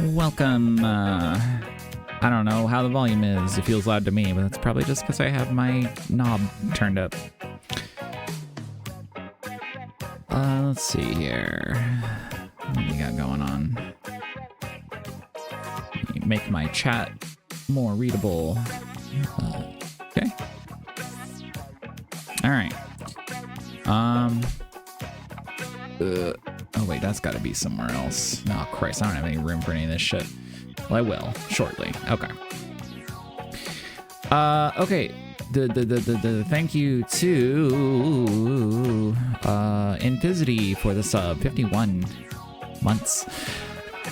Welcome. I don't know how the volume is. It feels loud to me, but that's probably just because I have my knob turned up. Let's see here. What do you got going on? Make my chat more readable. Okay. All right. Oh wait, that's got to be somewhere else. Oh Christ, I don't have any room for any of this shit. Well, I will shortly. Okay. Okay. The thank you to Invisity for the sub. 51 months.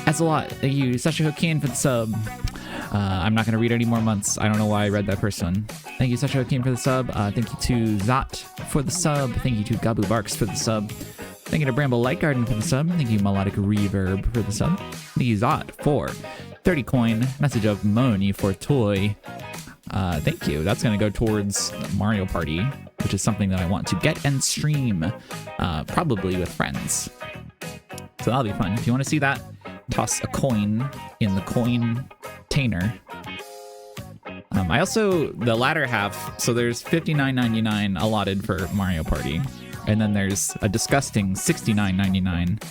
That's a lot. Thank you, Sasha Hokian, for the sub. I'm not going to read any more months. I don't know why I read that first one. Thank you, Sasha Hokian, for the sub. Thank you to Zot for the sub. Thank you to Gabu Barks for the sub. Thank you to Bramble Light Garden for the sub. Thank you, Melodic Reverb, for the sub. Thank you, Zot, for 30 coin. Message of Moni for toy. Thank you. That's going to go towards Mario Party, which is something that I want to get and stream, probably with friends. So that'll be fun. If you want to see that, toss a coin in the coin tainer. I also, the latter half, so there's $59.99 allotted for Mario Party. And then there's a disgusting $69.99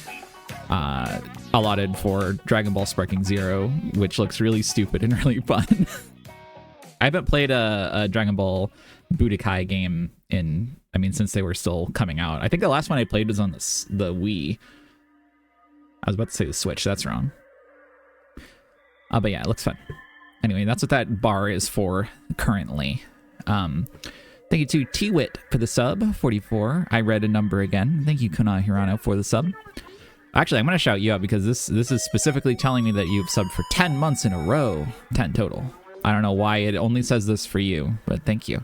allotted for Dragon Ball Sparking Zero, which looks really stupid and really fun. I haven't played a Dragon Ball Budokai game since they were still coming out. I think the last one I played was on the Wii. I was about to say the Switch. That's wrong. But yeah, it looks fun. Anyway, that's what that bar is for currently. Thank you to T-Wit for the sub, 44. I read a number again. Thank you, Kona Hirano, for the sub. Actually, I'm going to shout you out because this is specifically telling me that you've subbed for 10 months in a row. 10 total. I don't know why it only says this for you, but thank you.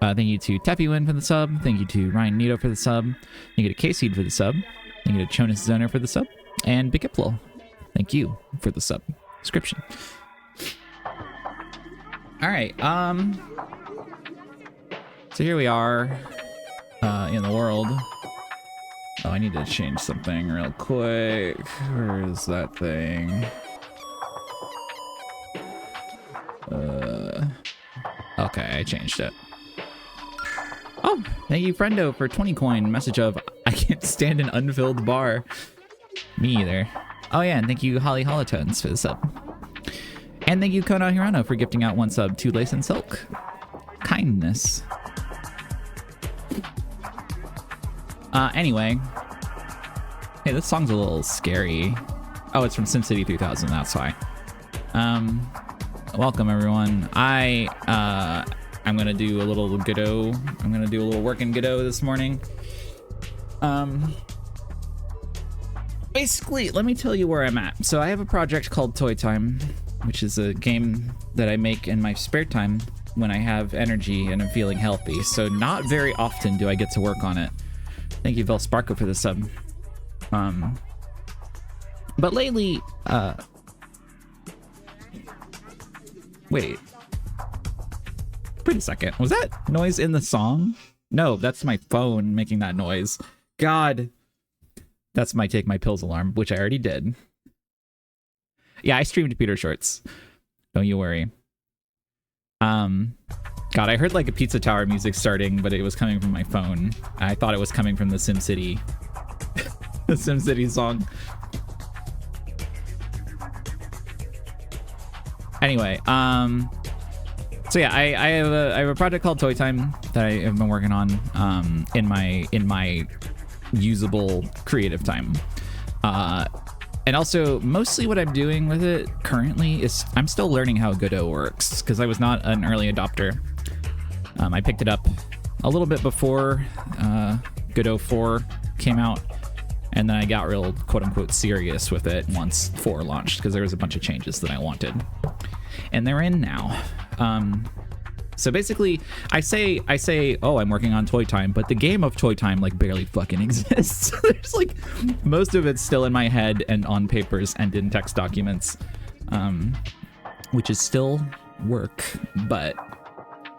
Thank you to Tepiwin for the sub. Thank you to Ryan Nito for the sub. Thank you to K-Seed for the sub. Thank you to Jonas Zoner for the sub. And Big Iplil, thank you for the subscription. All right, so here we are in the world. Oh, I need to change something real quick. Where is that thing? Okay, I changed it. Oh, thank you, Friendo, for 20 coin. Message of, I can't stand an unfilled bar. Me either. Oh yeah, and thank you, Holly Holotones, for the sub. And thank you, Kona Hirano, for gifting out 1 sub to Lace and Silk. Kindness. Anyway. Hey, this song's a little scary. Oh, it's from SimCity 3000, that's why. Welcome, everyone. I'm gonna do a little godot. I'm gonna do a little workin godot this morning. Basically, let me tell you where I'm at. So I have a project called Toytime, which is a game that I make in my spare time when I have energy and I'm feeling healthy. So not very often do I get to work on it. Thank you, Velsparko, for the sub. But lately, wait a second. Was that noise in the song? No, that's my phone making that noise. God, that's my take my pills alarm, which I already did. Yeah, I streamed Peter Shorts. Don't you worry. God, I heard like a Pizza Tower music starting, but it was coming from my phone. I thought it was coming from the SimCity. The SimCity song. Anyway, so yeah, I have a project called Toytime that I have been working on in my usable creative time. And also, mostly what I'm doing with it currently is I'm still learning how Godot works, because I was not an early adopter. I picked it up a little bit before Godot 4 came out, and then I got real quote-unquote serious with it once 4 launched, because there was a bunch of changes that I wanted. And they're in now. So basically, I say, oh, I'm working on Toytime, but the game of Toytime like barely fucking exists. There's like most of it's still in my head and on papers and in text documents, which is still work, but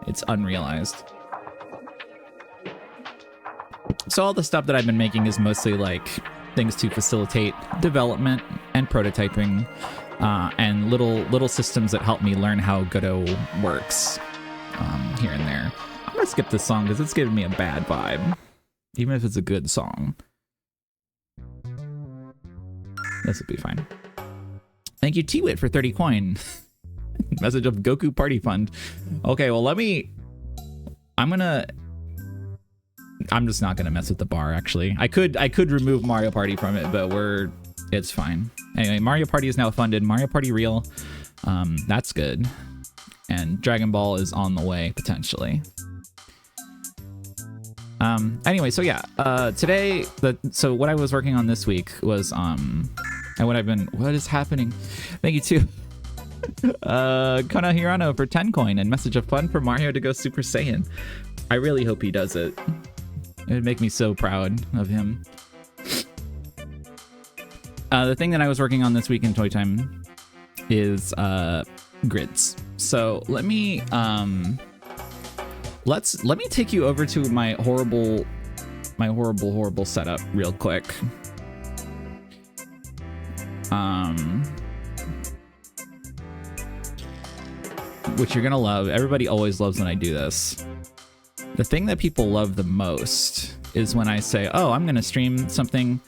it's unrealized. So all the stuff that I've been making is mostly like things to facilitate development and prototyping, and little systems that help me learn how Godot works. Here and there. I'm gonna skip this song because it's giving me a bad vibe, even if it's a good song. This will be fine. Thank you, T-Wit, for 30 coin. Message of Goku Party Fund. Okay, well, I'm just not gonna mess with the bar, actually. I could remove Mario Party from it, but it's fine. Anyway, Mario Party is now funded. Mario Party Real, that's good. And Dragon Ball is on the way, potentially. Anyway, so yeah, today, so what I was working on this week was, and what is happening? Thank you to Kona Hirano for 10 coin and Message of Fun for Mario to go Super Saiyan. I really hope he does it. It would make me so proud of him. The thing that I was working on this week in Toytime is, grids. So let me take you over to my horrible setup real quick. Which you're gonna love. Everybody always loves when I do this. The thing that people love the most is when I say, oh, I'm gonna stream something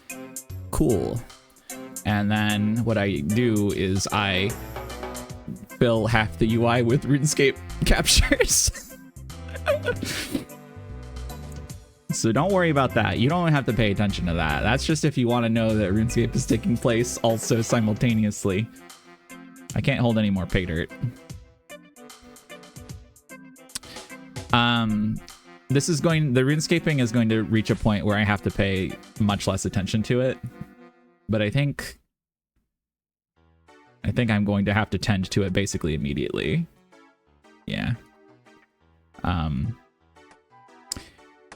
cool, and then what I do is I fill half the UI with RuneScape captures. So don't worry about that. You don't have to pay attention to that. That's just if you want to know that RuneScape is taking place also simultaneously. I can't hold any more pay dirt. The runescaping is going to reach a point where I have to pay much less attention to it. But I think I'm going to have to tend to it basically immediately. Yeah.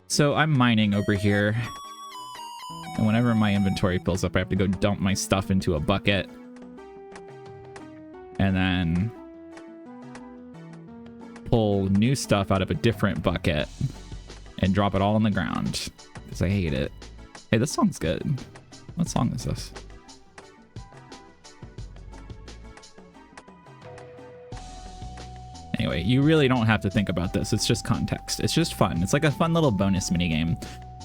So I'm mining over here. And whenever my inventory fills up, I have to go dump my stuff into a bucket. And then pull new stuff out of a different bucket and drop it all on the ground because I hate it. Hey, this song's good. What song is this? Anyway, you really don't have to think about this. It's just context. It's just fun. It's like a fun little bonus minigame.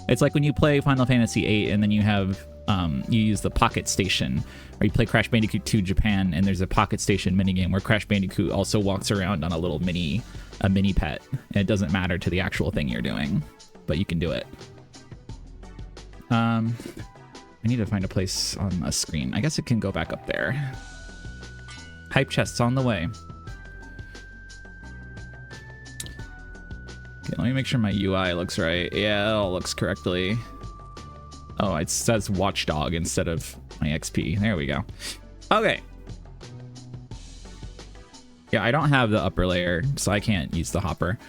It's like when you play Final Fantasy VIII and then you have you use the Pocket Station, or you play Crash Bandicoot 2 Japan and there's a Pocket Station minigame where Crash Bandicoot also walks around on a little mini pet, and it doesn't matter to the actual thing you're doing, but you can do it. I need to find a place on a screen. I guess it can go back up there. Hype chests on the way. Okay, let me make sure my UI looks right. Yeah, it all looks correctly. Oh, it says Watchdog instead of my XP. There we go. Okay. Yeah, I don't have the upper layer, so I can't use the hopper.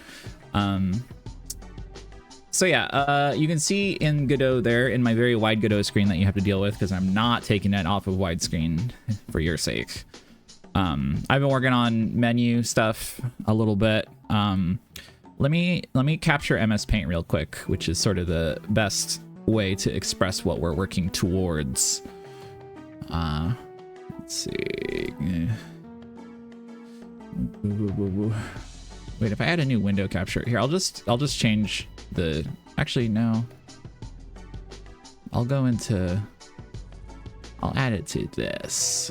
So yeah, you can see in Godot there, in my very wide Godot screen that you have to deal with, because I'm not taking it off of widescreen for your sake. I've been working on menu stuff a little bit. Let me capture MS Paint real quick, which is sort of the best way to express what we're working towards. Let's see. Wait, if I add a new window capture here, I'll just change the. Actually, no. I'll add it to this.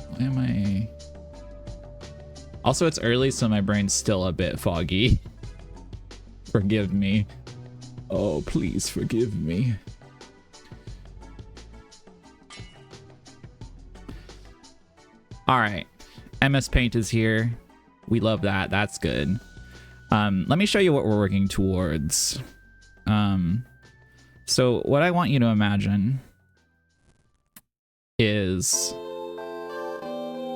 Why am I? Also, it's early, so my brain's still a bit foggy. Forgive me. Oh, please forgive me. All right, MS Paint is here. We love that. That's good. Let me show you what we're working towards. So what I want you to imagine is...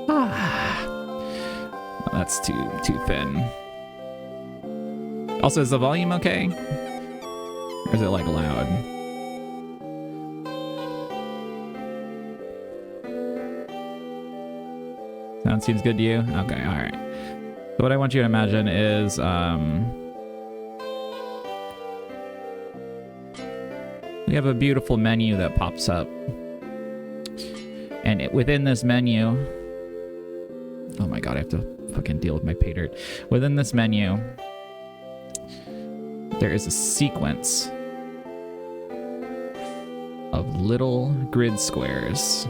Oh, that's too thin. Also, is the volume okay? Or is it like loud? Sound seems good to you? Okay, all right. So what I want you to imagine is we have a beautiful menu that pops up. And within this menu, oh my god, I have to fucking deal with my pay dirt. Within this menu, there is a sequence of little grid squares.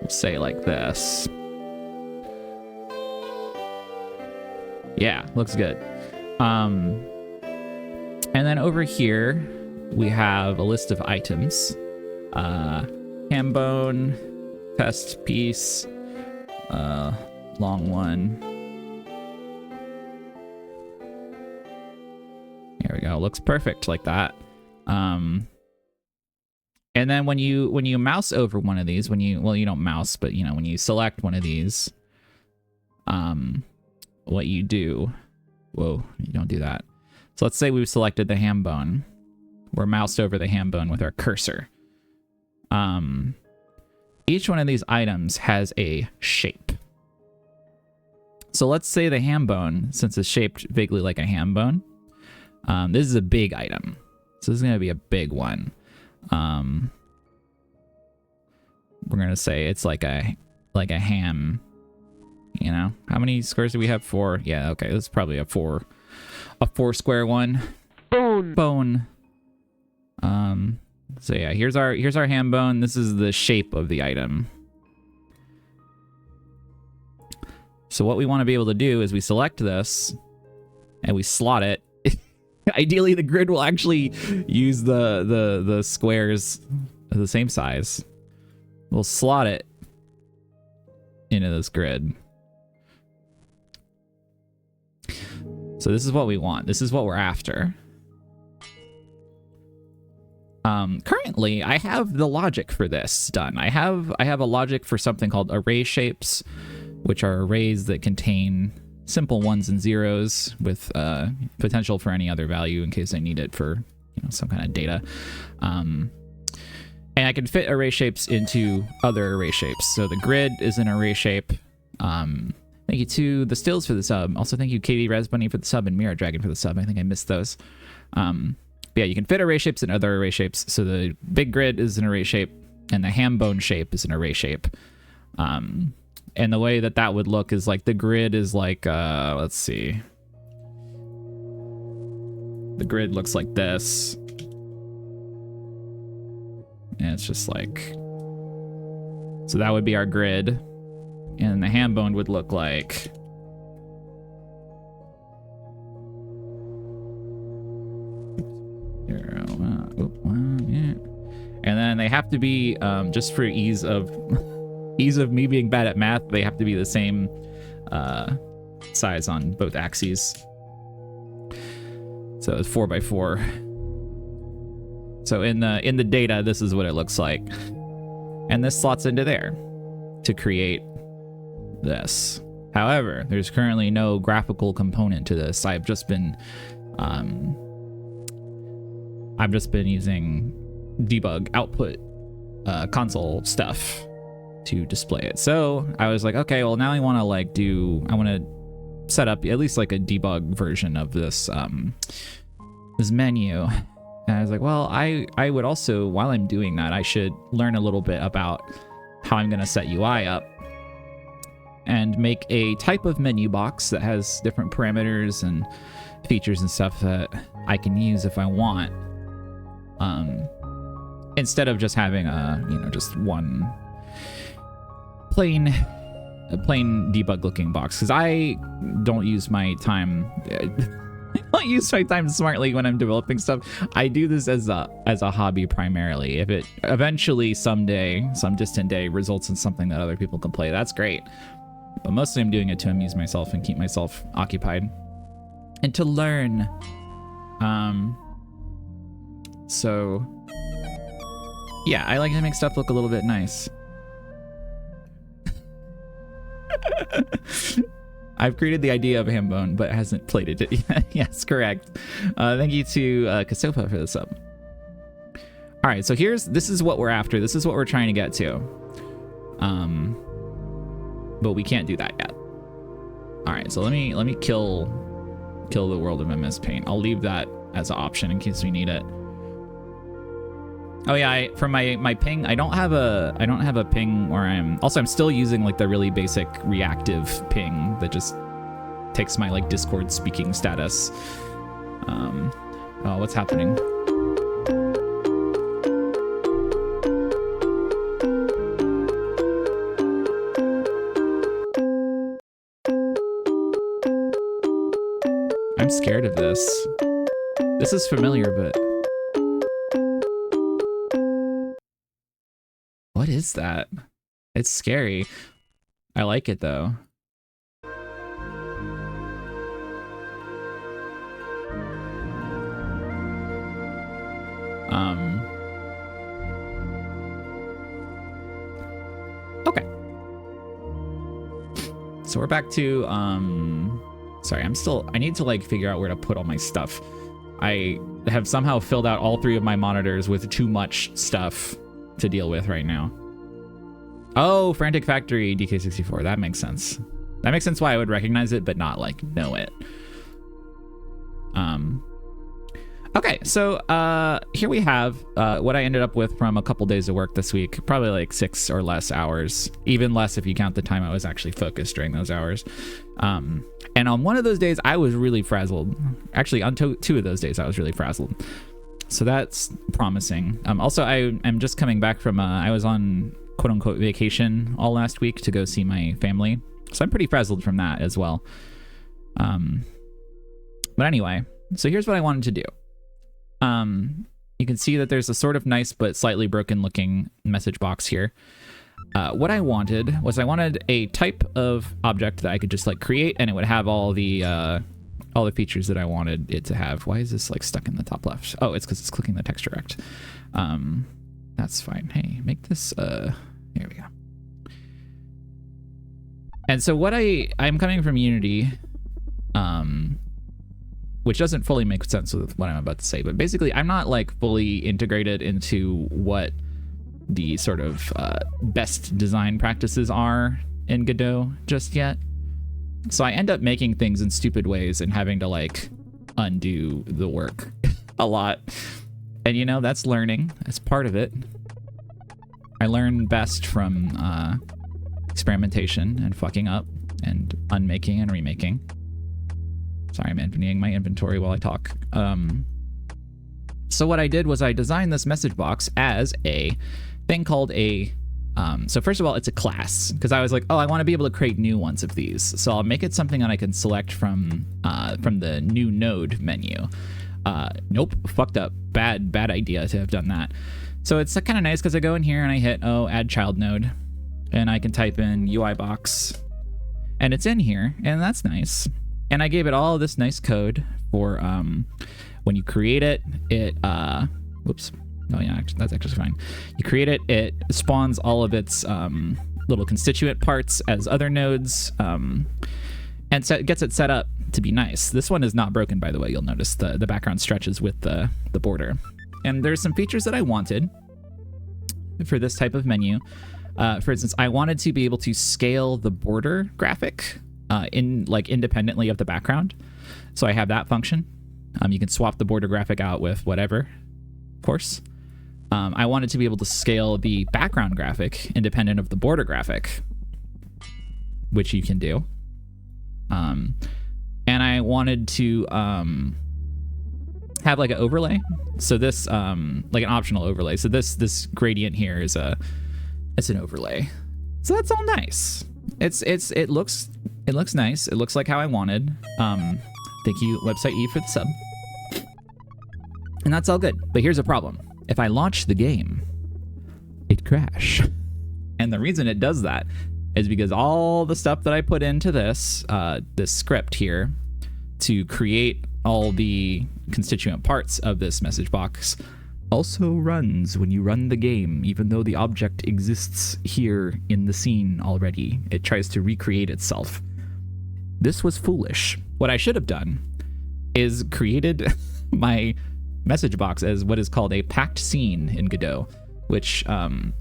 We'll say like this. Yeah, looks good. And then over here, we have a list of items. Ham bone, test piece, long one. There we go. Looks perfect like that. And then when you mouse over one of these, you don't mouse, but when you select one of these, what you do, whoa, you don't do that. So let's say we've selected the ham bone. We're moused over the ham bone with our cursor. Each one of these items has a shape. So let's say the ham bone, since it's shaped vaguely like a ham bone, this is a big item. So this is going to be a big one. We're going to say it's like a ham, How many squares do we have? 4. Yeah, okay. This is probably a 4 square one. Bone. So yeah, here's our ham bone. This is the shape of the item. So what we want to be able to do is we select this and we slot it. Ideally, the grid will actually use the squares of the same size. We'll slot it into this grid. So this is what we want. This is what we're after. Currently, I have the logic for this done. I have a logic for something called array shapes, which are arrays that contain simple ones and zeros with potential for any other value in case I need it for, you know, some kind of data. And I can fit array shapes into other array shapes. So the grid is an array shape. Thank you to the Stills for the sub. Also, thank you, Katie Resbunny, for the sub and Mirror Dragon for the sub. I think I missed those. But yeah, you can fit array shapes in other array shapes. So the big grid is an array shape, and the ham bone shape is an array shape. And the way that that would look is like the grid is like, let's see. The grid looks like this. And it's just like, so that would be our grid. And the ham bone would look like, and then they have to be, just for ease of me being bad at math, they have to be the same size on both axes. So it's 4x4. So in the data, this is what it looks like, and this slots into there to create this. However, there's currently no graphical component to this. I've just been using debug output console stuff to display it. So I was like, okay, well now I want to set up at least like a debug version of this this menu. And I was like, well, I would also, while I'm doing that, I should learn a little bit about how I'm going to set UI up and make a type of menu box that has different parameters and features and stuff that I can use if I want. Instead of just having just one plain debug looking box, because I don't use my time. I don't use my time smartly when I'm developing stuff. I do this as a hobby primarily. If it eventually someday, some distant day, results in something that other people can play, that's great. But mostly I'm doing it to amuse myself and keep myself occupied and to learn. So yeah, I like to make stuff look a little bit nice. I've created the idea of ham bone, but hasn't played it yet. Yes, correct. Thank you to Kasopa for the sub. All right, so this is what we're after. This is what we're trying to get to. But we can't do that yet. All right, so let me kill the world of MS Paint. I'll leave that as an option in case we need it. Oh yeah, for my ping, I don't have a ping where I'm still using like the really basic reactive ping that just takes my like Discord speaking status. Oh, what's happening? I'm scared of this. This is familiar, but what is that? It's scary. I like it though. Okay. So we're back to sorry, I need to like figure out where to put all my stuff. I have somehow filled out all 3 of my monitors with too much stuff to deal with right now. Oh, Frantic Factory DK64. That makes sense. That makes sense why I would recognize it, but not like know it. Okay, so here we have what I ended up with from a couple days of work this week. Probably like 6 or less hours, even less if you count the time I was actually focused during those hours. And on one of those days, I was really frazzled. Actually, on 2 of those days, I was really frazzled. So that's promising. Also, I am just coming back from, I was on quote unquote vacation all last week to go see my family. So I'm pretty frazzled from that as well. But anyway, so here's what I wanted to do. You can see that there's a sort of nice but slightly broken looking message box here. What I wanted was a type of object that I could just like create, and it would have all the features that I wanted it to have. Why is this like stuck in the top left? Oh, it's because it's clicking the text direct. That's fine. Hey, make this, here we go. And so what I'm coming from Unity, which doesn't fully make sense with what I'm about to say, but basically I'm not like fully integrated into what the sort of best design practices are in Godot just yet. So I end up making things in stupid ways and having to like undo the work a lot. And you know, that's learning. That's part of it. I learn best from experimentation and fucking up and unmaking and remaking. Sorry, I'm emptying my inventory while I talk. So what I did was I designed this message box as a thing called a so first of all, it's a class, because I was like, oh, I want to be able to create new ones of these. So I'll make it something that I can select from the new node menu. Nope, fucked up. Bad idea to have done that. So it's kind of nice because I go in here and I hit, add child node, and I can type in UI box, and it's in here, and that's nice. And I gave it all this nice code for when you create it, whoops. Oh yeah, that's actually fine. You create it, it spawns all of its little constituent parts as other nodes, and so it gets it set up to be nice. This one is not broken, by the way. You'll notice the background stretches with the border. And there's some features that I wanted for this type of menu. For instance, I wanted to be able to scale the border graphic independently of the background. So I have that function. You can swap the border graphic out with whatever, of course. I wanted to be able to scale the background graphic independent of the border graphic, which you can do. And I wanted to have like an overlay. So this, like an optional overlay. So this gradient here is it's an overlay. So that's all nice. It looks nice. It looks like how I wanted. Thank you, Website E, for the sub. And that's all good. But here's a problem. If I launch the game, it crash. And the reason it does that is because all the stuff that I put into this script here to create all the constituent parts of this message box also runs when you run the game, even though the object exists here in the scene already. It tries to recreate itself. This was foolish. What I should have done is created my message box as what is called a packed scene in Godot, which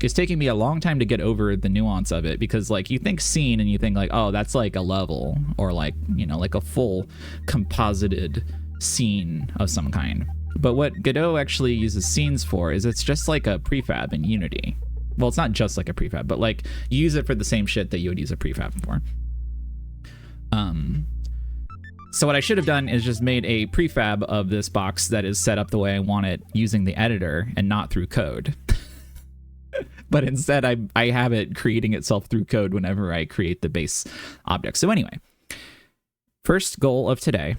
is taking me a long time to get over the nuance of it, because like you think scene and you think like, oh, that's like a level, or like, you know, like a full composited scene of some kind. But what Godot actually uses scenes for is it's just like a prefab in Unity. Well, it's not just like a prefab, but like you use it for the same shit that you would use a prefab for. So what I should have done is just made a prefab of this box that is set up the way I want it using the editor and not through code. But instead I have it creating itself through code whenever I create the base object. So anyway, first goal of today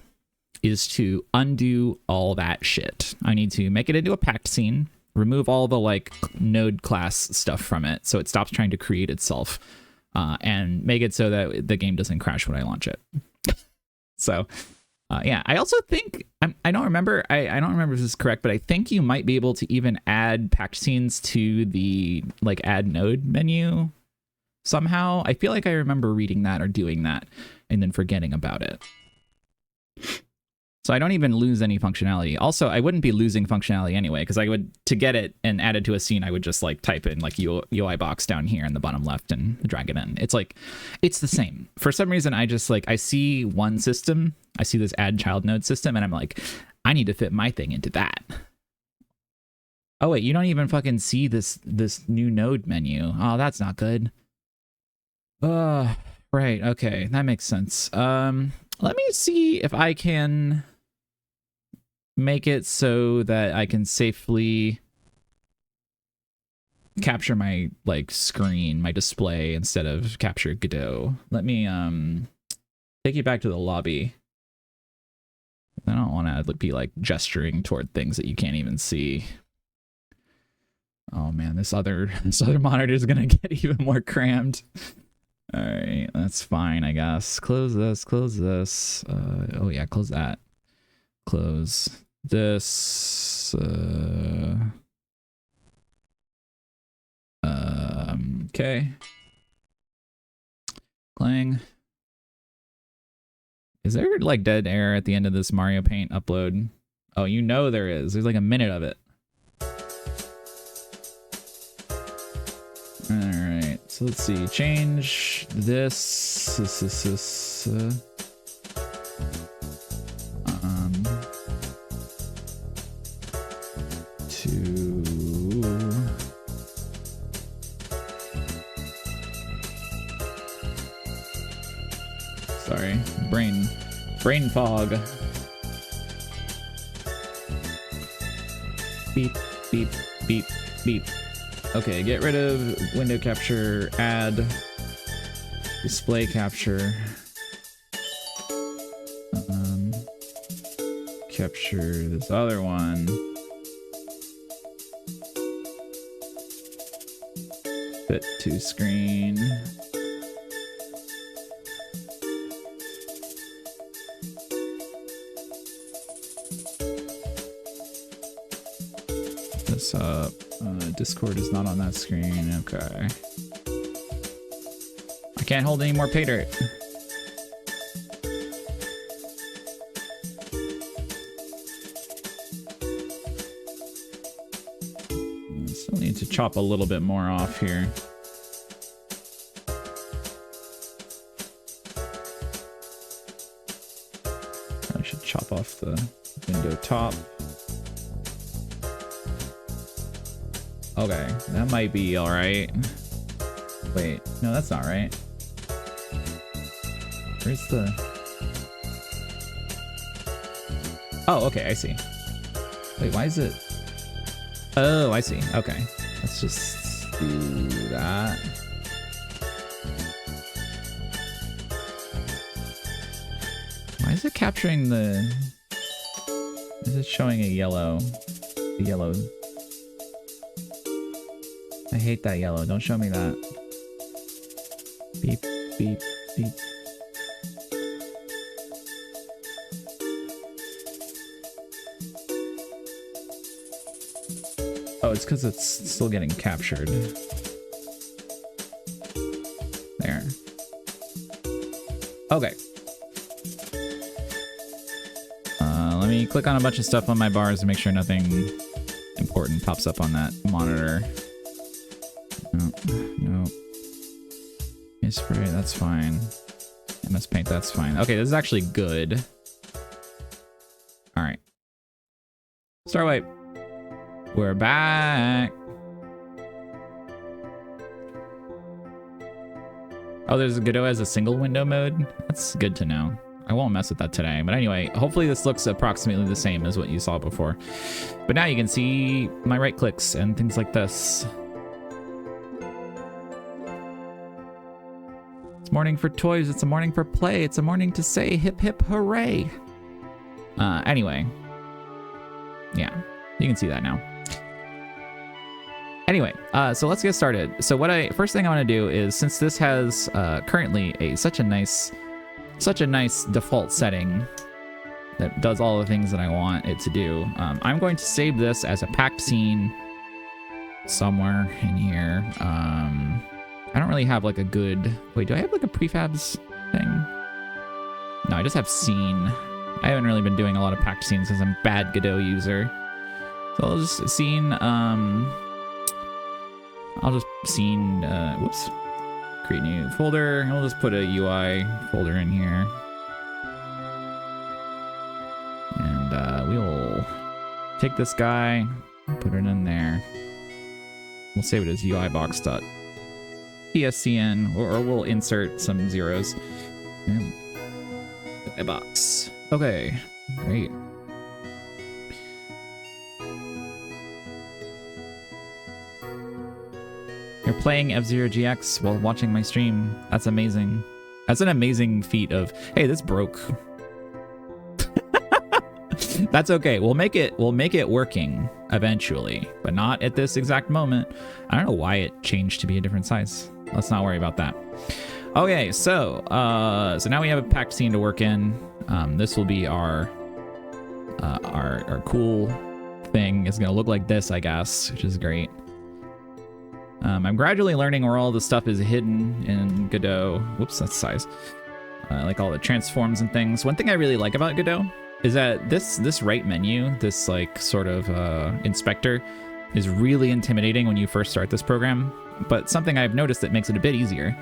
is to undo all that shit. I need to make it into a packed scene, remove all the like node class stuff from it so it stops trying to create itself, and make it so that the game doesn't crash when I launch it. So yeah, I also think I don't remember if this is correct, but I think you might be able to even add packed scenes to the like add node menu somehow. I feel like I remember reading that or doing that and then forgetting about it. So I don't even lose any functionality. Also, I wouldn't be losing functionality anyway, because I would, to get it and add it to a scene, I would just like type in like UI box down here in the bottom left and drag it in. It's like, it's the same. For some reason, I just like, I see one system, I see this add child node system, and I'm like, I need to fit my thing into that. Oh wait, you don't even fucking see this new node menu. Oh, that's not good. Right, okay, that makes sense. Let me see if I can make it so that I can safely capture my like screen, my display, instead of capture Godot. Let me take you back to the lobby. I don't want to be like gesturing toward things that you can't even see. Oh man, this other monitor is gonna get even more crammed. All right, that's fine, I guess. Close this. Close this. Oh yeah, close that. Close this. Okay. Clang. Is there like dead air at the end of this Mario Paint upload? Oh, you know there is. There's like a minute of it. All right. So let's see. Change this. To sorry, brain fog. Beep, beep, beep, beep. Okay, get rid of window capture, add display capture. Capture this other one. Fit to screen. This up. Discord is not on that screen. Okay. I can't hold any more pay dirt. Still need to chop a little bit more off here. I should chop off the window top. Okay, that might be all right. Wait, no, that's not right. Where's the... Oh, okay, I see. Wait, why is it... Oh, I see. Okay, let's just do that. Why is it capturing the... Is it showing a yellow? The yellow... I hate that yellow. Don't show me that. Beep, beep, beep. Oh, it's because it's still getting captured. There. Okay. Let me click on a bunch of stuff on my bars to make sure nothing important pops up on that monitor. No. Spray, that's fine. MS Paint, that's fine. Okay, this is actually good. All right. Start wipe. We're back. Oh, there's a Godot as a single window mode. That's good to know. I won't mess with that today. But anyway, hopefully this looks approximately the same as what you saw before. But now you can see my right clicks and things like this. It's morning for toys. It's a morning for play. It's a morning to say hip hip hooray. Anyway. Yeah, you can see that now. Anyway, so let's get started. So first thing I want to do is, since this has currently such a nice default setting that does all the things that I want it to do, I'm going to save this as a packed scene somewhere in here. I don't really have like a good... Wait, do I have like a prefabs thing? No, I just have scene. I haven't really been doing a lot of packed scenes because I'm a bad Godot user. So I'll just scene... I'll just scene... whoops. Create new folder. And we'll just put a UI folder in here. And we'll take this guy, put it in there. We'll save it as uibox.pscn, or we'll insert some zeros. A box. Okay, great. playing F-Zero GX while watching my stream. That's amazing. That's an amazing feat of, hey, this broke. That's okay. We'll make it working eventually, but not at this exact moment. I don't know why it changed to be a different size. Let's not worry about that. Okay, so now we have a packed scene to work in. This will be our cool thing. It's gonna look like this, I guess, which is great. I'm gradually learning where all the stuff is hidden in Godot. Whoops, that's size. Like all the transforms and things. One thing I really like about Godot is that this right menu, this like sort of inspector, is really intimidating when you first start this program. But something I've noticed that makes it a bit easier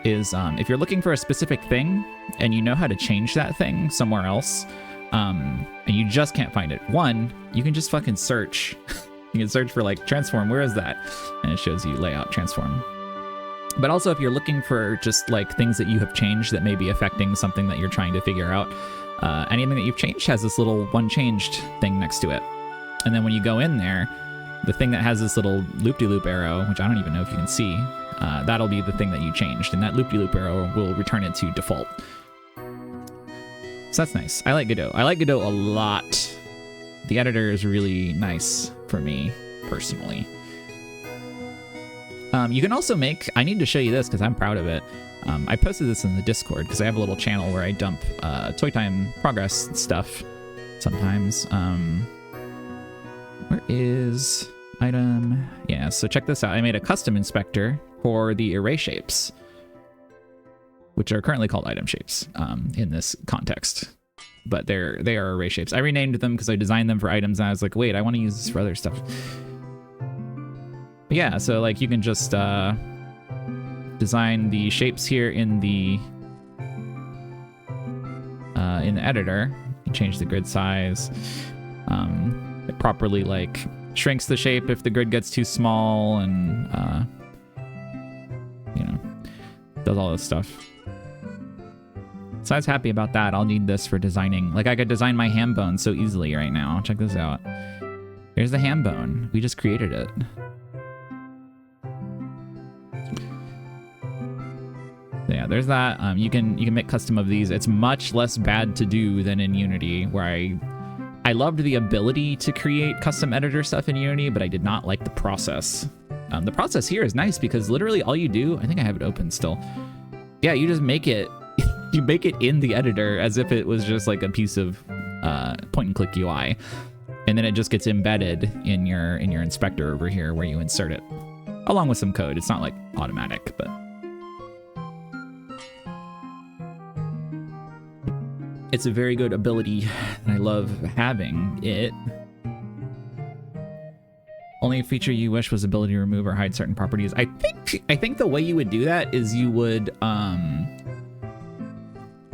is if you're looking for a specific thing and you know how to change that thing somewhere else, and you just can't find it. One, you can just fucking search. You can search for like transform, where is that? And it shows you layout transform. But also if you're looking for just like things that you have changed that may be affecting something that you're trying to figure out, anything that you've changed has this little one changed thing next to it. And then when you go in there, the thing that has this little loop-de-loop arrow, which I don't even know if you can see, that'll be the thing that you changed. And that loop-de-loop arrow will return it to default. So that's nice. I like Godot. I like Godot a lot. The editor is really nice for me, personally. You can also make... I need to show you this because I'm proud of it. I posted this in the Discord because I have a little channel where I dump toytime progress stuff sometimes. Where is item? Yeah, so check this out. I made a custom inspector for the array shapes, which are currently called item shapes in this context. But they are array shapes. I renamed them because I designed them for items, and I was like, wait, I want to use this for other stuff. But yeah, so like you can just design the shapes here in the editor. You can change the grid size. It properly like shrinks the shape if the grid gets too small, and you know, does all this stuff. So I was happy about that. I'll need this for designing. Like I could design my ham bone so easily right now. Check this out. Here's the ham bone. We just created it. So yeah, there's that. You can make custom of these. It's much less bad to do than in Unity, where I loved the ability to create custom editor stuff in Unity, but I did not like the process. The process here is nice because literally all you do, I think I have it open still. Yeah, you just make it. You make it in the editor as if it was just like a piece of point and click UI, and then it just gets embedded in your inspector over here where you insert it, along with some code. It's not like automatic, but it's a very good ability, and I love having it. Only feature you wish was ability to remove or hide certain properties. I think the way you would do that is you would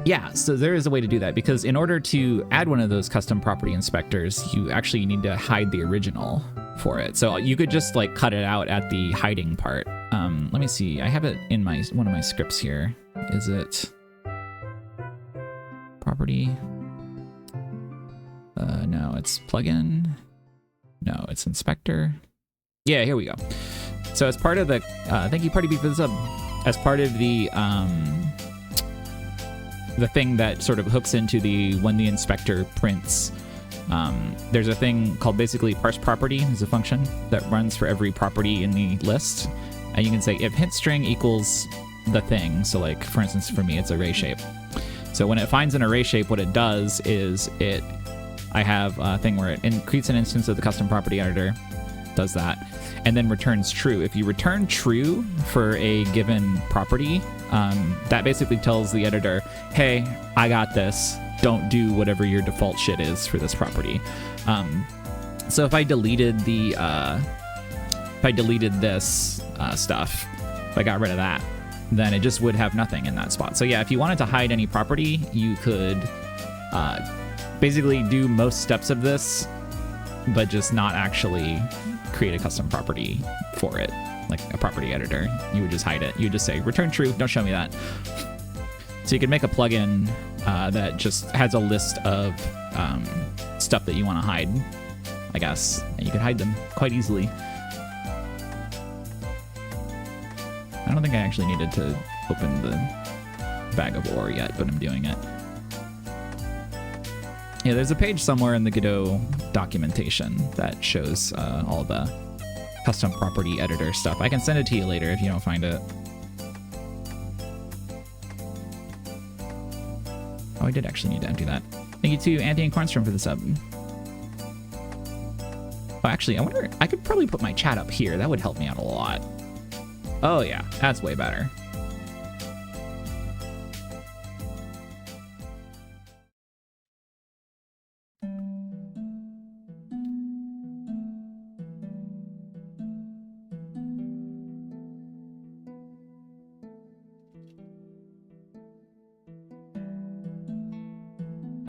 yeah, so there is a way to do that, because in order to add one of those custom property inspectors, you actually need to hide the original for it. So you could just like cut it out at the hiding part. Let me see. I have it in one of my scripts here. Is it property? No, it's plugin. No, it's inspector. Yeah, here we go. So as part of the thank you, Party Beef, for the sub. As part of the thing that sort of hooks into the when the inspector prints, there's a thing called basically parse property. Is a function that runs for every property in the list, and you can say if hint string equals the thing. So like for instance, for me it's array shape. So when it finds an array shape, what it does is I have a thing where it creates an instance of the custom property editor, does that, and then returns true. If you return true for a given property, that basically tells the editor, hey, I got this. Don't do whatever your default shit is for this property. So if I deleted this stuff, if I got rid of that, then it just would have nothing in that spot. So yeah, if you wanted to hide any property, you could basically do most steps of this, but just not actually create a custom property for it, like a property editor. You would just hide it. You would just say, return true, don't show me that. So you could make a plugin that just has a list of stuff that you want to hide, I guess, and you could hide them quite easily. I don't think I actually needed to open the bag of ore yet, but I'm doing it. Yeah, there's a page somewhere in the Godot documentation that shows all the custom property editor stuff. I can send it to you later if you don't find it. Oh, I did actually need to empty that. Thank you to Anthony and Cornstrom for the sub. Oh, actually, I wonder, I could probably put my chat up here. That would help me out a lot. Oh yeah, that's way better.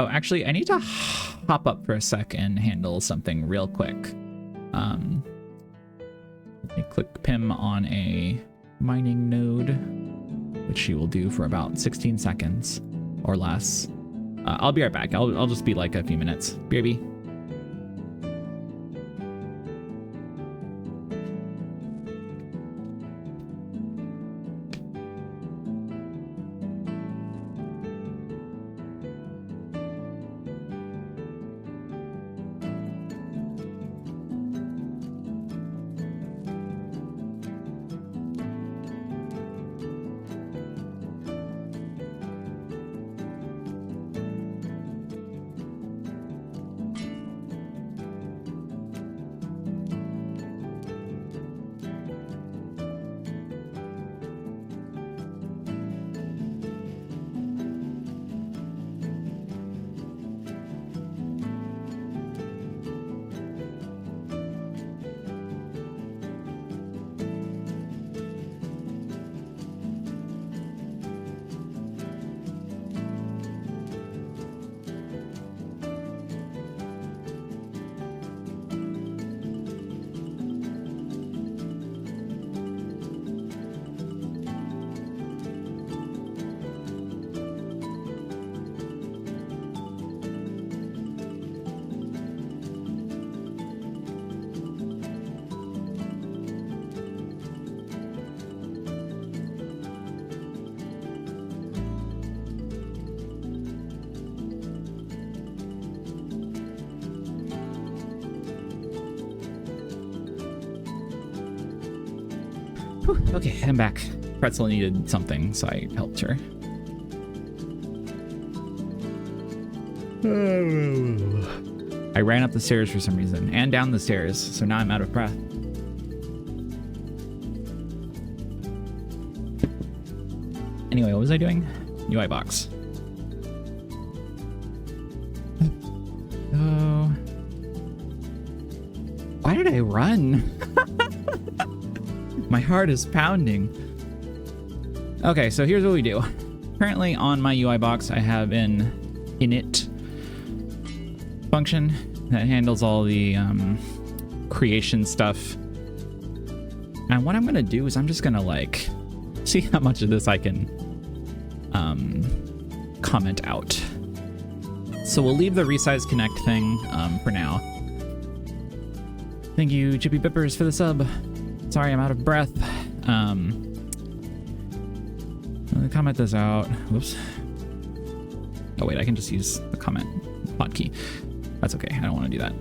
Oh, actually, I need to hop up for a sec and handle something real quick. Let me click Pim on a mining node, which she will do for about 16 seconds or less. I'll be right back. I'll just be like a few minutes. BRB. Whew, okay, I'm back. Pretzel needed something, so I helped her. I ran up the stairs for some reason, and down the stairs, so now I'm out of breath. Anyway, what was I doing? UI box. Oh. Why did I run? My heart is pounding. Okay, so here's what we do. Currently on my UI box, I have an init function that handles all the creation stuff. And what I'm gonna do is I'm just gonna like see how much of this I can comment out. So we'll leave the resize connect thing for now. Thank you, Chippy Bippers, for the sub. Sorry, I'm out of breath. Let me comment this out. Whoops. Oh wait, I can just use the comment hotkey. That's okay, I don't want to do that.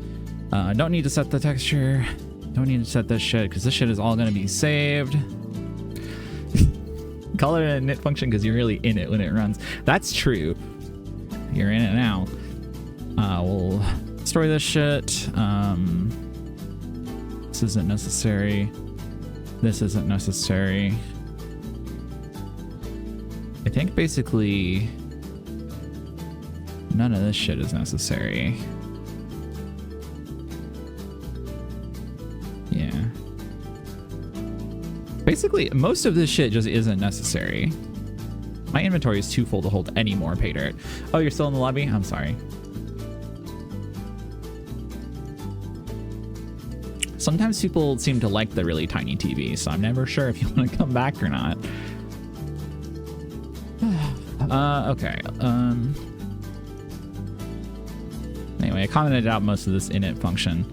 Don't need to set the texture. Don't need to set this shit, because this shit is all going to be saved. Call it a init function because you're really in it when it runs. That's true. You're in it now. We'll store this shit. This isn't necessary. This isn't necessary. I think basically none of this shit is necessary. Yeah. Basically, most of this shit just isn't necessary. My inventory is too full to hold any more pay dirt. Oh, you're still in the lobby? I'm sorry. Sometimes people seem to like the really tiny TV, so I'm never sure if you want to come back or not. Okay. Anyway, I commented out most of this init function.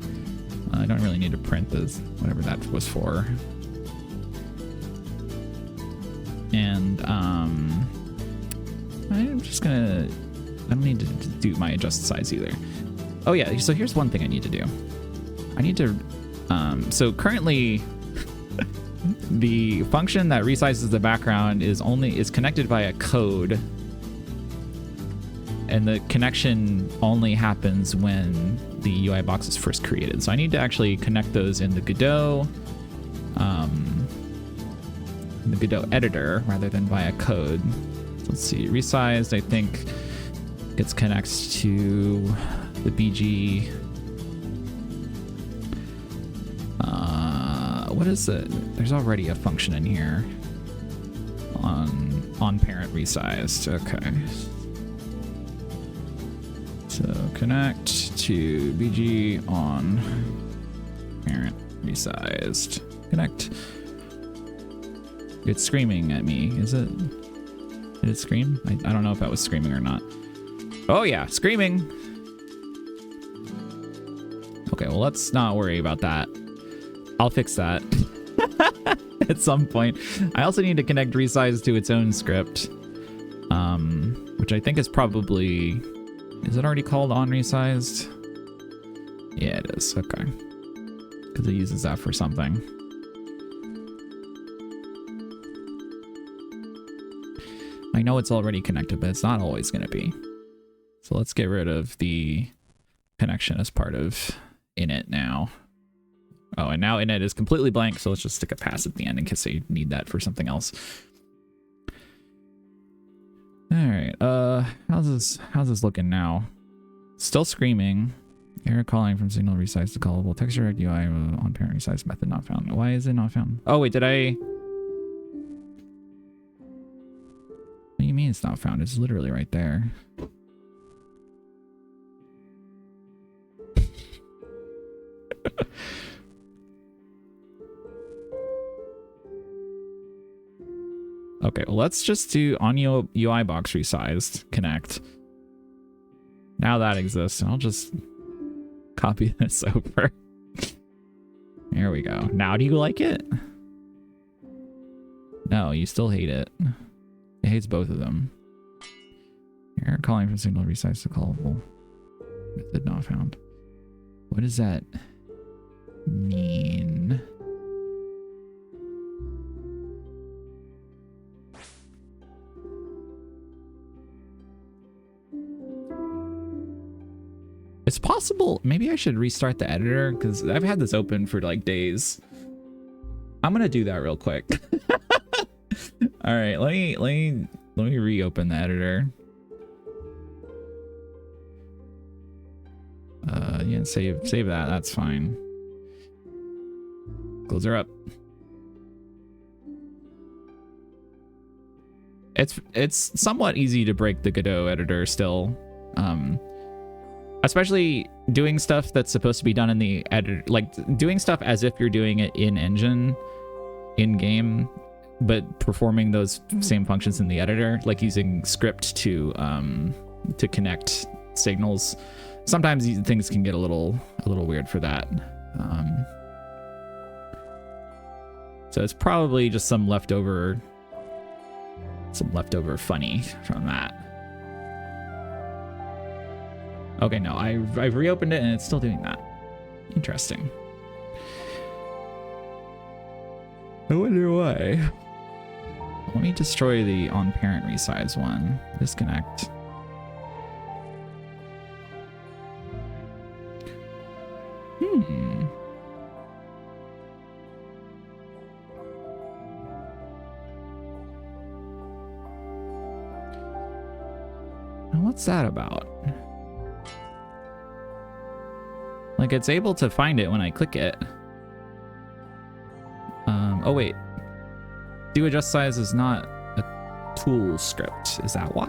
I don't really need to print this, whatever that was for. And I'm just gonna, I don't need to do my adjust size either. Oh yeah, so here's one thing I need to do. I need to, so currently the function that resizes the background is connected by a code, and the connection only happens when the UI box is first created. So I need to actually connect those in the Godot, editor rather than via code. So let's see, resized I think gets connected to the BG. What is it? There's already a function in here on parent resized. Okay. So connect to BG on parent resized. Connect. It's screaming at me. Is it? Did it scream? I don't know if that was screaming or not. Oh yeah, screaming. Okay, well let's not worry about that. I'll fix that at some point. I also need to connect resize to its own script, which I think is probably, is it already called on resized? Yeah, it is. Okay, because it uses that for something. I know it's already connected, but it's not always going to be. So let's get rid of the connection as part of init now. Oh, and now init is completely blank, so let's just stick a pass at the end in case you need that for something else. All right, how's this looking now? Still screaming. Error calling from signal resize to callable. Texture direct UI on parent resize method not found. Why is it not found? Oh wait, did I? What do you mean it's not found? It's literally right there. Okay, well, let's just do on UI box resized connect. Now that exists, and I'll just copy this over. There we go. Now do you like it? No, you still hate it. It hates both of them. Error calling from signal resize to callable. Method not found. What does that mean? It's possible. Maybe I should restart the editor because I've had this open for like days. I'm gonna do that real quick. All right, let me reopen the editor. Yeah, save that. That's fine. Close her up. It's somewhat easy to break the Godot editor still. Especially doing stuff that's supposed to be done in the editor, like doing stuff as if you're doing it in engine, in game, but performing those same functions in the editor, like using script to connect signals. Sometimes these things can get a little weird for that. So it's probably just some leftover funny from that. Okay, no, I've reopened it and it's still doing that. Interesting. I wonder why. Let me destroy the on parent resize one. Disconnect. What's that about? Like, it's able to find it when I click it. Oh wait. Do adjust size is not a tool script. Is that why?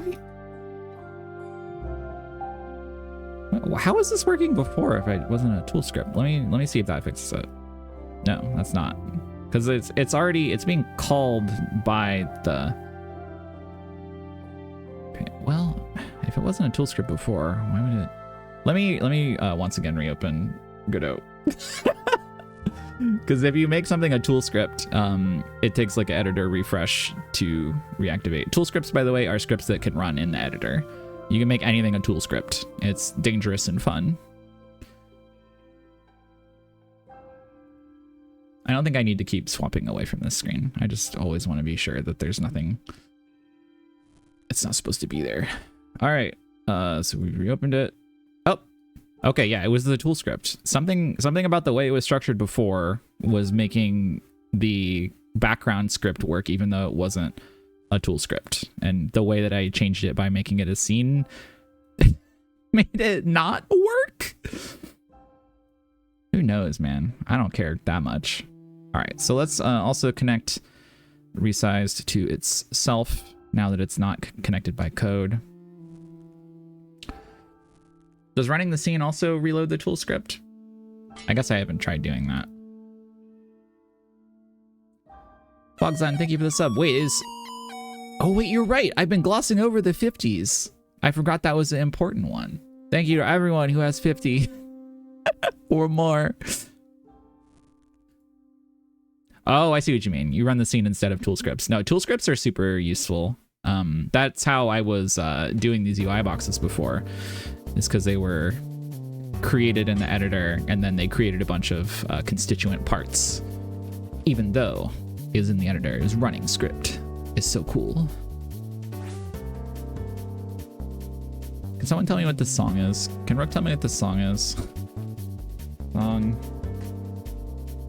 How was this working before if it wasn't a tool script? Let me see if that fixes it. No, that's not. Because it's being called by the. Okay, well, if it wasn't a tool script before, why would it? Let me once again reopen Godot. Because if you make something a tool script, it takes like an editor refresh to reactivate. Tool scripts, by the way, are scripts that can run in the editor. You can make anything a tool script. It's dangerous and fun. I don't think I need to keep swapping away from this screen. I just always want to be sure that there's nothing. It's not supposed to be there. All right. So we reopened it. Oh, okay. Yeah, it was the tool script. Something about the way it was structured before was making the background script work, even though it wasn't a tool script. And the way that I changed it by making it a scene made it not work. Who knows, man? I don't care that much. All right, so let's also connect resized to itself now that it's not connected by code. Does running the scene also reload the tool script? I guess I haven't tried doing that. Fogzon, thank you for the sub. Wait, oh wait, you're right. I've been glossing over the 50s. I forgot that was an important one. Thank you to everyone who has 50 or more. Oh, I see what you mean. You run the scene instead of tool scripts. No, tool scripts are super useful. That's how I was doing these UI boxes before. It's because they were created in the editor and then they created a bunch of constituent parts. Even though is in the editor is running script. It's so cool. Can someone tell me what this song is? Can Rook tell me what this song is? Song.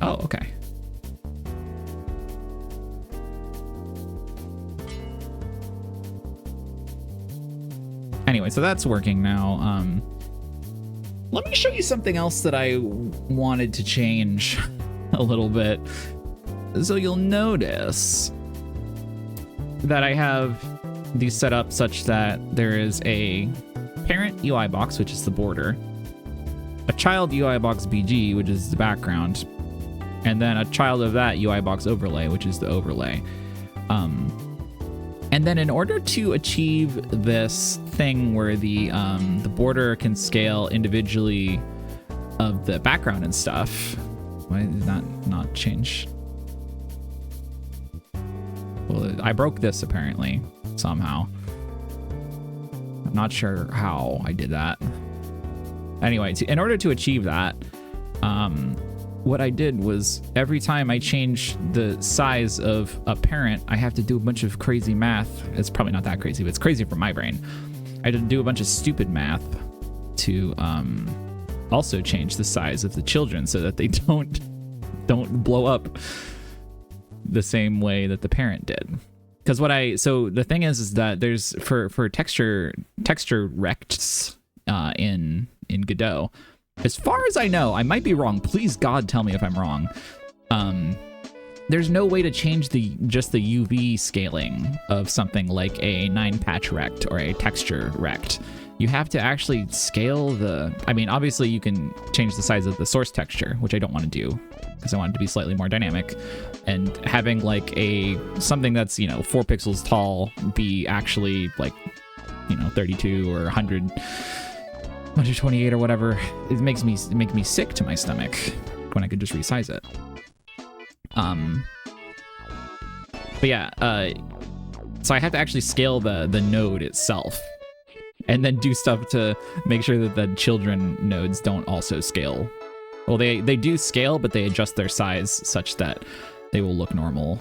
Oh, okay. Anyway, so that's working now. Let me show you something else that I wanted to change a little bit. So you'll notice that I have these set up such that there is a parent UI box, which is the border, a child UI box BG, which is the background, and then a child of that UI box overlay, which is the overlay. And then in order to achieve this thing where the border can scale individually of the background and stuff, why did that not change? Well, I broke this apparently somehow. I'm not sure how I did that. Anyway, in order to achieve that, what I did was every time I change the size of a parent, I have to do a bunch of crazy math. It's probably not that crazy, but it's crazy for my brain. I had to do a bunch of stupid math to also change the size of the children so that they don't blow up the same way that the parent did. Because so the thing is that there's for texture rects in Godot. As far as I know, I might be wrong. Please, God, tell me if I'm wrong. There's no way to change just the UV scaling of something like a 9-patch rect or a texture rect. You have to actually scale I mean, obviously you can change the size of the source texture, which I don't want to do because I want it to be slightly more dynamic. And having like something that's, 4 pixels tall be actually like, 32 or 128 or whatever, it makes me sick to my stomach when I could just resize it. But yeah, so I have to actually scale the node itself and then do stuff to make sure that the children nodes don't also scale. Well, they do scale, but they adjust their size such that they will look normal.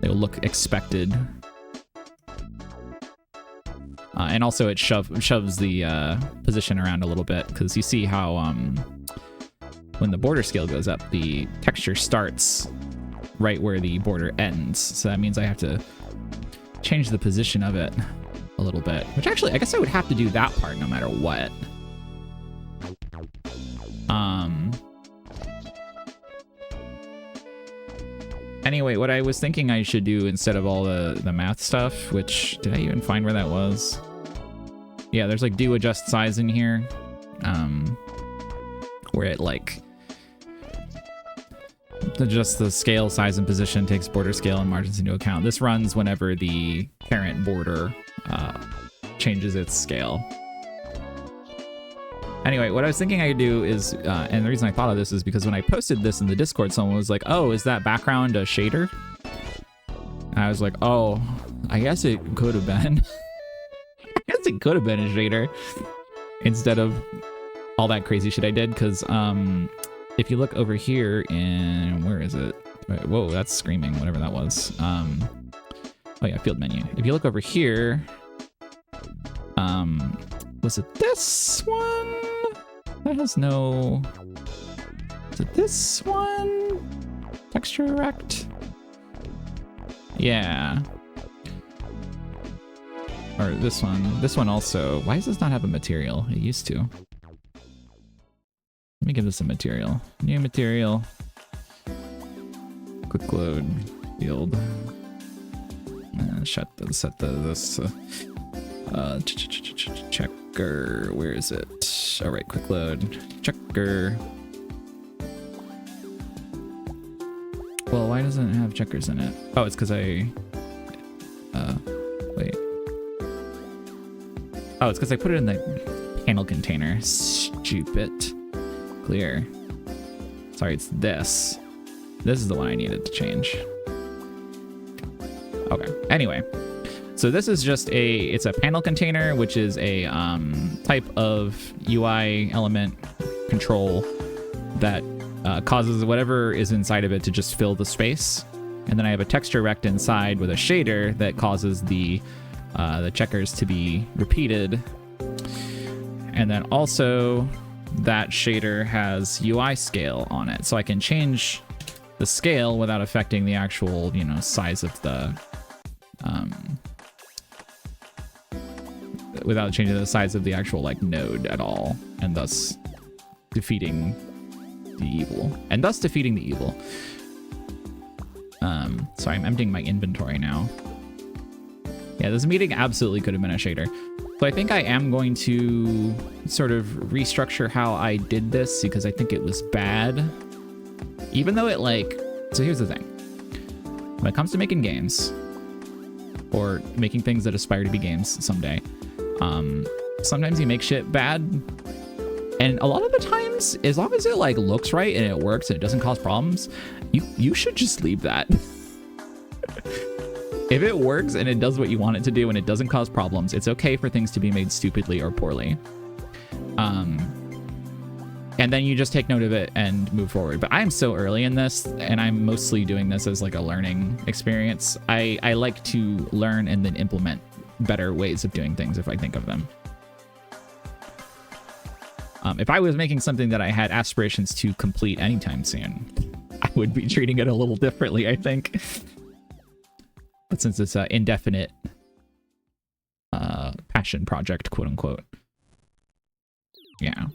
They will look expected. And also it shoves the position around a little bit, because you see how when the border scale goes up, the texture starts right where the border ends. So that means I have to change the position of it a little bit, which actually I guess I would have to do that part no matter what. Anyway, what I was thinking I should do instead of all the math stuff, which, did I even find where that was? Yeah, there's like do adjust size in here, where it like adjusts the scale, size, and position, takes border scale and margins into account. This runs whenever the parent border changes its scale. Anyway, what I was thinking I could do is, and the reason I thought of this is because when I posted this in the Discord, someone was like, oh, is that background a shader? And I was like, oh, I guess it could have been. I guess it could have been a shader instead of all that crazy shit I did. Because if you look over here in, where is it? Whoa, that's screaming, whatever that was. Oh yeah, field menu. If you look over here, was it this one? That has no... Is it this one? Texture rect? Yeah. Or this one. This one also. Why does this not have a material? It used to. Let me give this a material. New material. Quick load field. Set this checker. Where is it? All right, quick load checker. Well, why doesn't it have checkers in it? Oh, it's because I wait. Oh, it's because I put it in the panel container. Stupid. Clear. Sorry, it's this. This is the one I needed to change. Okay. Anyway, so this is just it's a panel container, which is a type of UI element control that causes whatever is inside of it to just fill the space. And then I have a texture rect inside with a shader that causes the checkers to be repeated. And then also that shader has UI scale on it, so I can change the scale without affecting the actual, size of the without changing the size of the actual node at all, and thus defeating the evil. So I'm emptying my inventory now. Yeah, this meeting absolutely could have been a shader. So I think I am going to sort of restructure how I did this because I think it was bad. Even though it so here's the thing. When it comes to making games, or making things that aspire to be games someday, sometimes you make shit bad. And a lot of the times, as long as it looks right and it works and it doesn't cause problems, you should just leave that. If it works and it does what you want it to do and it doesn't cause problems, it's okay for things to be made stupidly or poorly. And then you just take note of it and move forward. But I am so early in this, and I'm mostly doing this as a learning experience. I like to learn and then implement better ways of doing things if I think of them. If I was making something that I had aspirations to complete anytime soon, I would be treating it a little differently, I think. But since it's an indefinite passion project, quote unquote. Yeah.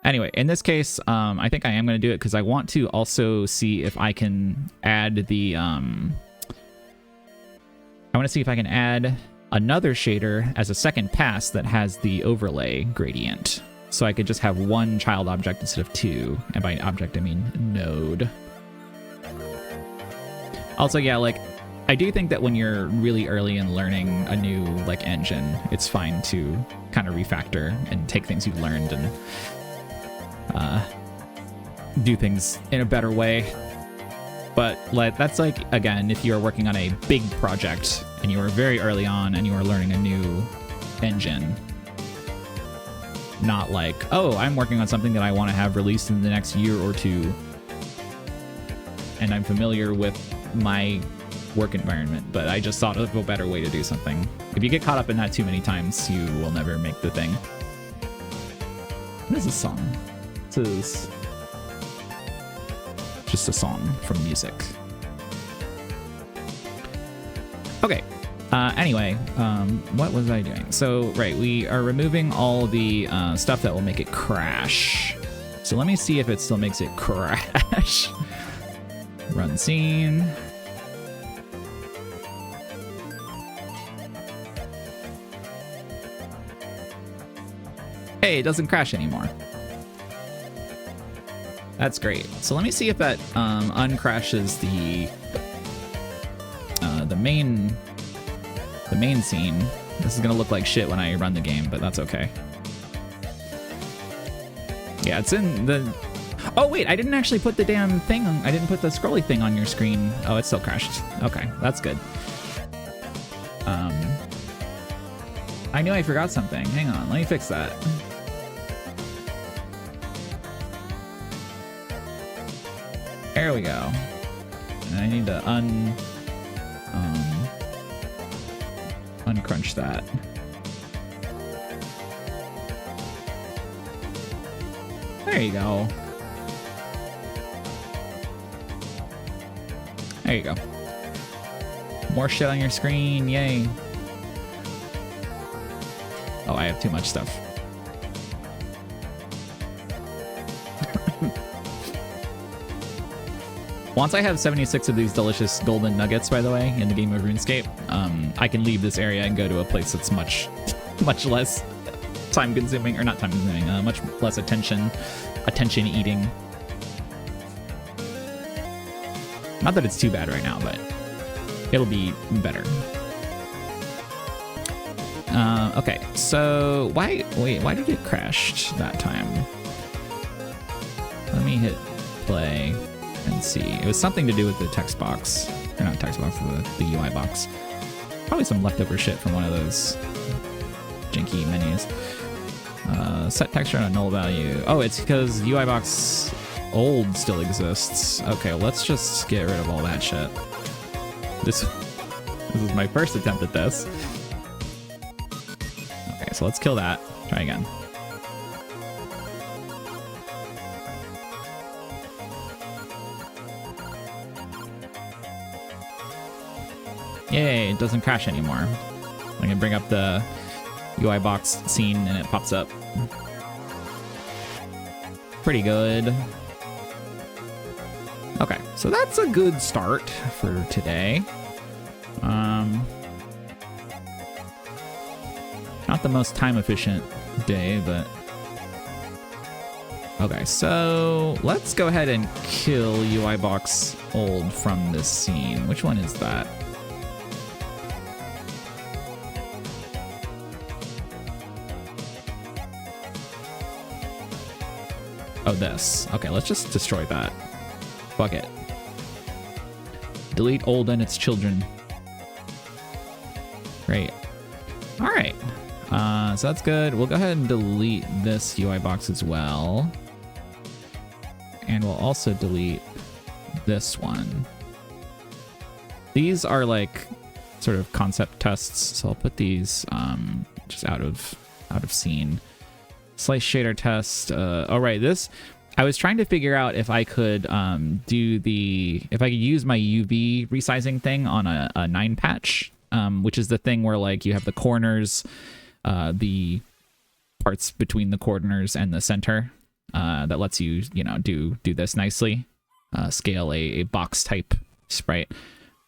Anyway, in this case, I think I am going to do it because I want to also see if I can add the... I want to see if I can add another shader as a second pass that has the overlay gradient. So I could just have one child object instead of two. And by object, I mean node. Also, yeah, I do think that when you're really early in learning a new, engine, it's fine to kind of refactor and take things you've learned and do things in a better way. But that's again, if you're working on a big project and you are very early on and you are learning a new engine, not oh, I'm working on something that I want to have released in the next year or two, and I'm familiar with my work environment, but I just thought of a better way to do something. If you get caught up in that too many times, you will never make the thing. What is this song? This is just a song from music. Okay. Anyway, what was I doing? So, right, we are removing all the stuff that will make it crash. So let me see if it still makes it crash. Run scene. Hey, it doesn't crash anymore. That's great. So let me see if that uncrashes the main scene. This is gonna look like shit when I run the game, but that's okay. Yeah, it's in the... Oh, wait, I didn't actually put the damn thing on... I didn't put the scrolly thing on your screen. Oh, it still crashed. Okay, that's good. I knew I forgot something. Hang on, let me fix that. There we go. And I need to uncrunch that. There you go. There you go. More shit on your screen, yay. Oh, I have too much stuff. Once I have 76 of these delicious golden nuggets, by the way, in the game of RuneScape, I can leave this area and go to a place that's much less time-consuming, or not time-consuming, much less attention-eating. Not that it's too bad right now, but it'll be better. Okay, so why did it crash that time? Let me hit play and see. It was something to do with the text box, or not text box, the UI box. Probably some leftover shit from one of those janky menus. Set texture on a null value. Oh, it's because UI box old still exists. Okay, let's just get rid of all that shit. This is my first attempt at this. Okay, so let's kill that. Try again. Yay, it doesn't crash anymore. I can bring up the UI box scene and it pops up. Pretty good. Okay, so that's a good start for today. Not the most time efficient day, but... Okay, so let's go ahead and kill UI box old from this scene. Which one is that? Oh, this. Okay, let's just destroy that. Fuck it. Delete old and its children. Great. All right. So that's good. We'll go ahead and delete this UI box as well. And we'll also delete this one. These are like sort of concept tests, so I'll put these just out of scene. Slice shader test. All right, this I was trying to figure out if I could if I could use my UV resizing thing on a 9 patch, which is the thing where like you have the corners, the parts between the corners and the center, that lets you do this nicely, scale a box type sprite.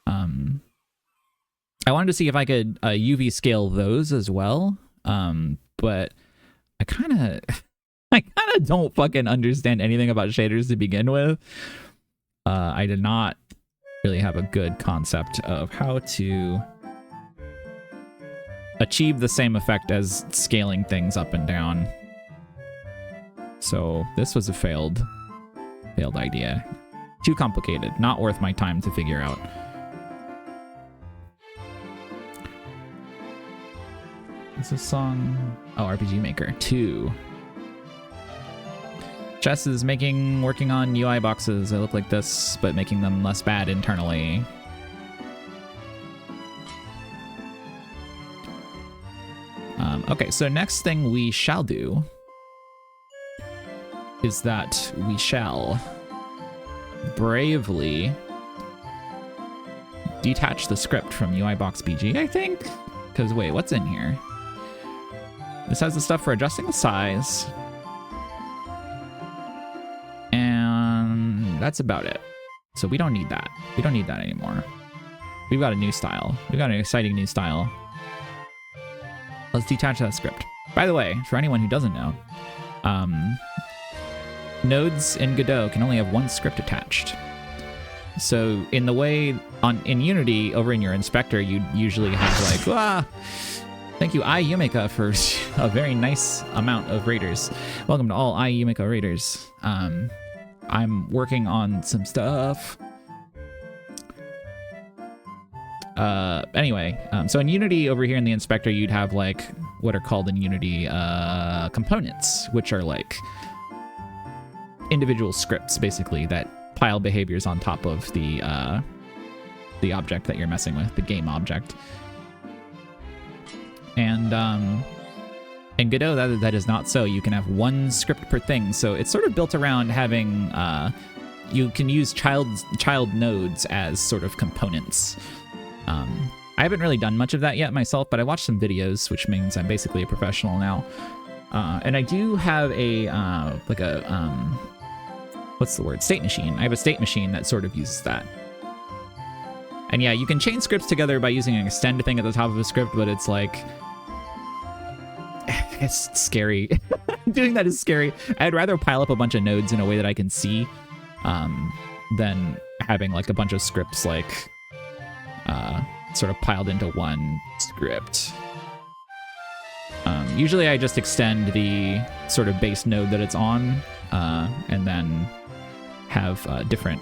I wanted to see if I could UV scale those as well, but I kind of don't fucking understand anything about shaders to begin with. I did not really have a good concept of how to achieve the same effect as scaling things up and down. So this was a failed idea. Too complicated. Not worth my time to figure out. What's this song? Oh, RPG Maker 2. Jess is working on UI boxes that look like this, but making them less bad internally. Okay, so next thing we shall do is that we shall bravely detach the script from UIBoxBG, I think? Because wait, what's in here? This has the stuff for adjusting the size. And that's about it. So we don't need that. We don't need that anymore. We've got a new style. We've got an exciting new style. Let's detach that script. By the way, for anyone who doesn't know, nodes in Godot can only have one script attached. So in the way in Unity, over in your inspector, you'd usually have like, Thank you, Yumika, for a very nice amount of raiders. Welcome to all Yumika raiders. I'm working on some stuff. Anyway, so in Unity over here in the inspector, you'd have like what are called in Unity components, which are like individual scripts basically that pile behaviors on top of the object that you're messing with, the game object. And in Godot, that is not so. You can have one script per thing, so it's sort of built around having you can use child nodes as sort of components. I haven't really done much of that yet myself, but I watched some videos, which means I'm basically a professional now. And I do have a what's the word? State machine. I have a state machine that sort of uses that. And yeah, you can chain scripts together by using an extend thing at the top of a script, but it's like, it's scary. Doing that is scary. I'd rather pile up a bunch of nodes in a way that I can see than having like a bunch of scripts like sort of piled into one script. Usually I just extend the sort of base node that it's on and then have different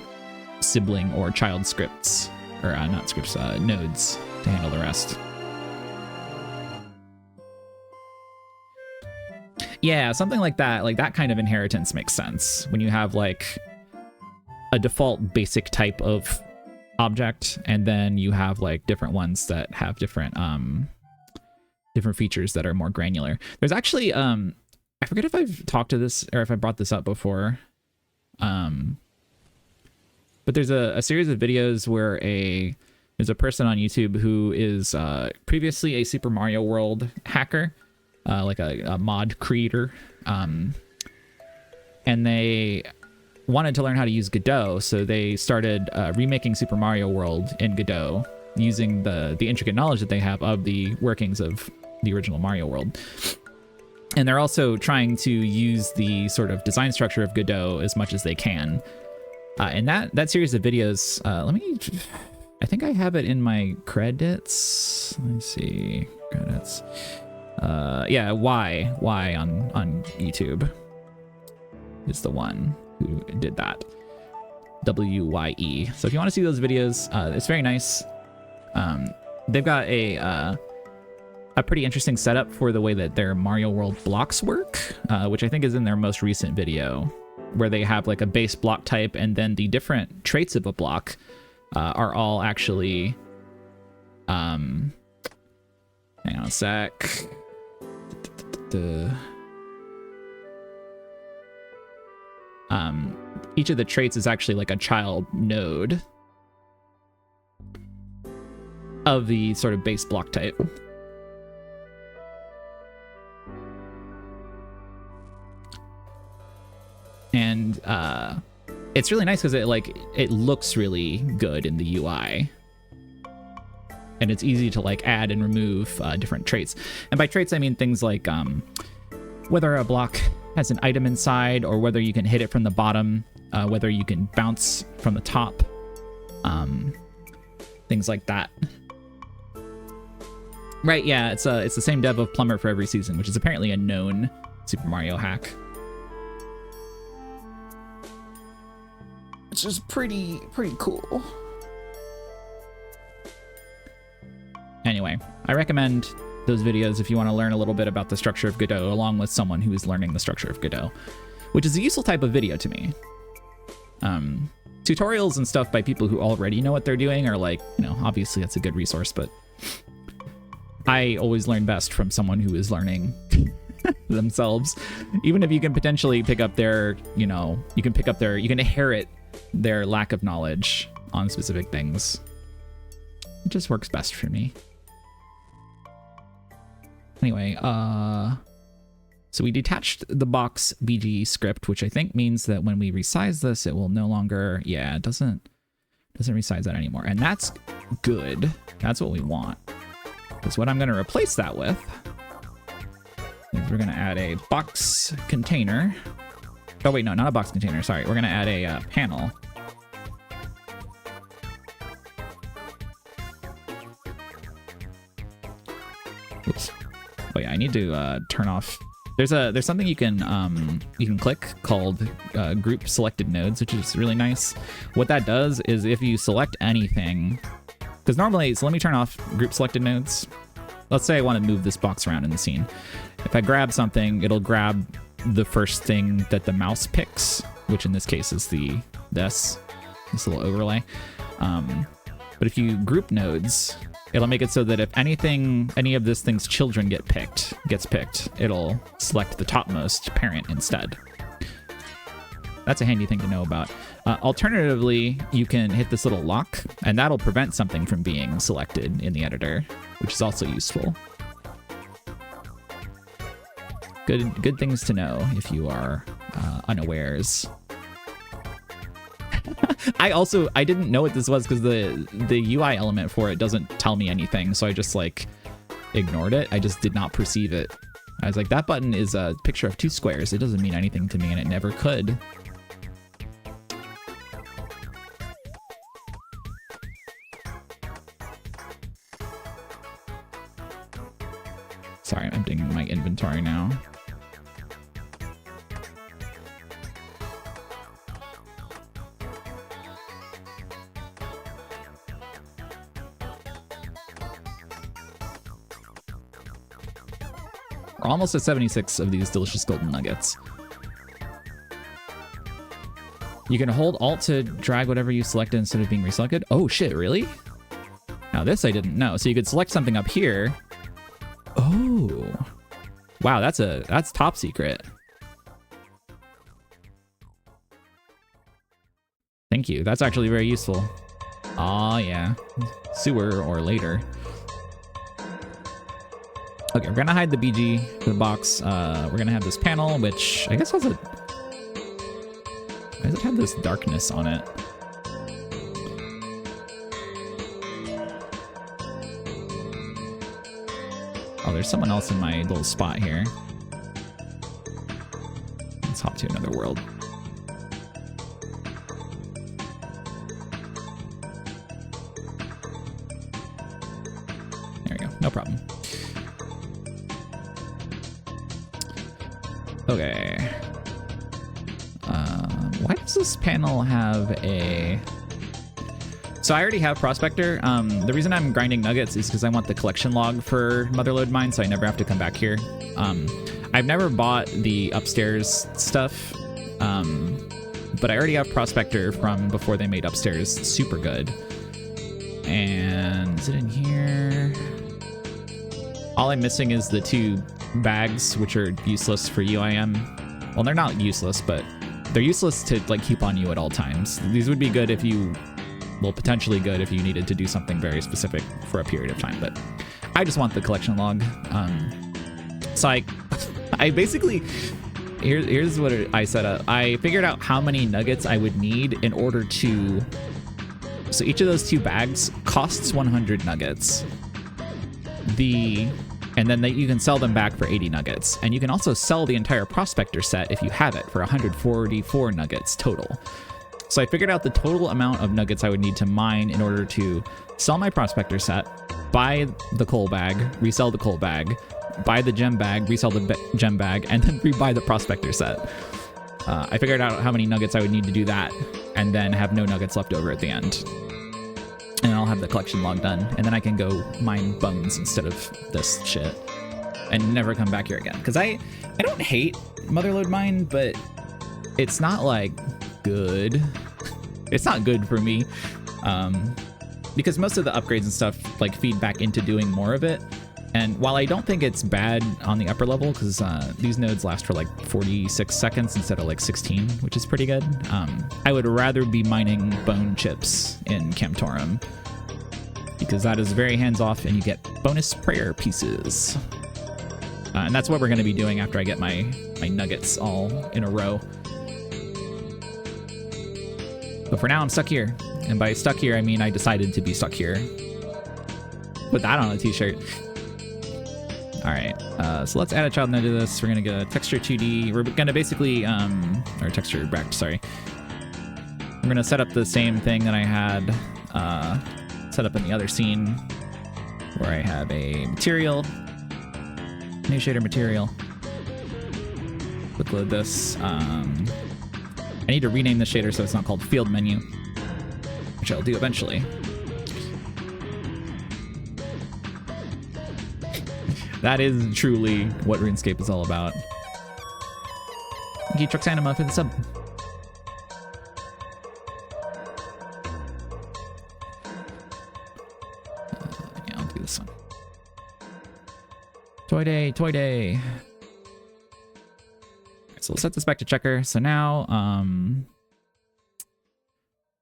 sibling or child scripts, or not scripts, nodes to handle the rest. Yeah, something like that kind of inheritance makes sense when you have like a default basic type of object, and then you have like different ones that have different different features that are more granular. There's actually I forget if I've talked to this or if I brought this up before, but there's a series of videos where there's a person on YouTube who is previously a Super Mario World hacker, like a mod creator, and they wanted to learn how to use Godot, so they started remaking Super Mario World in Godot using the intricate knowledge that they have of the workings of the original Mario World. And they're also trying to use the sort of design structure of Godot as much as they can. And that series of videos, I think I have it in my credits. Let me see, credits. Yeah, Y on YouTube is the one who did that. WYE. So if you want to see those videos, it's very nice. They've got a pretty interesting setup for the way that their Mario World blocks work, which I think is in their most recent video, where they have like a base block type, and then the different traits of a block are all actually hang on a sec. Each of the traits is actually like a child node of the sort of base block type. And it's really nice because it looks really good in the UI, and it's easy to like add and remove different traits. And by traits I mean things like whether a block has an item inside, or whether you can hit it from the bottom, whether you can bounce from the top, things like that. Right, yeah, it's the same dev of Plumber for Every Season, which is apparently a known Super Mario hack. Which is pretty cool. Anyway, I recommend those videos if you want to learn a little bit about the structure of Godot, along with someone who is learning the structure of Godot, which is a useful type of video to me. Tutorials and stuff by people who already know what they're doing are like, obviously that's a good resource, but I always learn best from someone who is learning themselves. Even if you can potentially pick up their, you can inherit their lack of knowledge on specific things. It just works best for me. Anyway, so we detached the box BG script, which I think means that when we resize this, it will no longer, it doesn't resize that anymore. And that's good. That's what we want. Because what I'm going to replace that with is we're going to add a box container. Oh, wait, no, not a box container. Sorry, we're going to add a panel. Oops. Oh yeah, I need to turn off. There's something you can click called group selected nodes, which is really nice. What that does is if you select anything, because normally, so let me turn off group selected nodes. Let's say I want to move this box around in the scene. If I grab something, it'll grab the first thing that the mouse picks, which in this case is this little overlay. But if you group nodes, it'll make it so that if any of this thing's children gets picked, it'll select the topmost parent instead. That's a handy thing to know about. Alternatively, you can hit this little lock, and that'll prevent something from being selected in the editor, which is also useful. Good things to know if you are unawares. I didn't know what this was because the UI element for it doesn't tell me anything, so I just like ignored it. I just did not perceive it. I was like, that button is a picture of two squares. It doesn't mean anything to me, and it never could. Sorry, I'm emptying my inventory now. We're almost at 76 of these delicious golden nuggets. You can hold Alt to drag whatever you selected instead of being reselected. Oh shit, really? Now this I didn't know. So you could select something up here. Oh. Wow, that's top secret. Thank you. That's actually very useful. Aw, yeah. Sewer or later. Okay, we're gonna hide the BG, the box. We're gonna have this panel, which I guess has a... Why does it have this darkness on it? Oh, there's someone else in my little spot here. Let's hop to another world. There we go, no problem. Okay. Why does this panel have a... So I already have Prospector. The reason I'm grinding nuggets is because I want the collection log for Motherlode Mine, so I never have to come back here. I've never bought the upstairs stuff, but I already have Prospector from before they made upstairs super good. And is it in here? All I'm missing is the 2 bags, which are useless for UIM. Well, they're not useless, but they're useless to like keep on you at all times. These would be good if you... Well, potentially good if you needed to do something very specific for a period of time, but I just want the collection log. So I basically, here's what I set up. I figured out how many nuggets I would need in order to, so each of those 2 bags costs 100 nuggets. And then you can sell them back for 80 nuggets. And you can also sell the entire Prospector set if you have it for 144 nuggets total. So I figured out the total amount of nuggets I would need to mine in order to sell my Prospector set, buy the coal bag, resell the coal bag, buy the gem bag, resell the gem bag, and then rebuy the Prospector set. I figured out how many nuggets I would need to do that, and then have no nuggets left over at the end. And I'll have the collection log done, and then I can go mine bones instead of this shit, and never come back here again. Because I don't hate Motherlode Mine, but it's not like good. It's not good for me, because most of the upgrades and stuff like feed back into doing more of it. And while I don't think it's bad on the upper level, because these nodes last for like 46 seconds instead of like 16, which is pretty good, I would rather be mining bone chips in Camtorum, because that is very hands-off and you get bonus prayer pieces. And that's what we're going to be doing after I get my nuggets all in a row. But for now, I'm stuck here. And by stuck here, I mean I decided to be stuck here. Put that on a t-shirt. All right, so let's add a child node to this. We're going to go texture 2D. We're going to basically, or texture back, sorry. I'm going to set up the same thing that I had set up in the other scene, where I have a material New shader material. Quick load this. I need to rename the shader so it's not called field menu, which I'll do eventually. That is truly what RuneScape is all about. Thank you, Truxanima, for the sub. Yeah, I'll do this one. Toy day, toy day. So we'll set this back to checker. So now,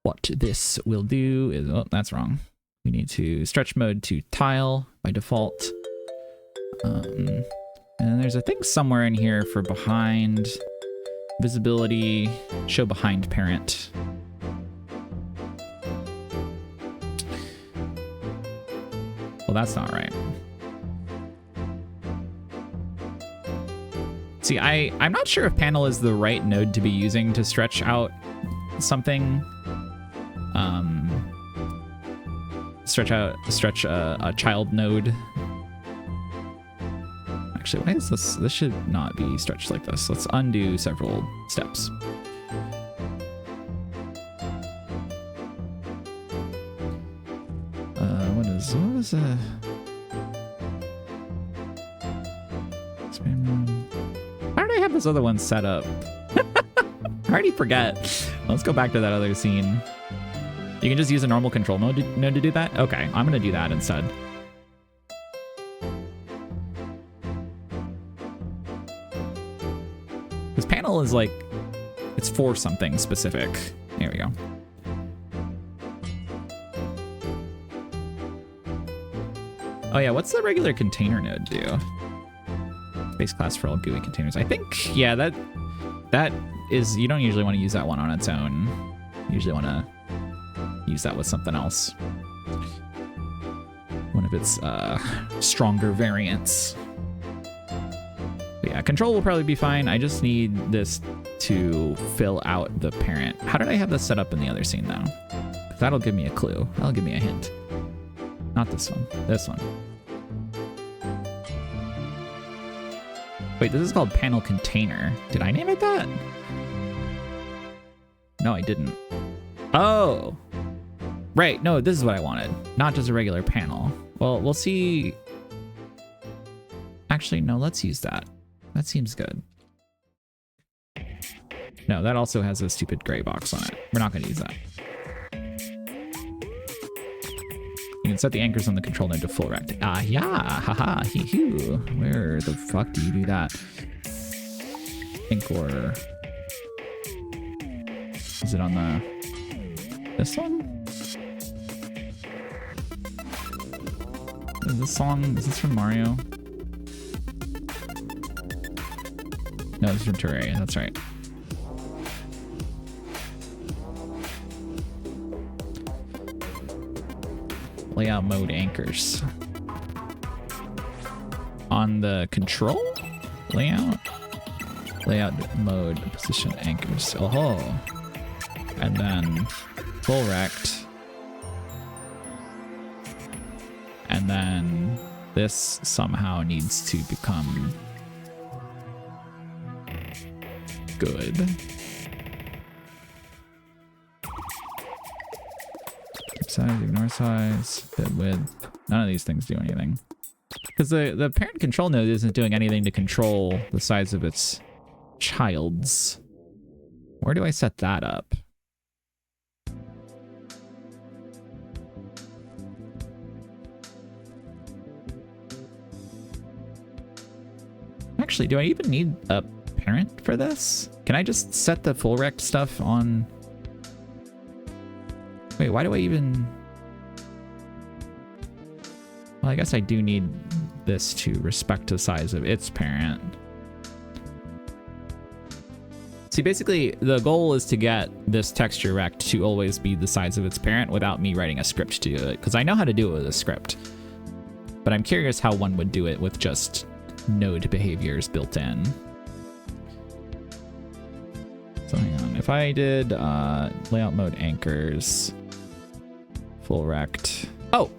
what this will do is, oh, that's wrong. We need to stretch mode to tile by default. And there's a thing somewhere in here for behind visibility, show behind parent. Well, that's not right. See, I'm not sure if panel is the right node to be using to stretch out something. Stretch a child node. Actually, why is this? This should not be stretched like this. Let's undo several steps. What is Why did I have this other one set up? I already forget. Let's go back to that other scene. You can just use a normal control node to do that? Okay, I'm gonna do that instead. This panel is like, it's for something specific. There we go. Oh yeah, what's the regular container node do? Base class for all GUI containers. I think, yeah, that is, you don't usually want to use that one on its own. You usually want to use that with something else. One of its stronger variants. But yeah, control will probably be fine. I just need this to fill out the parent. How did I have this set up in the other scene though? That'll give me a clue. That'll give me a hint. Not this one. This one. Wait, this is called panel container. Did I name it that? No, I didn't. Oh! Right, no, this is what I wanted. Not just a regular panel. Well, we'll see. Actually, no, let's use that. That seems good. No, that also has a stupid gray box on it. We're not going to use that. You can set the anchors on the control node to full rect. Ah, yeah, haha, hee hoo. Where the fuck do you do that? Anchor. Is it on the... this one? Is this song, is this from Mario? No, this is from Terraria, that's right. Layout mode anchors. On the control? Layout mode position anchors. Oh. And then full rect. And then this somehow needs to become good. Size, ignore size, bit width. None of these things do anything. Because the parent control node isn't doing anything to control the size of its child's. Where do I set that up? Actually, do I even need a parent for this? Can I just set the full rect stuff on... Wait, why do I even... Well, I guess I do need this to respect the size of its parent. See, basically, the goal is to get this texture rect to always be the size of its parent without me writing a script to do it, because I know how to do it with a script. But I'm curious how one would do it with just node behaviors built in. So hang on, if I did layout mode anchors, full rect. Oh!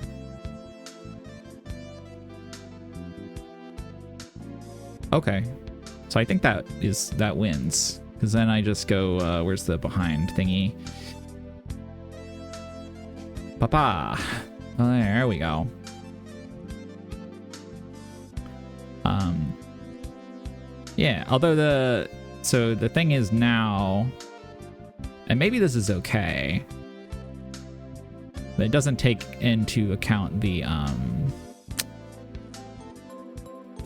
Okay. So I think that wins. Because then I just go, where's the behind thingy? Papa. Oh, there we go. Yeah, although the thing is now, and maybe this is okay, but it doesn't take into account the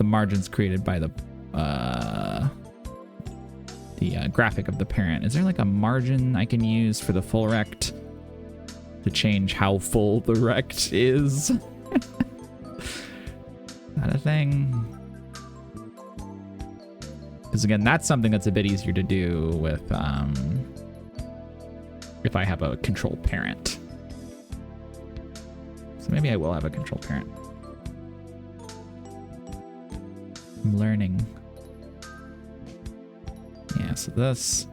margins created by the graphic of the parent. Is there like a margin I can use for the full rect to change how full the rect is? Is that a thing? Because again, that's something that's a bit easier to do with if I have a control parent. So maybe I will have a control parent. I'm learning. Yeah, so this.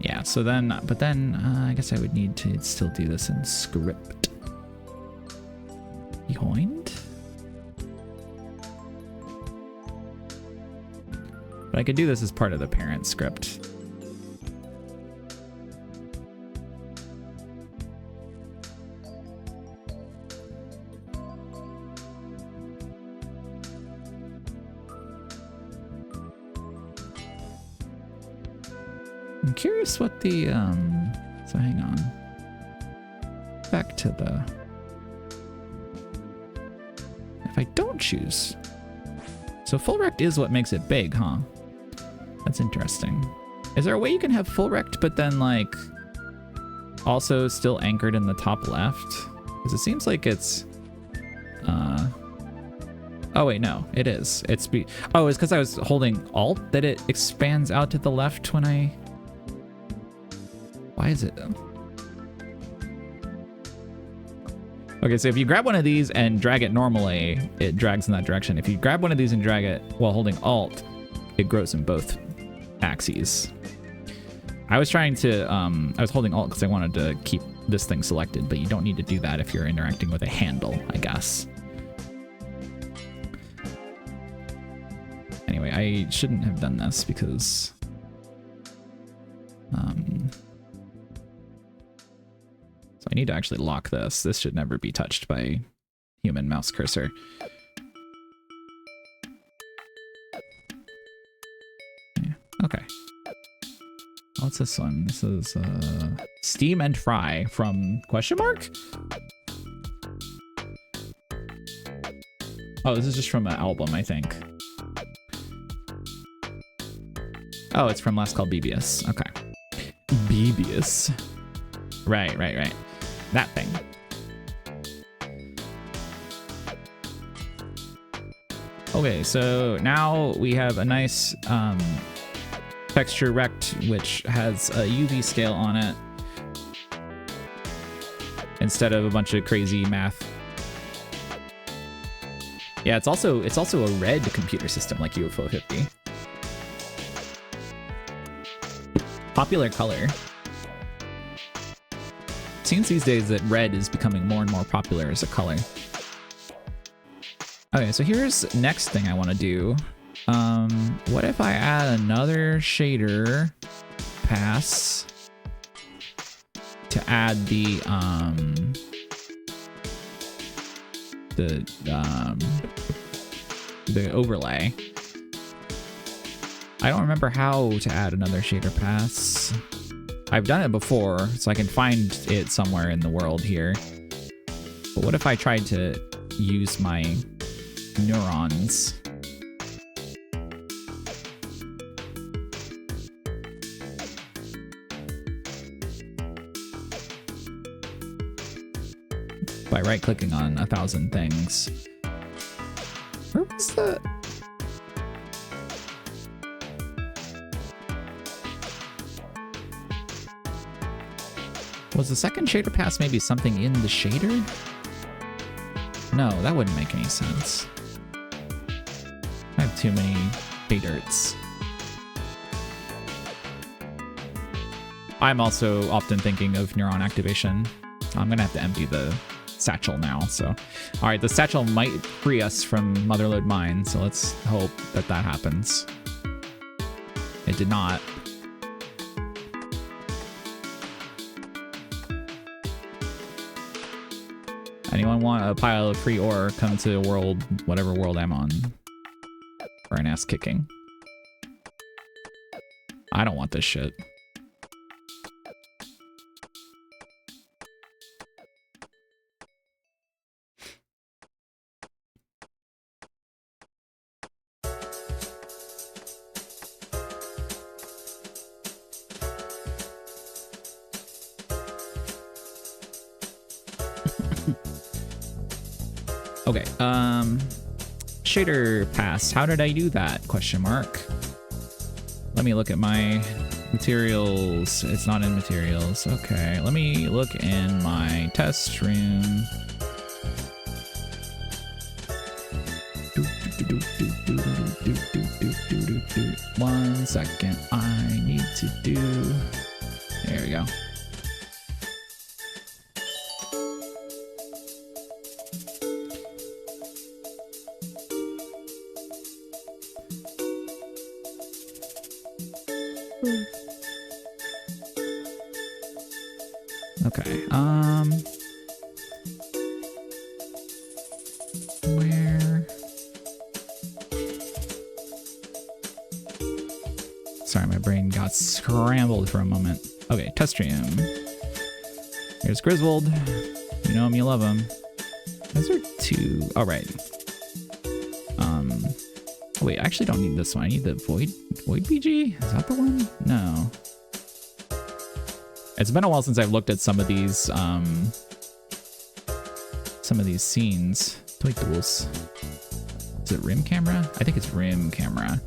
Yeah, so then, but then I guess I would need to still do this in script. Behind? But I could do this as part of the parent script. I'm curious what the, so hang on. Back to the, if I don't choose. So full rect is what makes it big, huh? That's interesting. Is there a way you can have full rect, but then like also still anchored in the top left? Because it seems like it's, oh wait, no, it is. It's oh, it's because I was holding Alt that it expands out to the left when I, why is it? Okay, so if you grab one of these and drag it normally, it drags in that direction. If you grab one of these and drag it while holding Alt, it grows in both axes. I was trying to, I was holding Alt because I wanted to keep this thing selected, but you don't need to do that if you're interacting with a handle, I guess. Anyway, I shouldn't have done this because, so I need to actually lock this. This should never be touched by human mouse cursor. Yeah, okay. What's this one? This is Steam and Fry from question mark? Oh, this is just from an album, I think. Oh, it's from Last Call BBS. Okay. BBS. Right. That thing. Okay, so now we have a nice texture rect, which has a UV scale on it instead of a bunch of crazy math. Yeah, it's also a red computer system like UFO 50. Popular color. It seems these days that red is becoming more and more popular as a color. Okay, so here's next thing I want to do. What if I add another shader pass to add the overlay? I don't remember how to add another shader pass. I've done it before, so I can find it somewhere in the world here. But what if I tried to use my neurons? By right-clicking on 1,000 things. Where was the... Was the second shader pass maybe something in the shader? No, that wouldn't make any sense. I have too many shaders. I'm also often thinking of neuron activation. I'm gonna have to empty the satchel now. So, all right, the satchel might free us from Motherlode Mine. So let's hope that that happens. It did not. Anyone want a pile of free ore? Come to the world, whatever world I'm on, for an ass kicking. I don't want this shit. Okay, shader pass. How did I do that? Question mark. Let me look at my materials. It's not in materials. Okay, let me look in my test room. One second, I need to do. There we go. Okay, where? Sorry, my brain got scrambled for a moment. Okay, test room. Here's Griswold. You know him, you love him. Those are two. All right. Wait, I actually don't need this one. I need the Void BG? Is that the one? No. It's been a while since I've looked at some of these scenes. Toy tools. Is it rim camera? I think it's rim camera.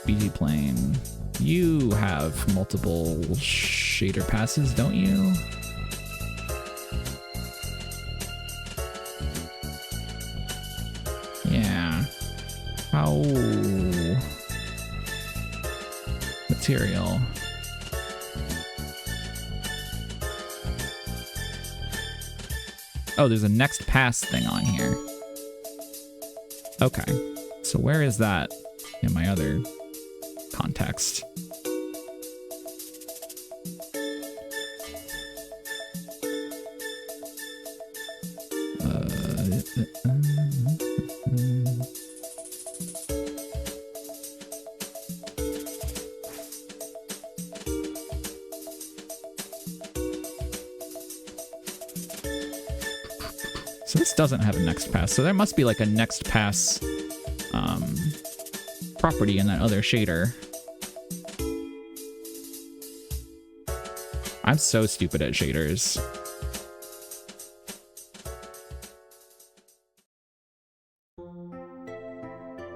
BG plane. You have multiple shader passes, don't you? Yeah. How? Material. Oh, there's a next pass thing on here. Okay. So where is that in my other context? So this doesn't have a next pass, so there must be like a next pass property in that other shader. I'm so stupid at shaders.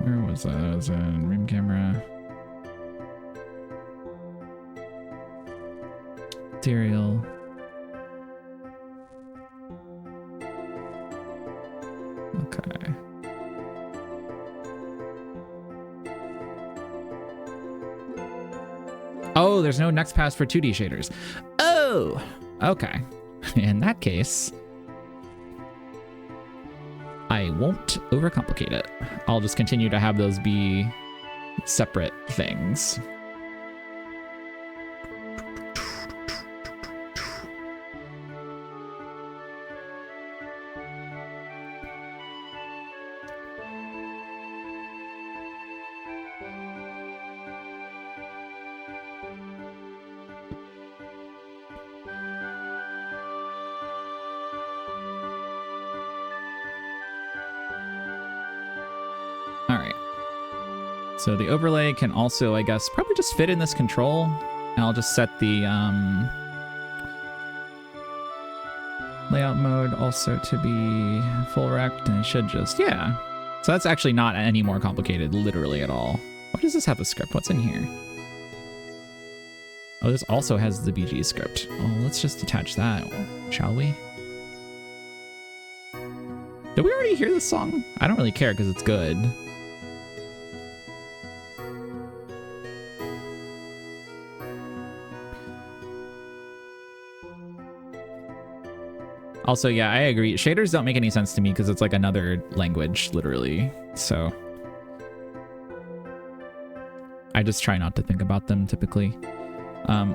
Where was that? That was in rim camera. Material. Okay. Oh, there's no next pass for 2D shaders. Oh, okay. In that case, I won't overcomplicate it. I'll just continue to have those be separate things. So the overlay can also, I guess, probably just fit in this control. And I'll just set the layout mode also to be full rect, and it should just, yeah. So that's actually not any more complicated, literally at all. Why does this have a script? What's in here? Oh, this also has the BG script. Oh, let's just attach that, shall we? Did we already hear this song? I don't really care because it's good. Also, yeah, I agree. Shaders don't make any sense to me because it's like another language, literally. So I just try not to think about them typically.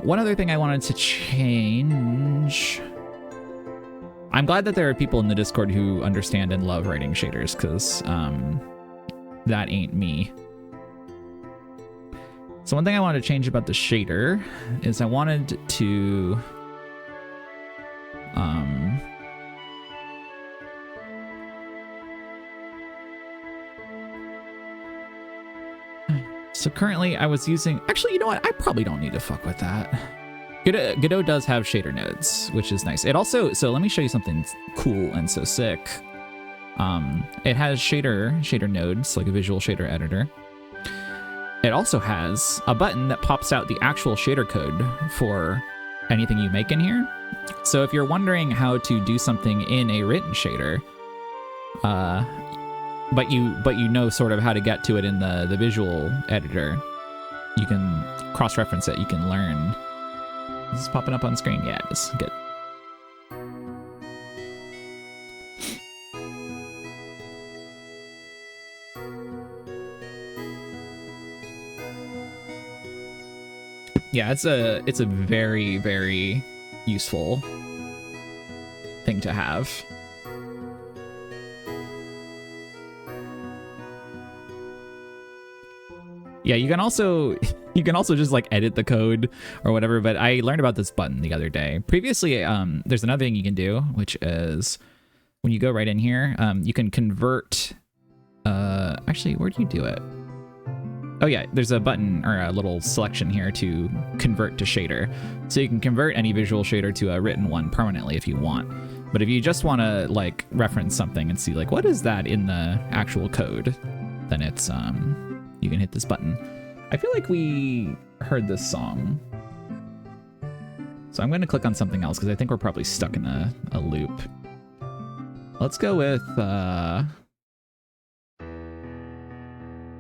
One other thing I wanted to change. I'm glad that there are people in the Discord who understand and love writing shaders, because that ain't me. So one thing I wanted to change about the shader is I wanted to so currently I was using, actually, you know what? I probably don't need to fuck with that. Godot does have shader nodes, which is nice. It also, so let me show you something cool and so sick. It has shader nodes, like a visual shader editor. It also has a button that pops out the actual shader code for anything you make in here. So if you're wondering how to do something in a written shader, but you know sort of how to get to it in the visual editor, you can cross-reference it, you can learn. Is this popping up on screen? Yeah, it is. Good. Yeah, it's a very, very useful thing to have. Yeah, you can also just like edit the code or whatever, but I learned about this button the other day. Previously, there's another thing you can do, which is when you go right in here, you can convert, actually, where do you do it? Oh yeah, there's a button or a little selection here to convert to shader. So you can convert any visual shader to a written one permanently if you want. But if you just want to like reference something and see like, what is that in the actual code? Then it's, you can hit this button. I feel like we heard this song. So I'm going to click on something else because I think we're probably stuck in a loop. Let's go with,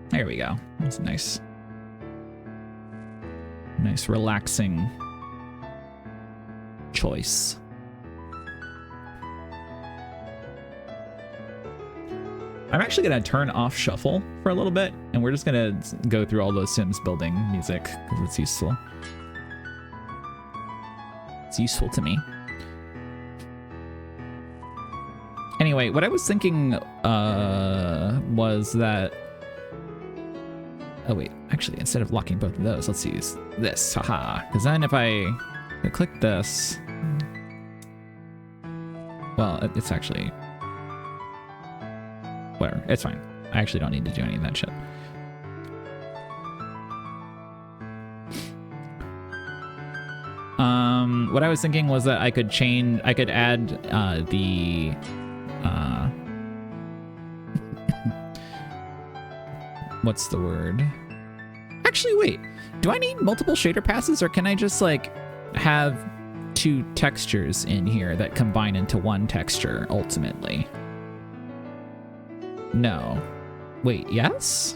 there we go. That's nice. Nice, relaxing choice. I'm actually going to turn off shuffle for a little bit, and we're just going to go through all those Sims building music because it's useful. It's useful to me. Anyway, what I was thinking was that... Oh wait, actually, instead of locking both of those, let's use this, haha. Because then if I click this... Well, it's actually... Whatever, it's fine. I actually don't need to do any of that shit. What I was thinking was that I could add the what's the word? Actually, wait. Do I need multiple shader passes, or can I just like have two textures in here that combine into one texture ultimately? No. Wait, yes?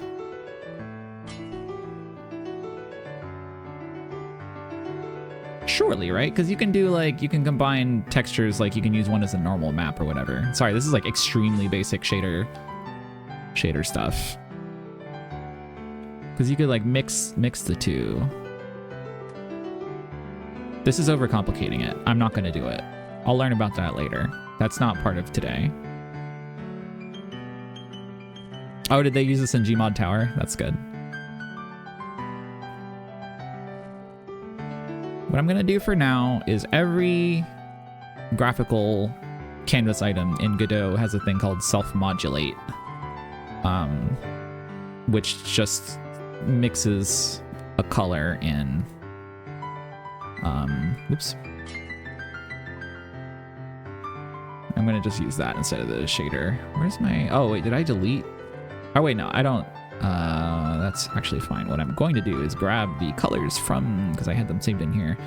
Surely, right? Because you can do like, you can combine textures, like you can use one as a normal map or whatever. Sorry, this is like extremely basic shader stuff. Because you could like mix the two. This is overcomplicating it. I'm not gonna do it. I'll learn about that later. That's not part of today. Oh, did they use this in Gmod Tower? That's good. What I'm gonna do for now is every graphical canvas item in Godot has a thing called self-modulate, which just mixes a color in. Whoops. I'm gonna just use that instead of the shader. Where's my? Oh wait, did I delete? Oh wait, no, I don't. That's actually fine. What I'm going to do is grab the colors from, because I had them saved in here.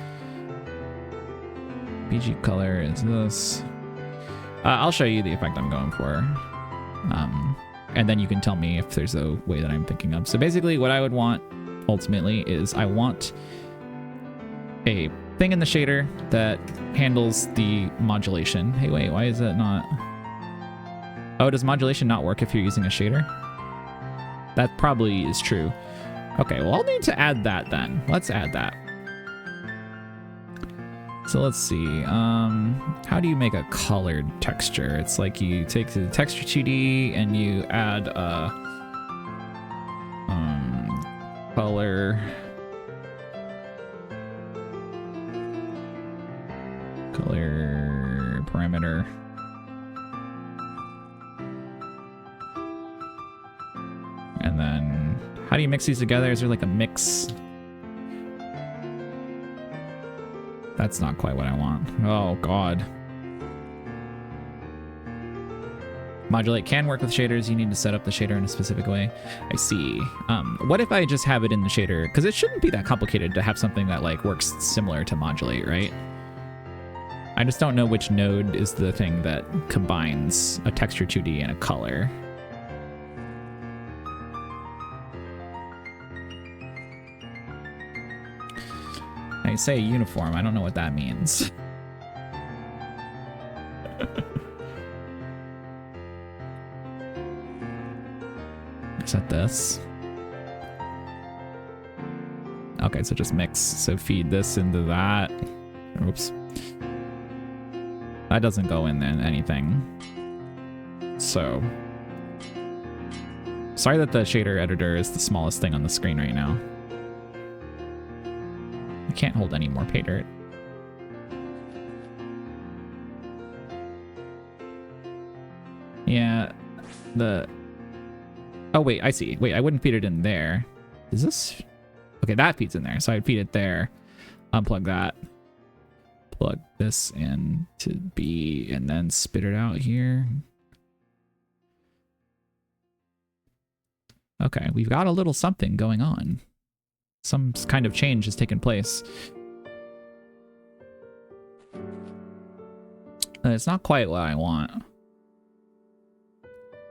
BG color is this. I'll show you the effect I'm going for. And then you can tell me if there's a way that I'm thinking of. So basically what I would want ultimately is I want a thing in the shader that handles the modulation. Hey, wait, why is that not? Oh, does modulation not work if you're using a shader? That probably is true. Okay, well, I'll need to add that then. Let's add that. So let's see. How do you make a colored texture? It's like you take the texture 2D and you add a color parameter. And then how do you mix these together? Is there like a mix? That's not quite what I want. Oh, God. Modulate can work with shaders. You need to set up the shader in a specific way. I see. What if I just have it in the shader? Because it shouldn't be that complicated to have something that like works similar to modulate, right? I just don't know which node is the thing that combines a texture 2D and a color. I say uniform, I don't know what that means. Is that this? Okay, so just mix. So feed this into that. Oops. That doesn't go in anything. So. Sorry that the shader editor is the smallest thing on the screen right now. I can't hold any more pay dirt. Yeah, oh wait, I see. Wait, I wouldn't feed it in there. Is this? Okay, that feeds in there, so I'd feed it there. Unplug that. Plug this in to B, and then spit it out here. Okay, we've got a little something going on. Some kind of change has taken place. It's not quite what I want.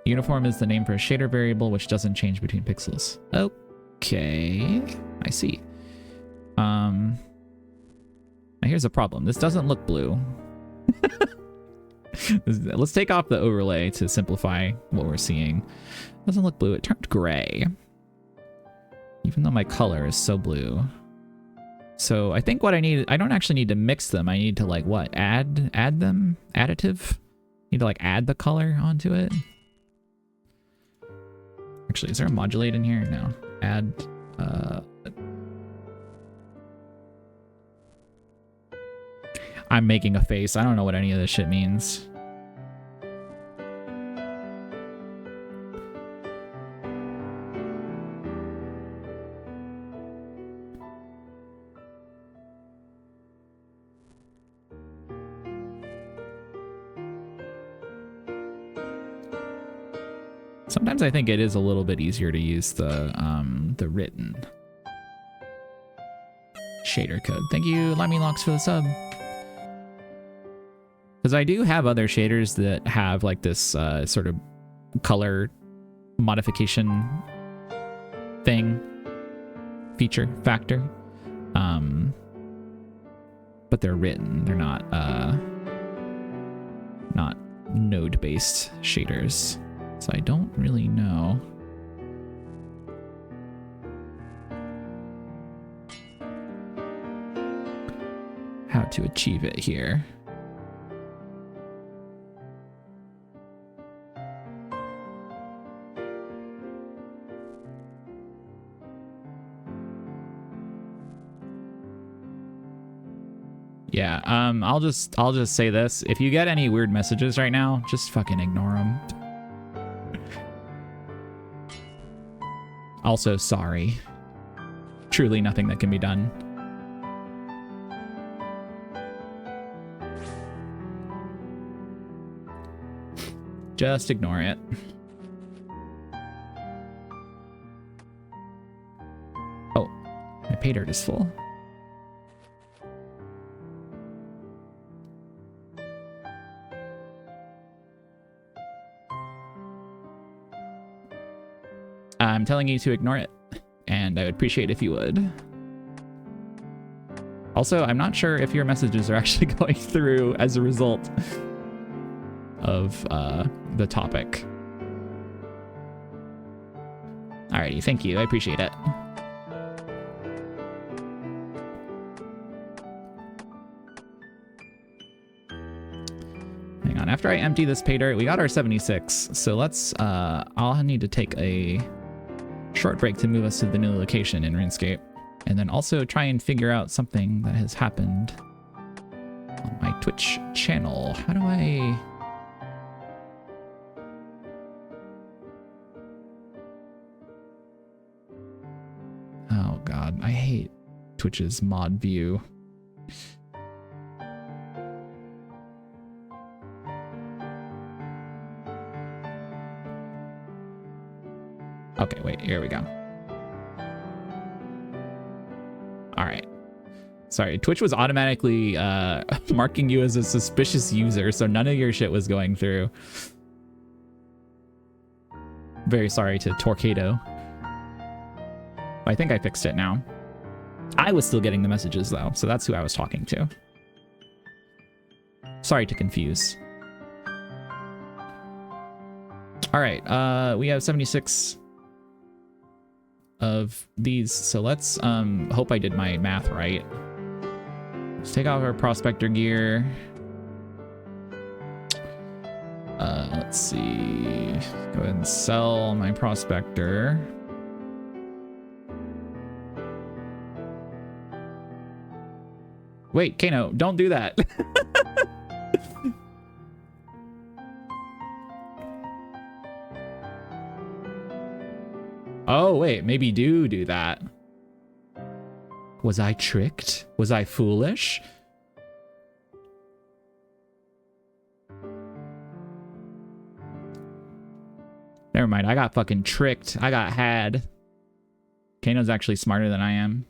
Uniform is the name for a shader variable which doesn't change between pixels. Okay, I see. Now here's a problem. This doesn't look blue. Let's take off the overlay to simplify what we're seeing. It doesn't look blue. It turned gray. Even though my color is so blue. So I think what I need, I don't actually need to mix them. I need to like what? Add them? Additive? Need to like add the color onto it. Actually, is there a modulate in here? No. Add, I'm making a face. I don't know what any of this shit means. Sometimes I think it is a little bit easier to use the written shader code. Thank you, Limey for the sub. Because I do have other shaders that have like this sort of color modification thing, feature, factor. But they're written. They're not node-based shaders. So I don't really know. How to achieve it here. Yeah, I'll just say this. If you get any weird messages right now, just fucking ignore them. Also, sorry. Truly nothing that can be done. Just ignore it. Oh, my pay dirt is full. I'm telling you to ignore it, and I would appreciate if you would. Also, I'm not sure if your messages are actually going through as a result of the topic. Alrighty, thank you. I appreciate it. Hang on. After I empty this pay dirt, we got our 76. So let's, I'll need to take a short break to move us to the new location in RuneScape. And then also try and figure out something that has happened on my Twitch channel. How do I... Oh god, I hate Twitch's mod view. Okay, wait, here we go. Alright. Sorry, Twitch was automatically marking you as a suspicious user, so none of your shit was going through. Very sorry to Torquedo. I think I fixed it now. I was still getting the messages though, so that's who I was talking to. Sorry to confuse. Alright, we have 76 of these, so let's hope I did my math right. Let's take off our prospector gear. Let's see. Go ahead and sell my prospector. Wait, Kano, don't do that. Oh, wait, maybe do that. Was I tricked? Was I foolish? Never mind, I got fucking tricked. I got had. Kano's actually smarter than I am.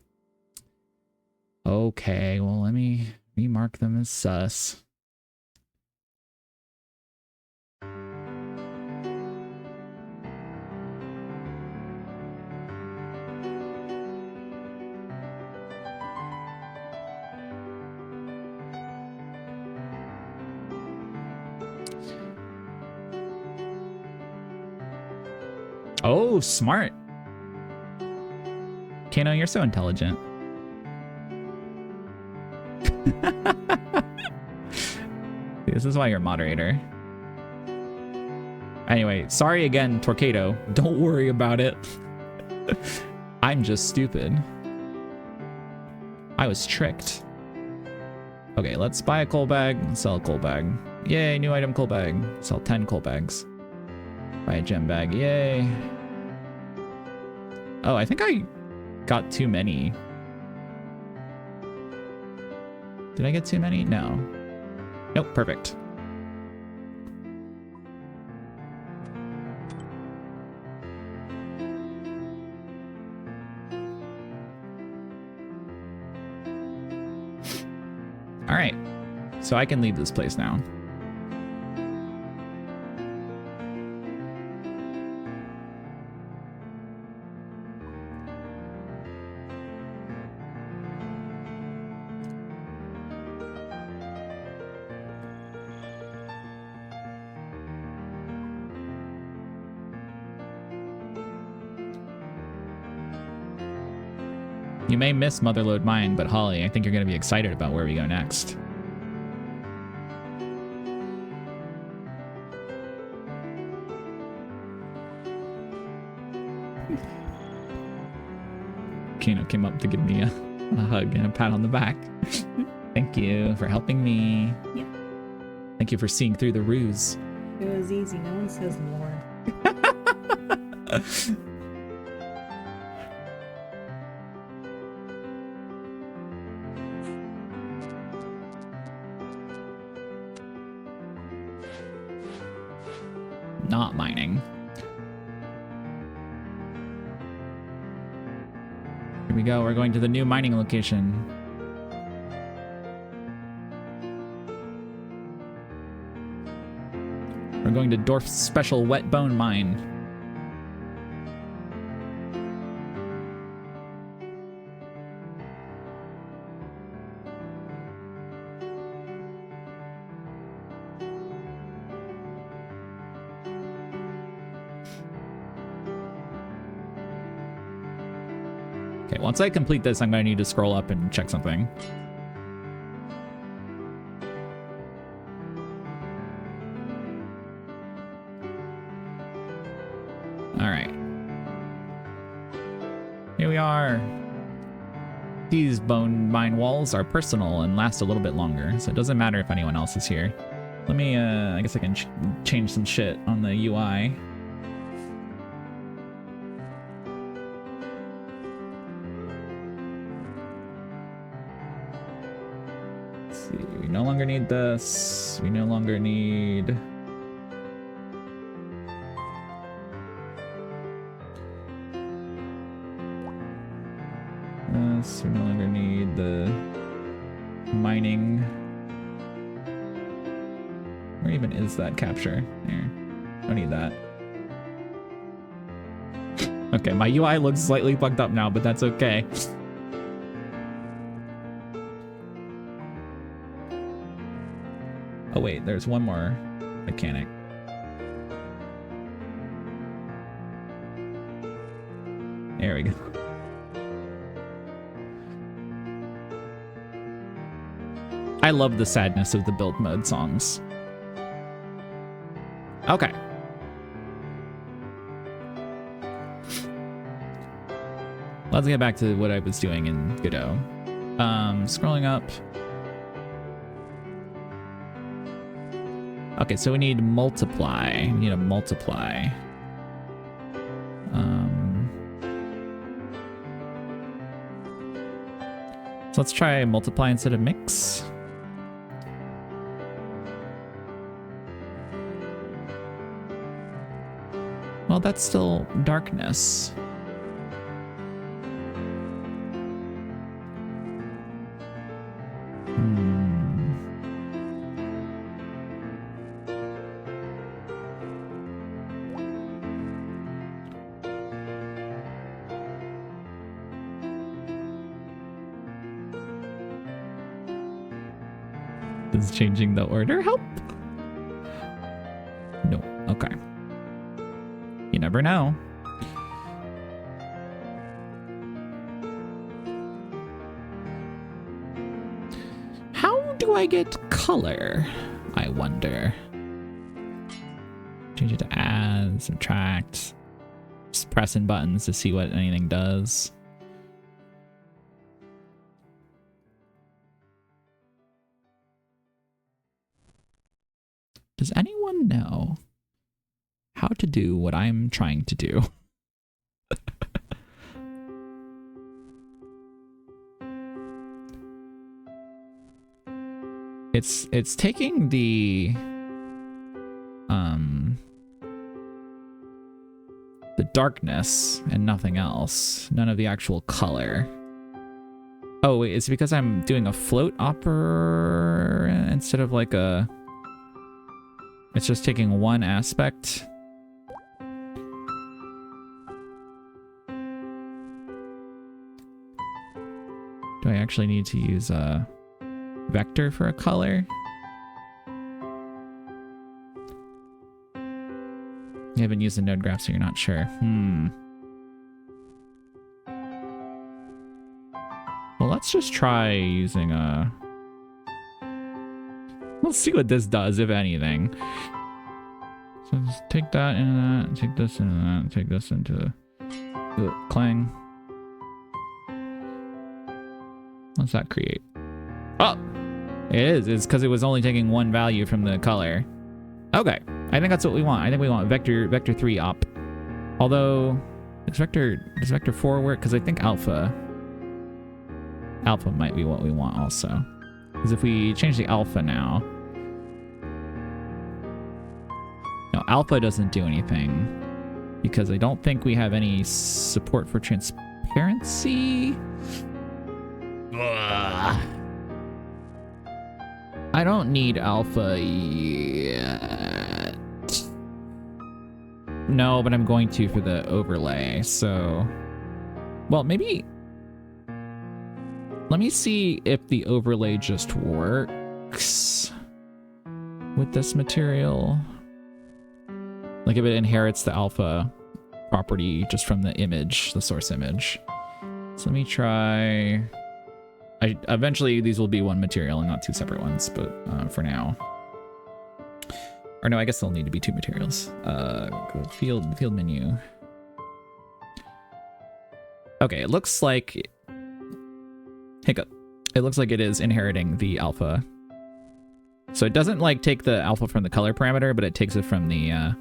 Okay, well, let me remark them as sus. Oh, smart. Kano, you're so intelligent. This is why you're a moderator. Anyway, sorry again, Torquedo. Don't worry about it. I'm just stupid. I was tricked. Okay, let's buy a coal bag and sell a coal bag. Yay, new item coal bag. Sell 10 coal bags. Buy a gem bag. Yay. Oh, I think I got too many. Did I get too many? No. Nope, perfect. All right, so I can leave this place now. You may miss Motherlode Mine, but Holly, I think you're going to be excited about where we go next. Kino came up to give me a hug and a pat on the back. Thank you for helping me. Yep. Thank you for seeing through the ruse. It was easy. No one says more. Not mining. Here we go. We're going to the new mining location. We're going to Dorf's special wet bone mine. Okay, once I complete this, I'm gonna need to scroll up and check something. All right. Here we are. These bone mine walls are personal and last a little bit longer, so it doesn't matter if anyone else is here. Let me, I guess I can change some shit on the UI. Let's see, we no longer need this. We no longer need... this. We no longer need the mining. Where even is that capture? Here. Don't need that. Okay, my UI looks slightly bugged up now, but that's okay. Oh wait, there's one more mechanic. There we go. I love the sadness of the build mode songs. Okay. Let's get back to what I was doing in Godot. Scrolling up. Okay, so we need multiply. We need a multiply. So let's try multiply instead of mix. Well, that's still darkness. Does changing the order help? No. Okay. You never know. How do I get color? I wonder. Change it to add, subtract. Just pressing buttons to see what anything does. Does anyone know how to do what I'm trying to do? It's taking the darkness and nothing else. None of the actual color. Oh wait, it's because I'm doing a float opera instead of like a... It's just taking one aspect. Do I actually need to use a vector for a color? You haven't used the node graph, so you're not sure. Well, let's just try using a... Let's see what this does, if anything. So just take that into that, take this into that, take this into clang. What's that create? Oh! It is. It's because it was only taking one value from the color. Okay. I think that's what we want. I think we want vector 3 op. Although, does vector 4 work? Because I think alpha might be what we want also. Because if we change the alpha now... No, alpha doesn't do anything. Because I don't think we have any support for transparency. Ugh. I don't need alpha yet. No, but I'm going to for the overlay, so... Well, maybe... Let me see if the overlay just works with this material. Like if it inherits the alpha property just from the image, the source image. So let me try. Eventually these will be one material and not two separate ones, but for now. Or no, I guess they'll need to be two materials. Go field menu. Okay, it looks like hiccup. It looks like it is inheriting the alpha. So it doesn't like take the alpha from the color parameter, but it takes it from the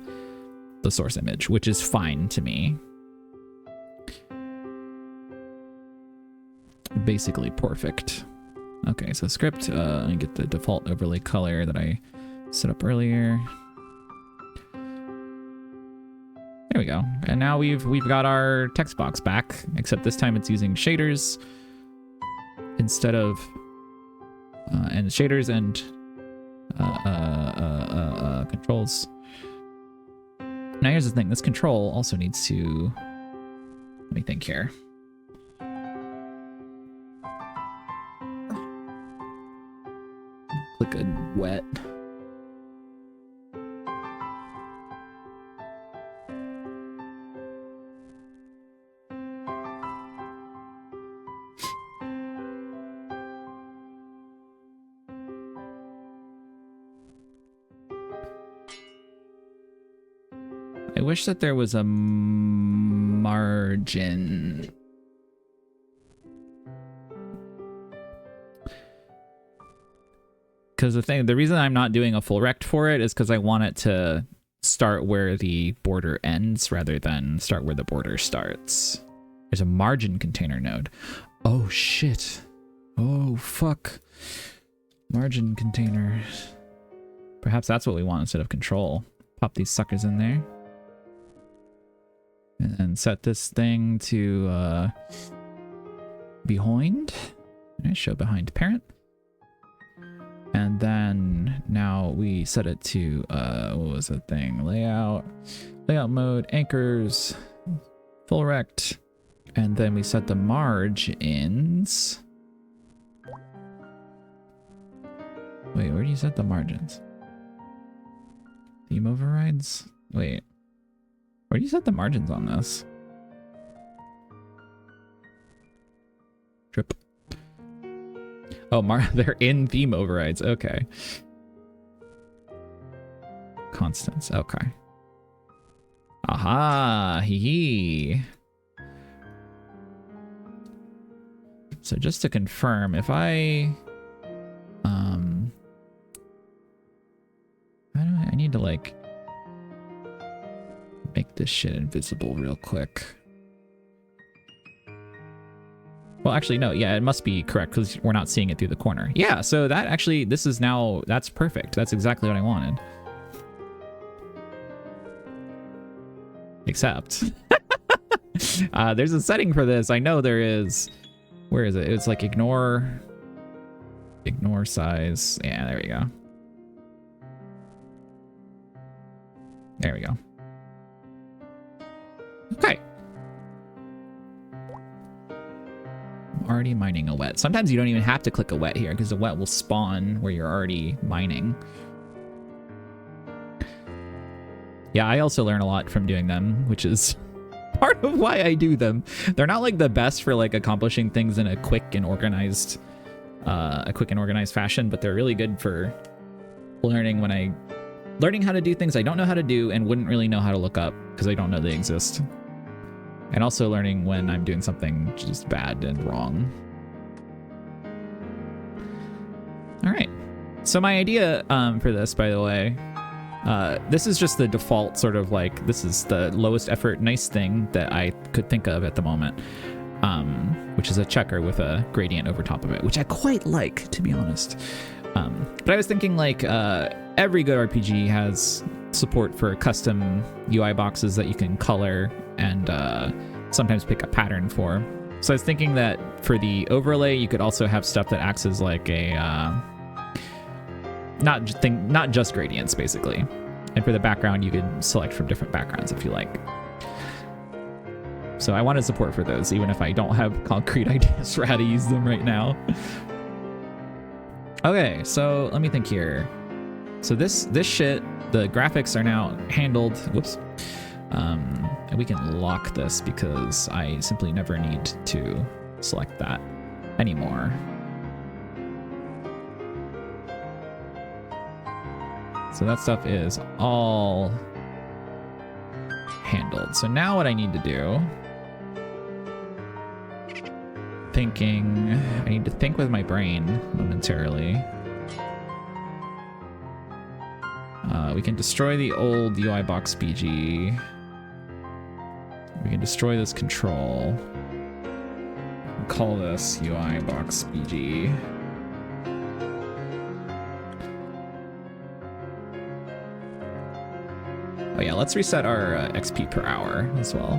source image, which is fine to me. Basically perfect. Okay, so script, let me get the default overlay color that I set up earlier. There we go. And now we've got our text box back, except this time it's using shaders instead of and shaders and controls. Now here's the thing, this control also needs to, let me think here. Click a wet. I wish that there was a margin. Because the reason I'm not doing a full rect for it is because I want it to start where the border ends rather than start where the border starts. There's a margin container node. Oh shit. Oh fuck. Margin containers. Perhaps that's what we want instead of control. Pop these suckers in there. And set this thing to behind. Show behind parent. And then now we set it to what was the thing? Layout mode, anchors, full rect, and then we set the margins. Wait, where do you set the margins? Theme overrides? Wait. Where do you set the margins on this? Trip. Oh, they're in theme overrides. Okay. Constants. Okay. Aha. Hee hee. So just to confirm, if I I need to like make this shit invisible real quick. Well, actually, no. Yeah, it must be correct because we're not seeing it through the corner. Yeah, so that actually, this is now, that's perfect. That's exactly what I wanted. Except, there's a setting for this. I know there is. Where is it? It's like ignore size. Yeah, there we go. There we go. Okay. I'm already mining a wet. Sometimes you don't even have to click a wet here because the wet will spawn where you're already mining. Yeah, I also learn a lot from doing them, which is part of why I do them. They're not like the best for like accomplishing things in a quick and organized fashion, but they're really good for learning how to do things I don't know how to do and wouldn't really know how to look up because I don't know they exist. And also learning when I'm doing something just bad and wrong. All right. So my idea for this, by the way, this is just the default sort of like, this is the lowest effort nice thing that I could think of at the moment, which is a checker with a gradient over top of it, which I quite like, to be honest. But I was thinking like every good RPG has support for custom UI boxes that you can color and sometimes pick a pattern for. So I was thinking that for the overlay, you could also have stuff that acts as like a not just gradients, basically. And for the background, you could select from different backgrounds if you like. So I wanted support for those, even if I don't have concrete ideas for how to use them right now. Okay, so let me think here. So this shit, the graphics are now handled. Whoops. And we can lock this because I simply never need to select that anymore. So that stuff is all handled. So now what I need to do, I need to think with my brain momentarily. We can destroy the old UI box BG. We can destroy this control. Call this UI box BG. Oh yeah, let's reset our XP per hour as well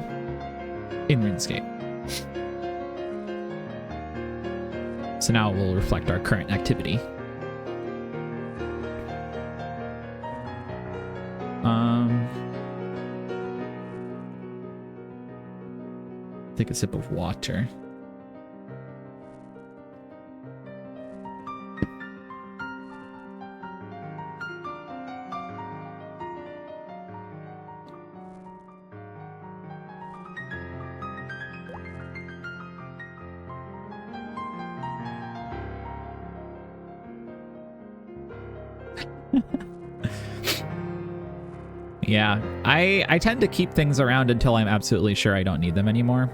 in RuneScape. So now it will reflect our current activity. Take a sip of water. Yeah, I tend to keep things around until I'm absolutely sure I don't need them anymore.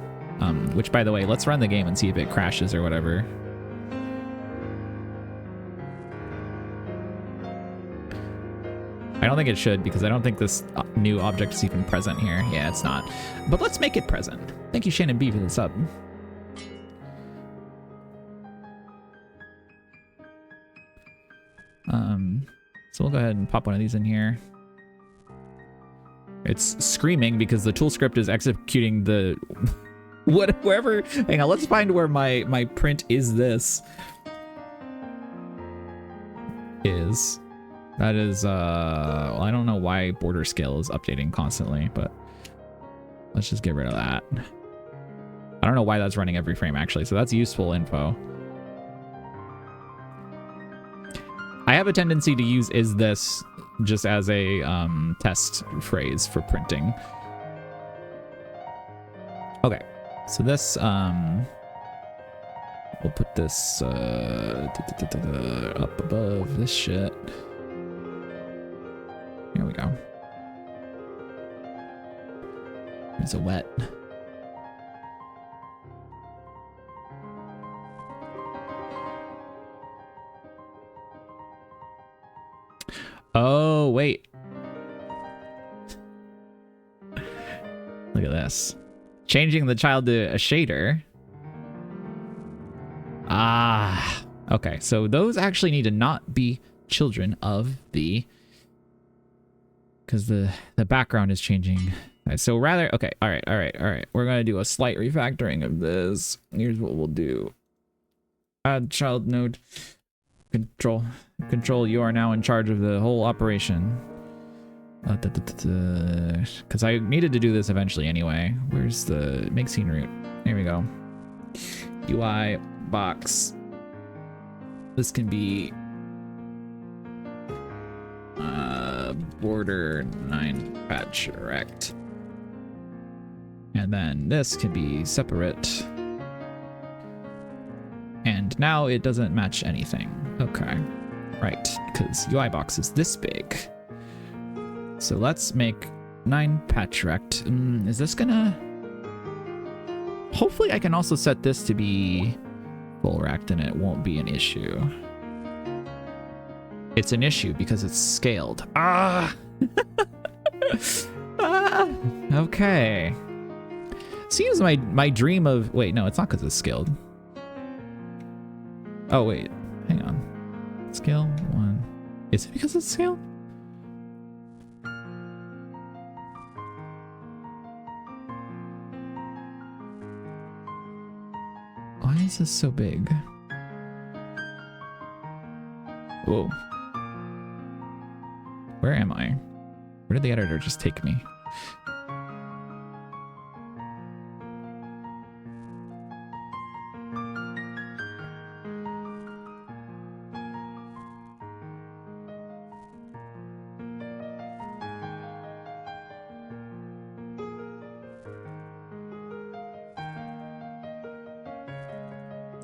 Which, by the way, let's run the game and see if it crashes or whatever. I don't think it should, because I don't think this new object is even present here. Yeah, it's not. But let's make it present. Thank you, Shannon B, for the sub. So we'll go ahead and pop one of these in here. It's screaming because the tool script is executing the wherever. Hang on, let's find where my print is this. That is well, I don't know why border scale is updating constantly, but let's just get rid of that. I don't know why that's running every frame actually, so that's useful info. I have a tendency to use is this just as a test phrase for printing. Okay, so this we'll put this up above this shit. Here we go. It's a wet. Oh, wait. Look at this. Changing the child to a shader. Ah, okay. So those actually need to not be children of the, because the background is changing. All right, so rather, okay, all right. We're gonna do a slight refactoring of this. Here's what we'll do. Add child node. Control, you are now in charge of the whole operation. Because I needed to do this eventually anyway. Where's the make scene root? There we go. UI box. This can be border 9 patch rect. And then this can be separate. And now it doesn't match anything. Okay. Right, because UI box is this big. So let's make 9 patch rect. Is this gonna... Hopefully I can also set this to be full rect and it won't be an issue. It's an issue because it's scaled. Ah! Ah! Okay. Seems my dream of... Wait, no, it's not because it's scaled. Oh, wait. Hang on. Scale 1. Is it because it's scaled? Why is this so big? Whoa. Where am I? Where did the editor just take me?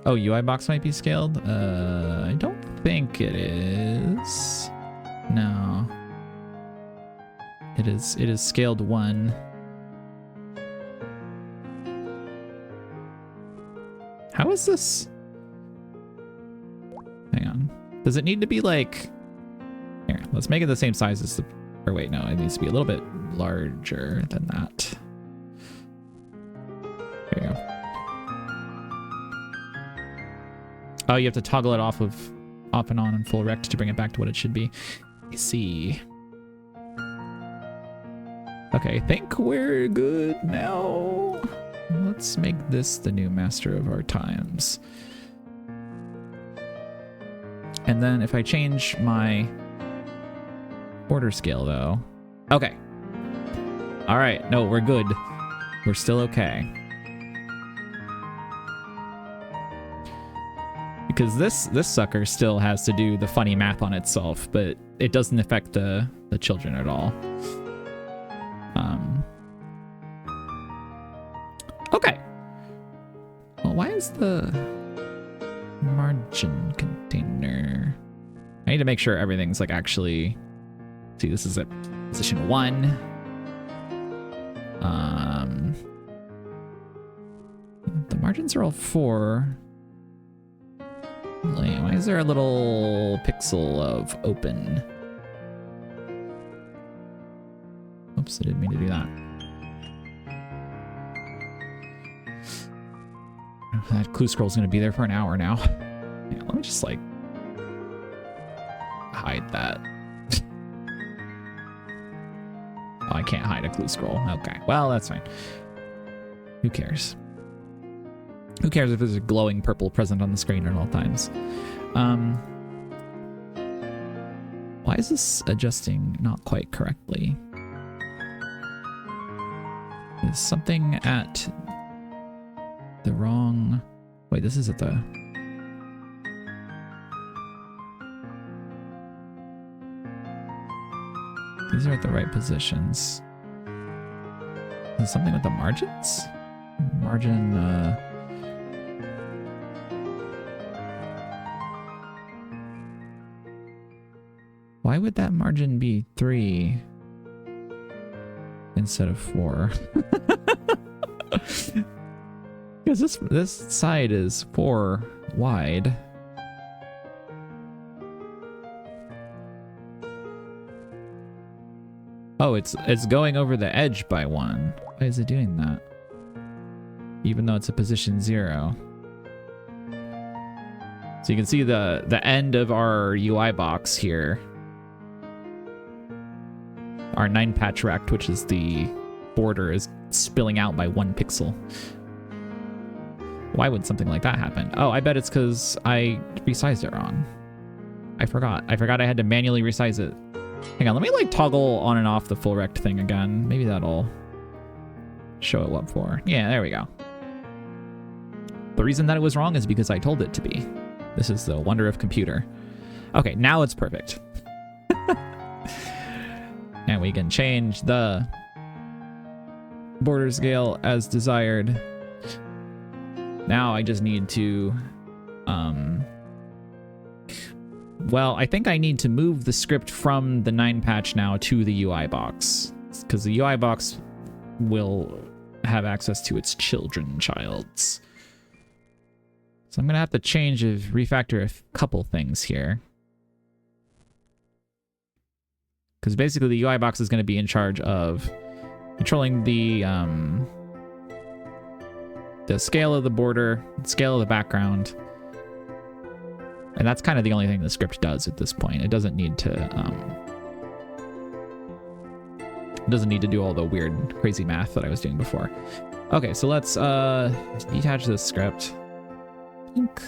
Oh, UI box might be scaled? I don't think it is. No. It is scaled 1. How is this? Hang on. Does it need to be like... Here, let's make it the same size as the... Or wait, no, it needs to be a little bit larger than that. There you go. Oh, you have to toggle it off and on in full rect to bring it back to what it should be. I see. Okay, I think we're good now. Let's make this the new master of our times. And then if I change my order scale though. Okay. All right, no, we're good. We're still okay. Because this sucker still has to do the funny math on itself, but it doesn't affect the children at all. Okay. Well, why is the margin container? I need to make sure everything's like actually... See, this is at position 1. The margins are all 4. Why is there a little pixel of open? Oops, I didn't mean to do that. That clue scroll is going to be there for an hour now. Yeah, let me just like hide that. Oh, I can't hide a clue scroll. Okay, well, that's fine. Who cares? Who cares if there's a glowing purple present on the screen at all times? Why is this adjusting not quite correctly? Is something at the wrong... Wait, this is at the... These are at the right positions. Is something with the margins? Margin, Why would that margin be 3 instead of 4? Because this side is 4 wide. Oh, it's going over the edge by 1. Why is it doing that? Even though it's a position 0. So you can see the end of our UI box here. Our 9-patch rect, which is the border, is spilling out by 1 pixel. Why would something like that happen? Oh, I bet it's because I resized it wrong. I forgot I had to manually resize it. Hang on, let me like toggle on and off the full rect thing again. Maybe that'll show it what for. Yeah, there we go. The reason that it was wrong is because I told it to be. This is the wonder of computer. Okay, now it's perfect. And we can change the border scale as desired. Now I just need to, well, I think I need to move the script from the 9-patch now to the UI box, because the UI box will have access to its childs. So I'm gonna have to refactor a couple things here. Because basically the UI box is going to be in charge of controlling the scale of the border, scale of the background. And that's kind of the only thing the script does at this point. It doesn't need to do all the weird, crazy math that I was doing before. Okay, so let's detach this script. I think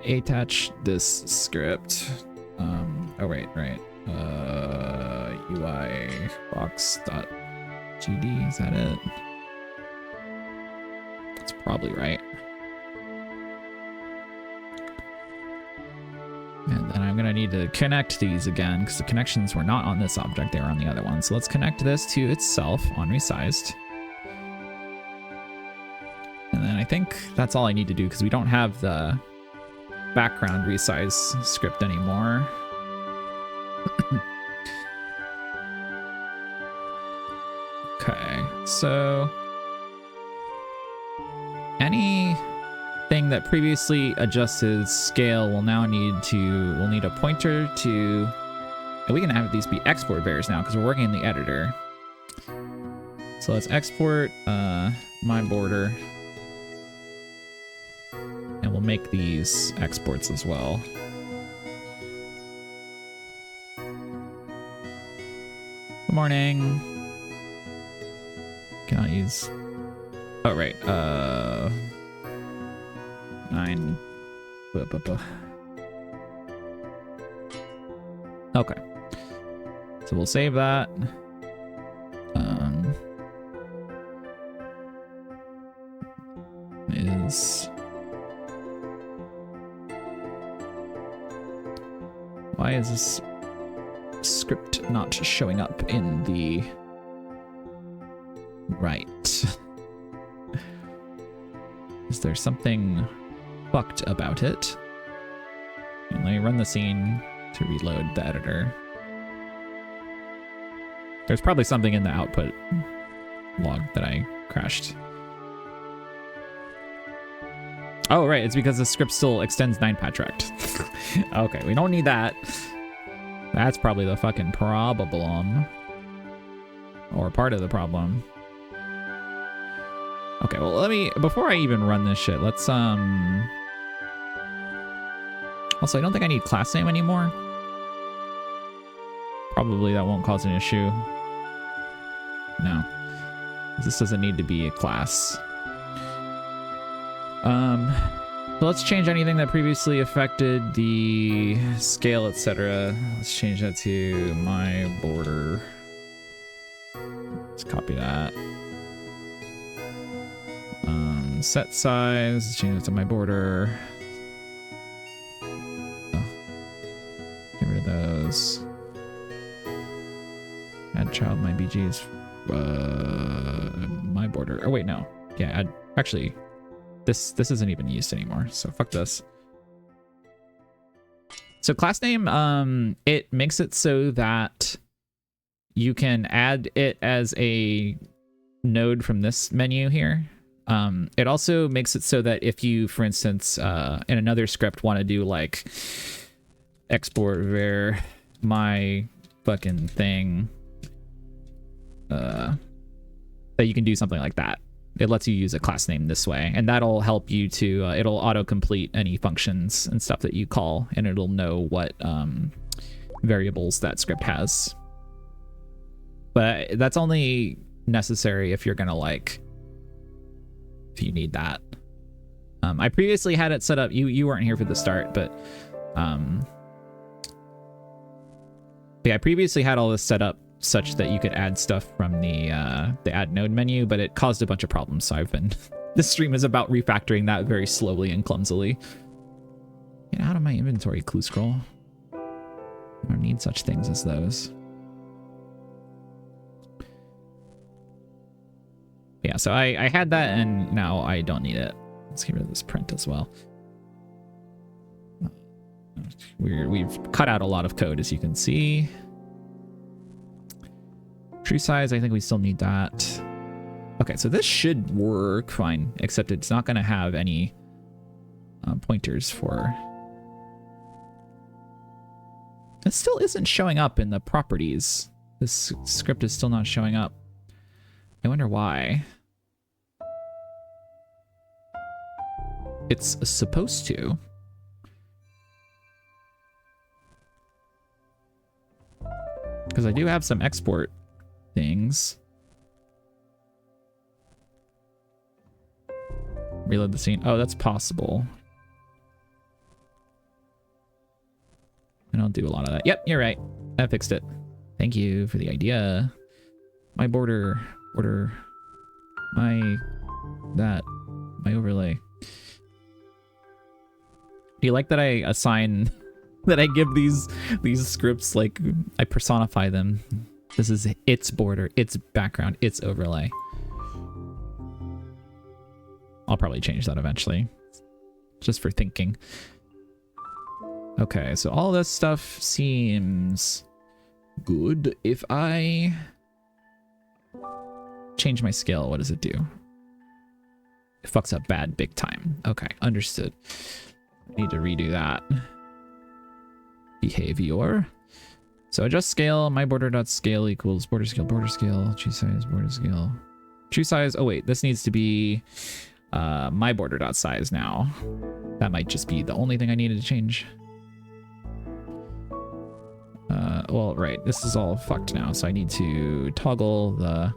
attach this script. Oh, right. UI box.gd, is that it? That's probably right. And then I'm gonna need to connect these again because the connections were not on this object, they were on the other one. So let's connect this to itself on resized. And then I think that's all I need to do because we don't have the background resize script anymore. Okay, so anything that previously adjusted scale will now need a pointer to, and we can have these be export bears now because we're working in the editor. So let's export my border, and we'll make these exports as well. Good morning. Cannot use. Oh right. 9. Okay. So we'll save that. Why is this script not showing up in the right? Is there something fucked about it? And let me run the scene to reload the editor. There's probably something in the output log that I crashed. Oh, right, it's because the script still extends 9patrect. Okay, we don't need that. That's probably the fucking problem. Or part of the problem. Okay, well, before I even run this shit, let's, also, I don't think I need class name anymore. Probably that won't cause an issue. No. This doesn't need to be a class. So let's change anything that previously affected the scale, etc. Let's change that to my border. Let's copy that. Set size, let's change it to my border. Oh. Get rid of those. Add child, my BG is my border. Oh wait, no. Yeah, actually, this isn't even used anymore, so fuck this. So class name, it makes it so that you can add it as a node from this menu here. It also makes it so that if you, for instance, in another script want to do like export var my fucking thing, that you can do something like that. It lets you use a class name this way, and that'll help you to, it'll auto-complete any functions and stuff that you call, and it'll know what variables that script has. But that's only necessary if you're gonna like, if you need that. I previously had it set up, you weren't here for the start, but yeah, I previously had all this set up such that you could add stuff from the add node menu, but it caused a bunch of problems, so I've been this stream is about refactoring that very slowly and clumsily. Get out of my inventory, clue scroll. I don't need such things as those. Yeah, so I had that and now I don't need it. Let's get rid of this print as well. We've cut out a lot of code, as you can see. Tree size, I think we still need that. Okay, so this should work fine, except it's not going to have any pointers for... It still isn't showing up in the properties. This script is still not showing up. I wonder why. It's supposed to. Because I do have some export things. Reload the scene. Oh, that's possible. I don't do a lot of that. Yep, you're right. I fixed it. Thank you for the idea. My border, my overlay. Do you like that I assign, that I give these scripts, like, I personify them? This is its border, its background, its overlay. I'll probably change that eventually. Just for thinking. Okay, so all this stuff seems good. If I change my scale, what does it do? It fucks up bad big time. Okay, understood. Need to redo that. Behavior. So adjust scale, my border dot scale equals border scale, true size, border scale. True size, oh wait, this needs to be my border dot size now. That might just be the only thing I needed to change. Well, right, this is all fucked now, so I need to toggle the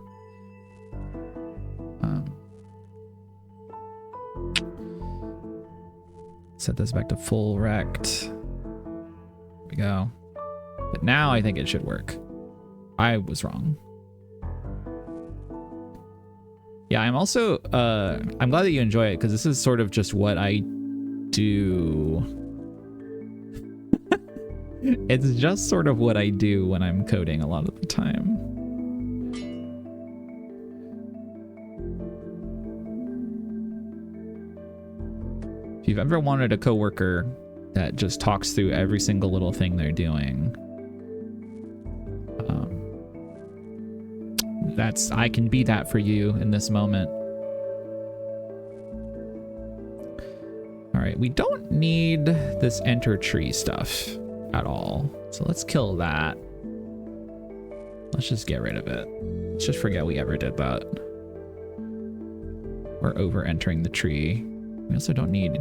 set this back to full rect. There we go. But now I think it should work. I was wrong. Yeah, I'm also I'm glad that you enjoy it, because this is sort of just what I do. It's just sort of what I do when I'm coding a lot of the time. If you've ever wanted a coworker that just talks through every single little thing they're doing, I can be that for you in this moment. All right, we don't need this enter tree stuff at all, so let's kill that. Let's just get rid of it. Let's just forget we ever did that. We're over entering the tree. We also don't need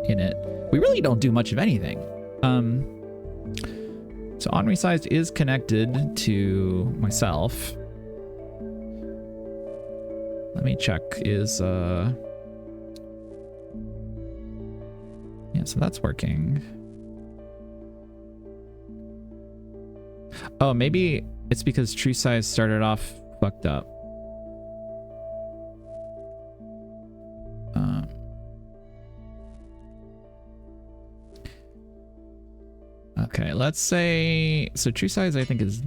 init. We really don't do much of anything. So onResized is connected to myself. Let me check is yeah, so that's working. Oh, maybe it's because true size started off fucked up. Okay, let's say, so true size I think is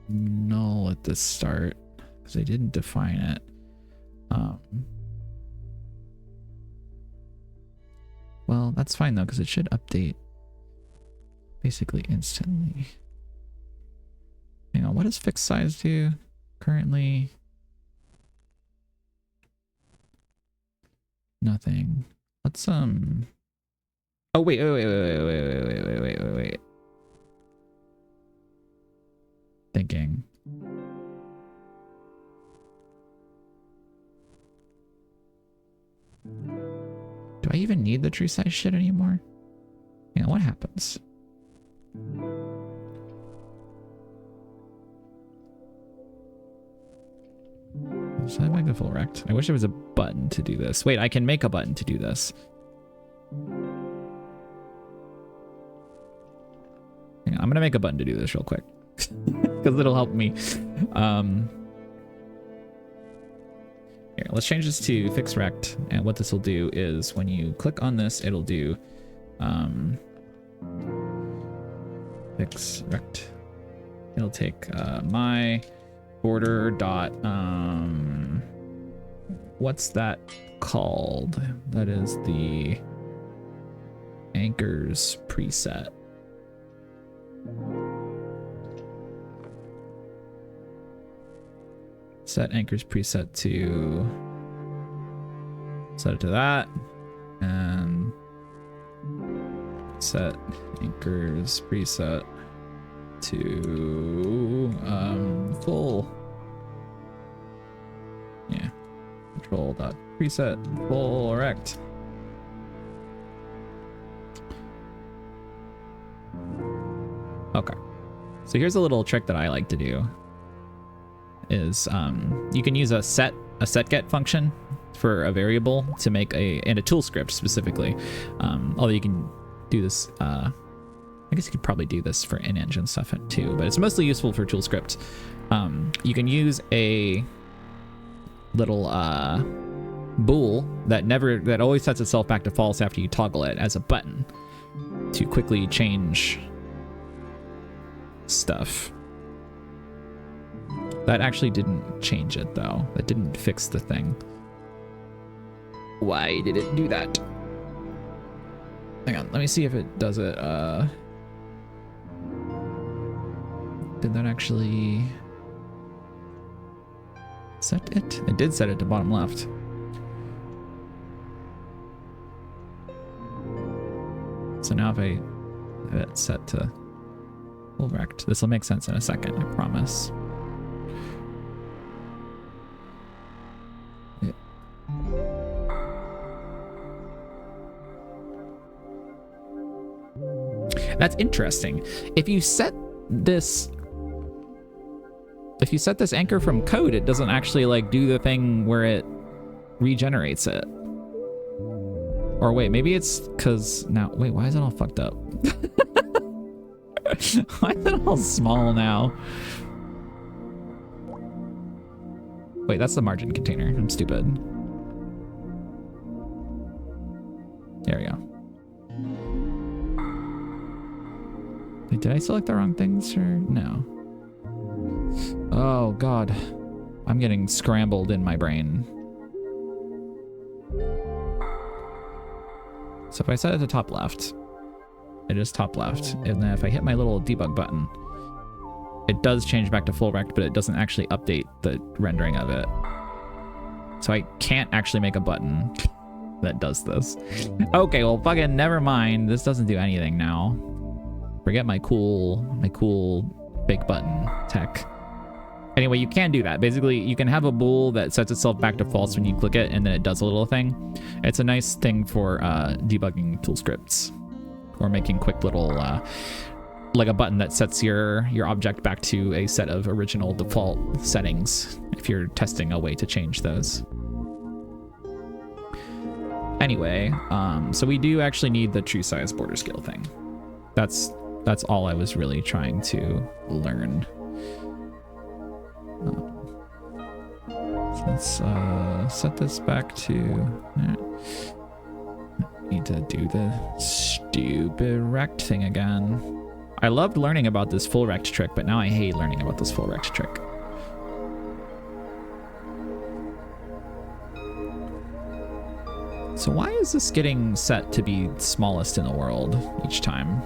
null at the start because I didn't define it. Well, that's fine though, because it should update basically instantly. Hang on, what does fixed size do currently? Nothing. Let's oh wait. Thinking. Do I even need the true size shit anymore? Hang on, what happens? Should I make the full rect? I wish there was a button to do this. Wait, I can make a button to do this. Hang on, I'm gonna make a button to do this real quick. Because it'll help me. Here, let's change this to fix rect, and what this will do is when you click on this, it'll do fix rect. It'll take my border dot what's that called? That is the anchors preset. Set anchors preset to set it to that, and set anchors preset to full. Yeah, control dot preset full rect. Okay, so here's a little trick that I like to do. Is you can use a set get function for a variable to make and a tool script specifically. Although you can do this, I guess you could probably do this for in-engine stuff too, but it's mostly useful for tool script. You can use a little bool that always sets itself back to false after you toggle it as a button to quickly change stuff. That actually didn't change it though. That didn't fix the thing. Why did it do that? Hang on, let me see if it does it. Did that actually set it? It did set it to bottom left. So now if I have it set to full rect, this will make sense in a second, I promise. Yeah. That's interesting. If you set this anchor from code, it doesn't actually like do the thing where it regenerates it. Or wait, maybe it's because now, wait, why is it all fucked up? Why is it all small now? Wait, that's the margin container. I'm stupid. There we go. Wait, did I select the wrong things or no? Oh God, I'm getting scrambled in my brain. So if I set it to top left, it is top left. And then if I hit my little debug button, it does change back to full rect, but it doesn't actually update the rendering of it. So I can't actually make a button that does this. Okay, well fucking never mind. This doesn't do anything now. Forget my cool fake button tech. Anyway, you can do that. Basically, you can have a bool that sets itself back to false when you click it, and then it does a little thing. It's a nice thing for debugging tool scripts, or making quick little, like a button that sets your object back to a set of original default settings, if you're testing a way to change those. Anyway, so we do actually need the true size border scale thing. That's all I was really trying to learn. Let's set this back to... Need to do the stupid rect thing again. I loved learning about this full rect trick, but now I hate learning about this full rect trick. So why is this getting set to be smallest in the world each time?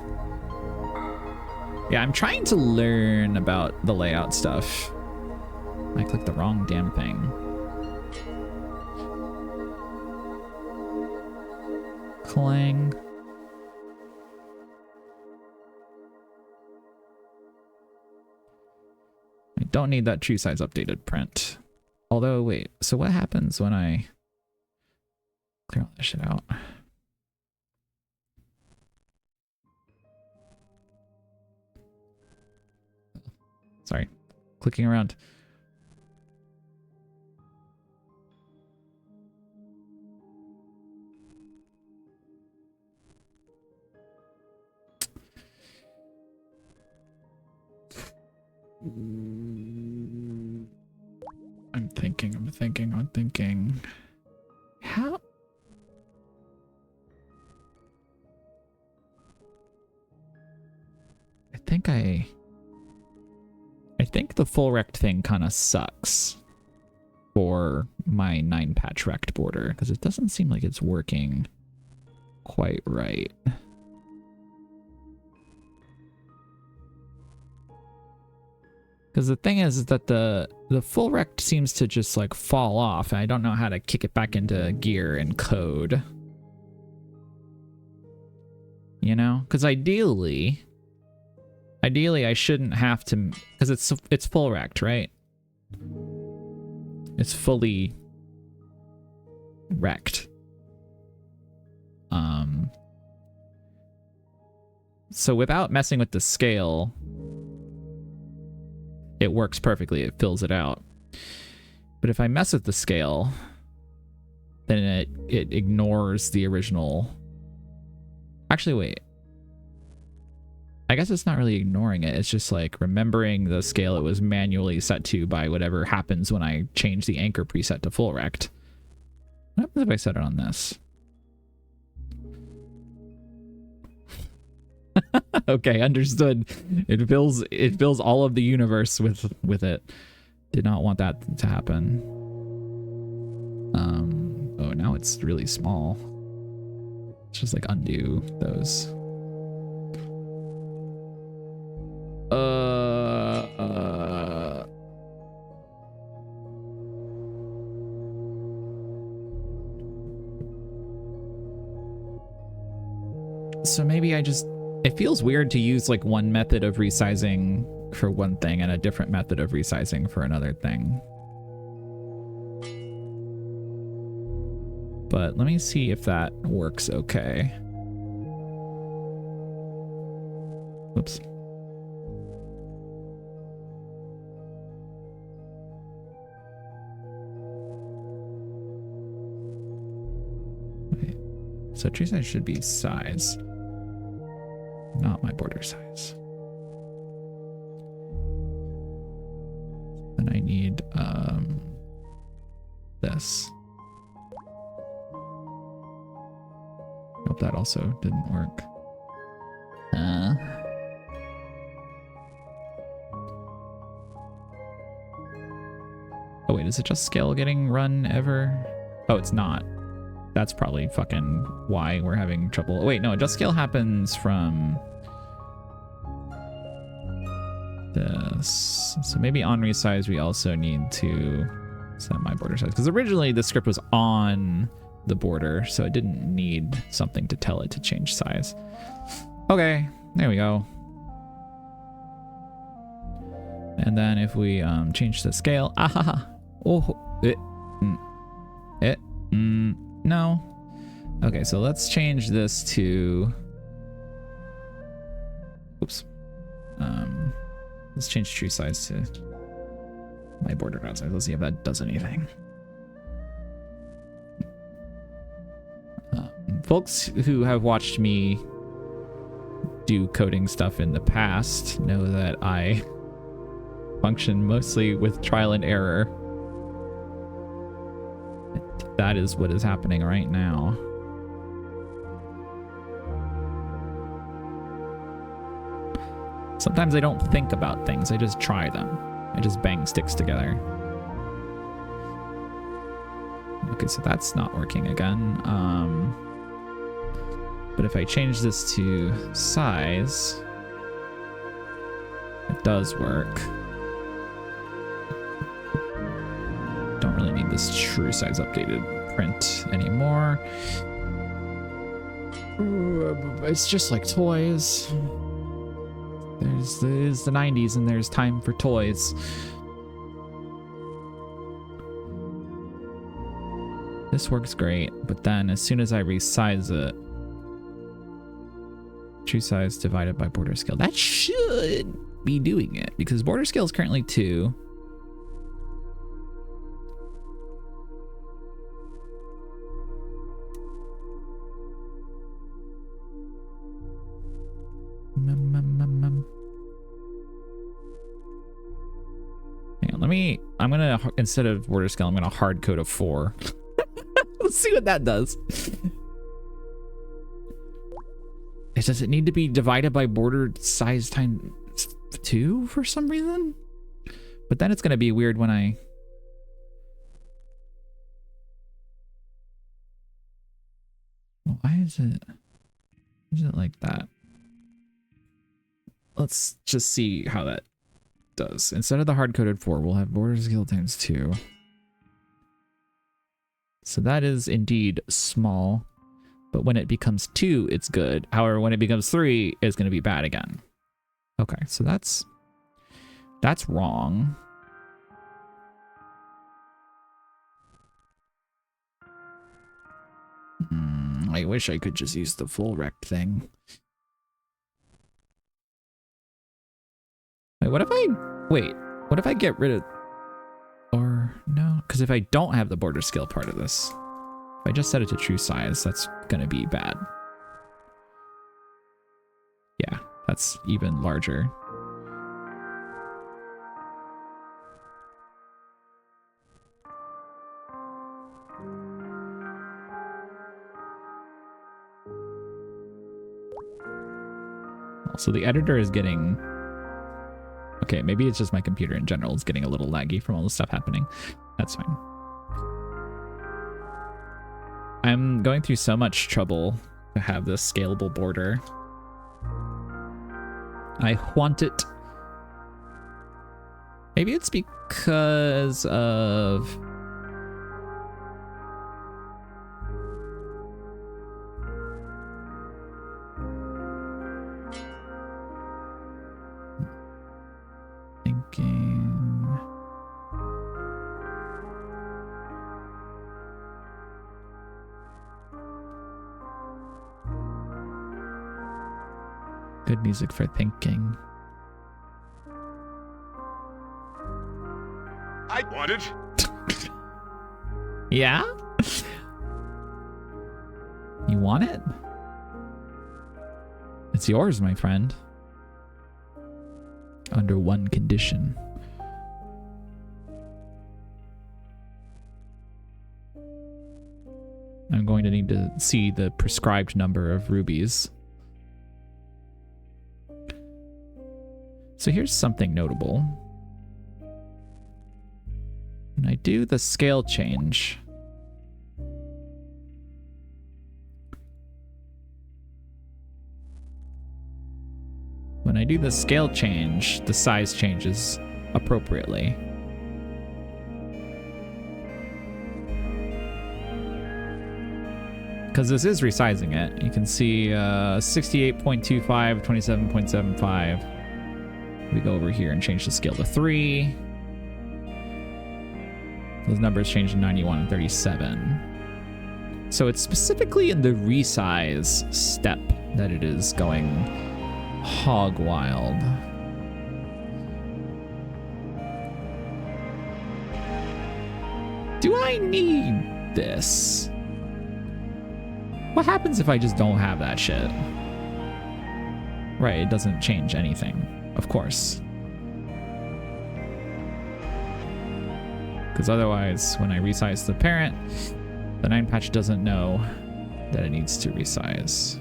Yeah, I'm trying to learn about the layout stuff. I clicked the wrong damn thing. Clang. I don't need that true size updated print. Although, wait, so what happens when I clear all this shit out? Sorry, clicking around. I'm thinking. How? I think the full rect thing kind of sucks for my 9-patch rect border, because it doesn't seem like it's working quite right. Because the thing is that the full rect seems to just like fall off, and I don't know how to kick it back into gear and code. You know? Because ideally I shouldn't have to, because it's full rect, right? It's fully wrecked. So without messing with the scale, it works perfectly. It fills it out. But if I mess with the scale, then it ignores the original. Actually, wait. I guess it's not really ignoring it. It's just like remembering the scale it was manually set to by whatever happens when I change the anchor preset to full rect. What happens if I set it on this? Okay, understood. It fills all of the universe with it. Did not want that to happen. Oh now it's really small. Let's just like undo those. So maybe I just, it feels weird to use like one method of resizing for one thing and a different method of resizing for another thing. But let me see if that works okay. Oops. Wait. So tree size should be size, not my border size. Then I need this. Hope that also didn't work. Oh wait, is it just scale getting run ever? Oh, it's not. That's probably fucking why we're having trouble. Oh, wait, no, adjust scale happens from this. So maybe on resize we also need to set my border size, because originally the script was on the border, so it didn't need something to tell it to change size. Okay, there we go. And then if we change the scale, no. Okay, so let's change this to, oops. Let's change tree size to my border ground size. Let's see if that does anything. Folks who have watched me do coding stuff in the past know that I function mostly with trial and error. That is what is happening right now. Sometimes I don't think about things, I just try them. I just bang sticks together. Okay, so that's not working again. But if I change this to size, it does work. Don't really need this true size updated print anymore. It's just like toys. There's the 90s and there's time for toys. This works great, but then as soon as I resize it, true size divided by border scale, that should be doing it, because border scale is currently 2. Hang on, I'm gonna, instead of border scale, I'm gonna hard code a 4. Let's see what that does. Does it need to be divided by border size times 2 for some reason? But then it's gonna be weird when I... Why is it like that? Let's just see how that does. Instead of the hard-coded 4, we'll have border scale times 2. So that is indeed small, but when it becomes 2, it's good. However, when it becomes 3, it's going to be bad again. Okay, so that's wrong. I wish I could just use the full rect thing. Wait, what if I get rid of, or no, because if I don't have the border scale part of this, if I just set it to true size, that's gonna be bad. Yeah, that's even larger. So the editor is getting... Okay, maybe it's just my computer in general is getting a little laggy from all the stuff happening. That's fine. I'm going through so much trouble to have this scalable border. I want it. Maybe it's because of... thinking... Good music for thinking. I want it. Yeah? You want it? It's yours, my friend. Under one condition. I'm going to need to see the prescribed number of rubies. So here's something notable. When I do the scale change, the size changes appropriately. Because this is resizing it. You can see 68.25, 27.75. We go over here and change the scale to 3. Those numbers change to 91 and 37. So it's specifically in the resize step that it is going hog wild. Do I need this? What happens if I just don't have that shit? Right, it doesn't change anything. Of course. Because otherwise, when I resize the parent, the 9 patch doesn't know that it needs to resize.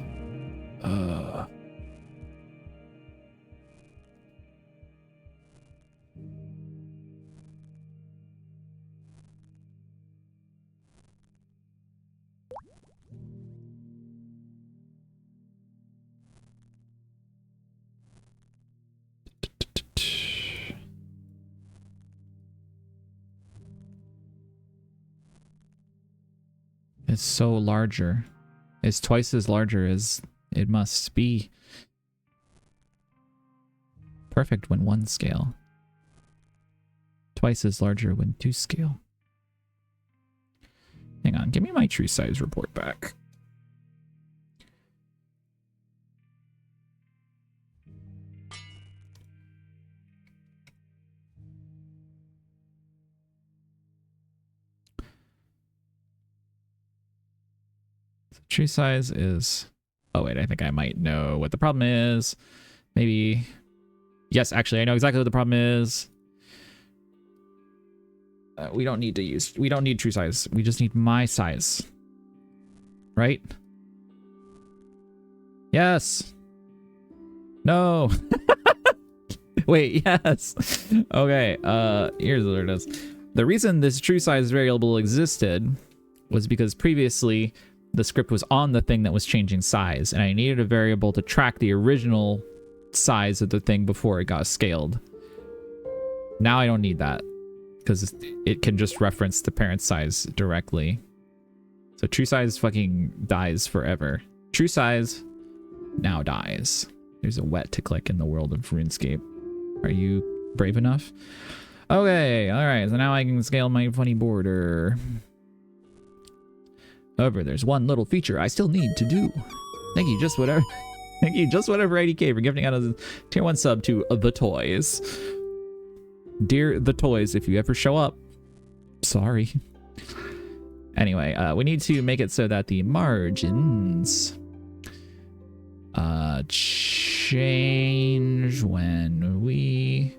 It's so larger. It's twice as larger as it must be. Perfect when 1 scale. Twice as larger when 2 scale. Hang on, give me my true size report back. True size is... Oh, wait, I think I might know what the problem is. Maybe... Yes, actually, I know exactly what the problem is. We don't need true size. We just need my size. Right? Yes! No! Wait, yes! Okay, here's what it is. The reason this true size variable existed was because previously the script was on the thing that was changing size, and I needed a variable to track the original size of the thing before it got scaled. Now I don't need that, because it can just reference the parent size directly. So true size fucking dies forever. True size now dies. There's a wet to click in the world of RuneScape. Are you brave enough? Okay, alright, so now I can scale my funny border. However, there's one little feature I still need to do. Thank you, just whatever 80k for gifting out a tier 1 sub to The Toys. Dear The Toys, if you ever show up, sorry. Anyway, we need to make it so that the margins change when we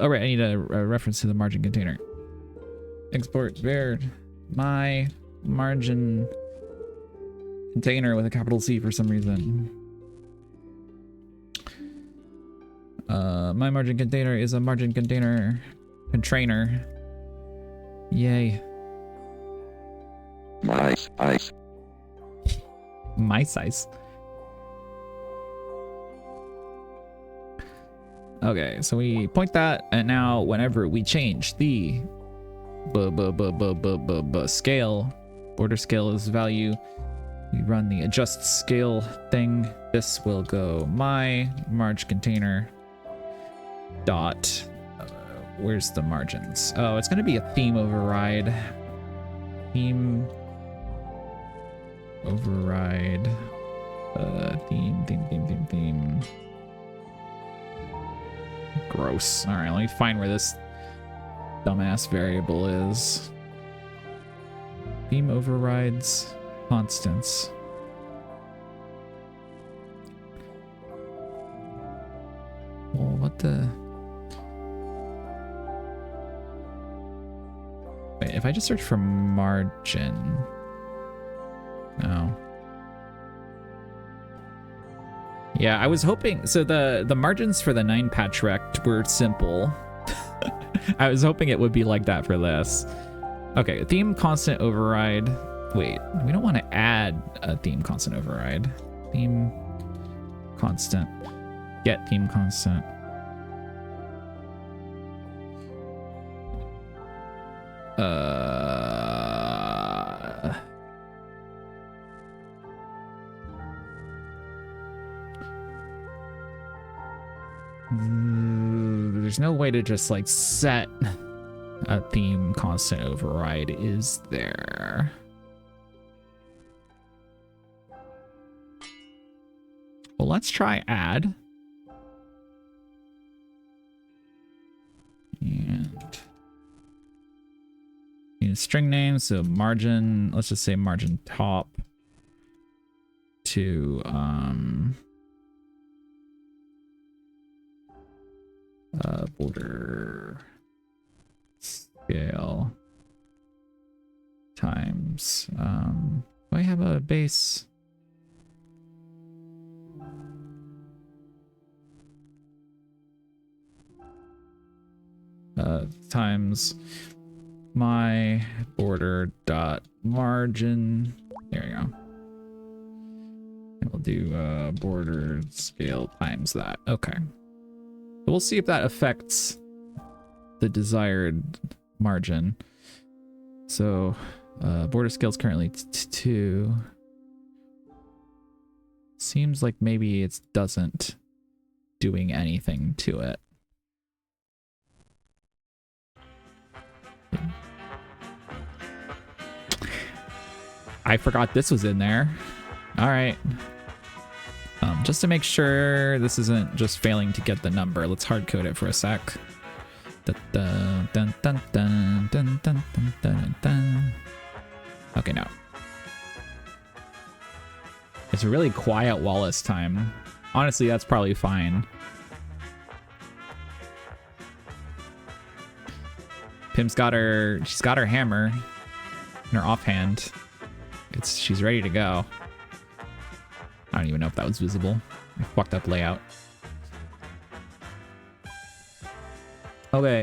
all right, I need a reference to the margin container. Export var my margin container with a capital C for some reason. My margin container is a margin container container Yay. My size. My size. Okay, so we point that, and now whenever we change the scale, border scale is value, we run the adjust scale thing. This will go my margin container dot. Where's the margins? Oh, it's gonna be a theme override. Theme override. Theme. Gross. All right, let me find where this dumbass variable is. Theme overrides constants. Well, what the? Wait, if I just search for margin. No. Yeah, I was hoping, so the margins for the 9 patch rect were simple. I was hoping it would be like that for this. Okay, theme constant override. Wait, we don't want to add a theme constant override. Theme constant. Get theme constant. There's no way to just like set a theme constant override, is there? Well, let's try add. And string name, so margin, let's just say margin top to border scale times do I have a base? Times my border dot margin. There you go. And we'll do border scale times that. Okay. So we'll see if that affects the desired margin. So border scale is currently 2. Seems like maybe it doesn't doing anything to it. I forgot this was in there. All right. Just to make sure this isn't just failing to get the number, let's hard code it for a sec. Okay, no. It's a really quiet Wallace time. Honestly, that's probably fine. Pim's got her, she's got her hammer in her offhand. She's ready to go. I don't even know if that was visible. I fucked up layout. Okay,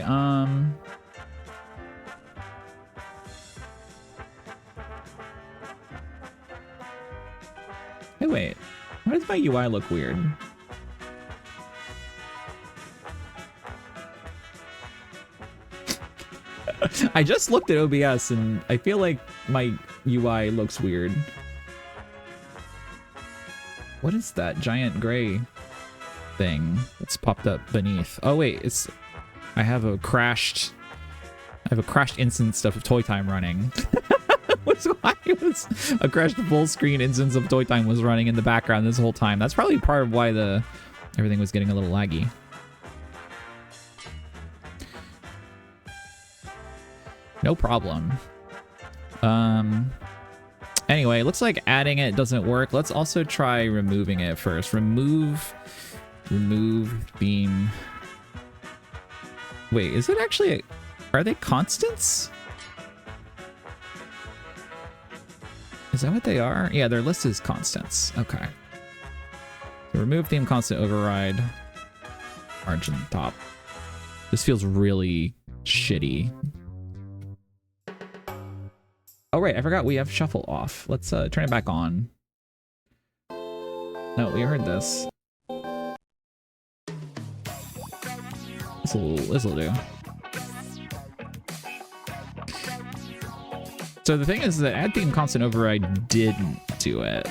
hey, wait. Why does my UI look weird? I just looked at OBS and I feel like my UI looks weird. What is that giant gray thing that's popped up beneath? Oh wait, it's I have a crashed instance of toytime running. What's why it was a crashed full screen instance of toytime was running in the background this whole time. That's probably part of why everything was getting a little laggy. No problem. Anyway, looks like adding it doesn't work. Let's also try removing it first. Remove beam. Wait, is it actually are they constants? Is that what they are? Yeah, they're listed as constants. Okay. So remove theme constant override. Margin top. This feels really shitty. Oh, right. I forgot we have shuffle off. Let's turn it back on. No, we heard this. This'll do. So the thing is that add theme constant override didn't do it.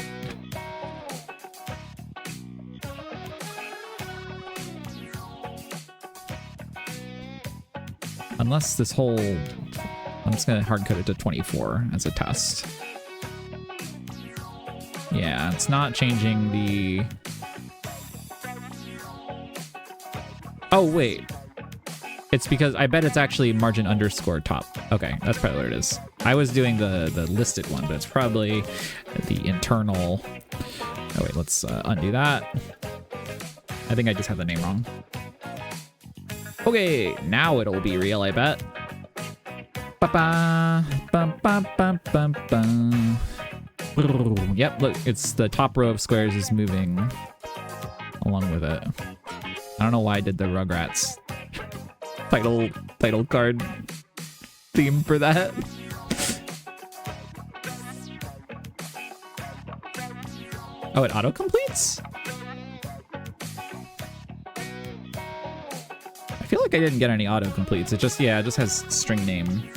Unless this whole... I'm just going to hard code it to 24 as a test. Yeah, it's not changing the... Oh, wait. It's because I bet it's actually margin underscore top. Okay, that's probably what it is. I was doing the listed one, but it's probably the internal... Oh, wait, let's undo that. I think I just have the name wrong. Okay, now it'll be real, I bet. Yep, look, it's the top row of squares is moving along with it. I don't know why I did the Rugrats title card theme for that. Oh, it auto-completes? I feel like I didn't get any auto-completes. It just, yeah, it just has string name.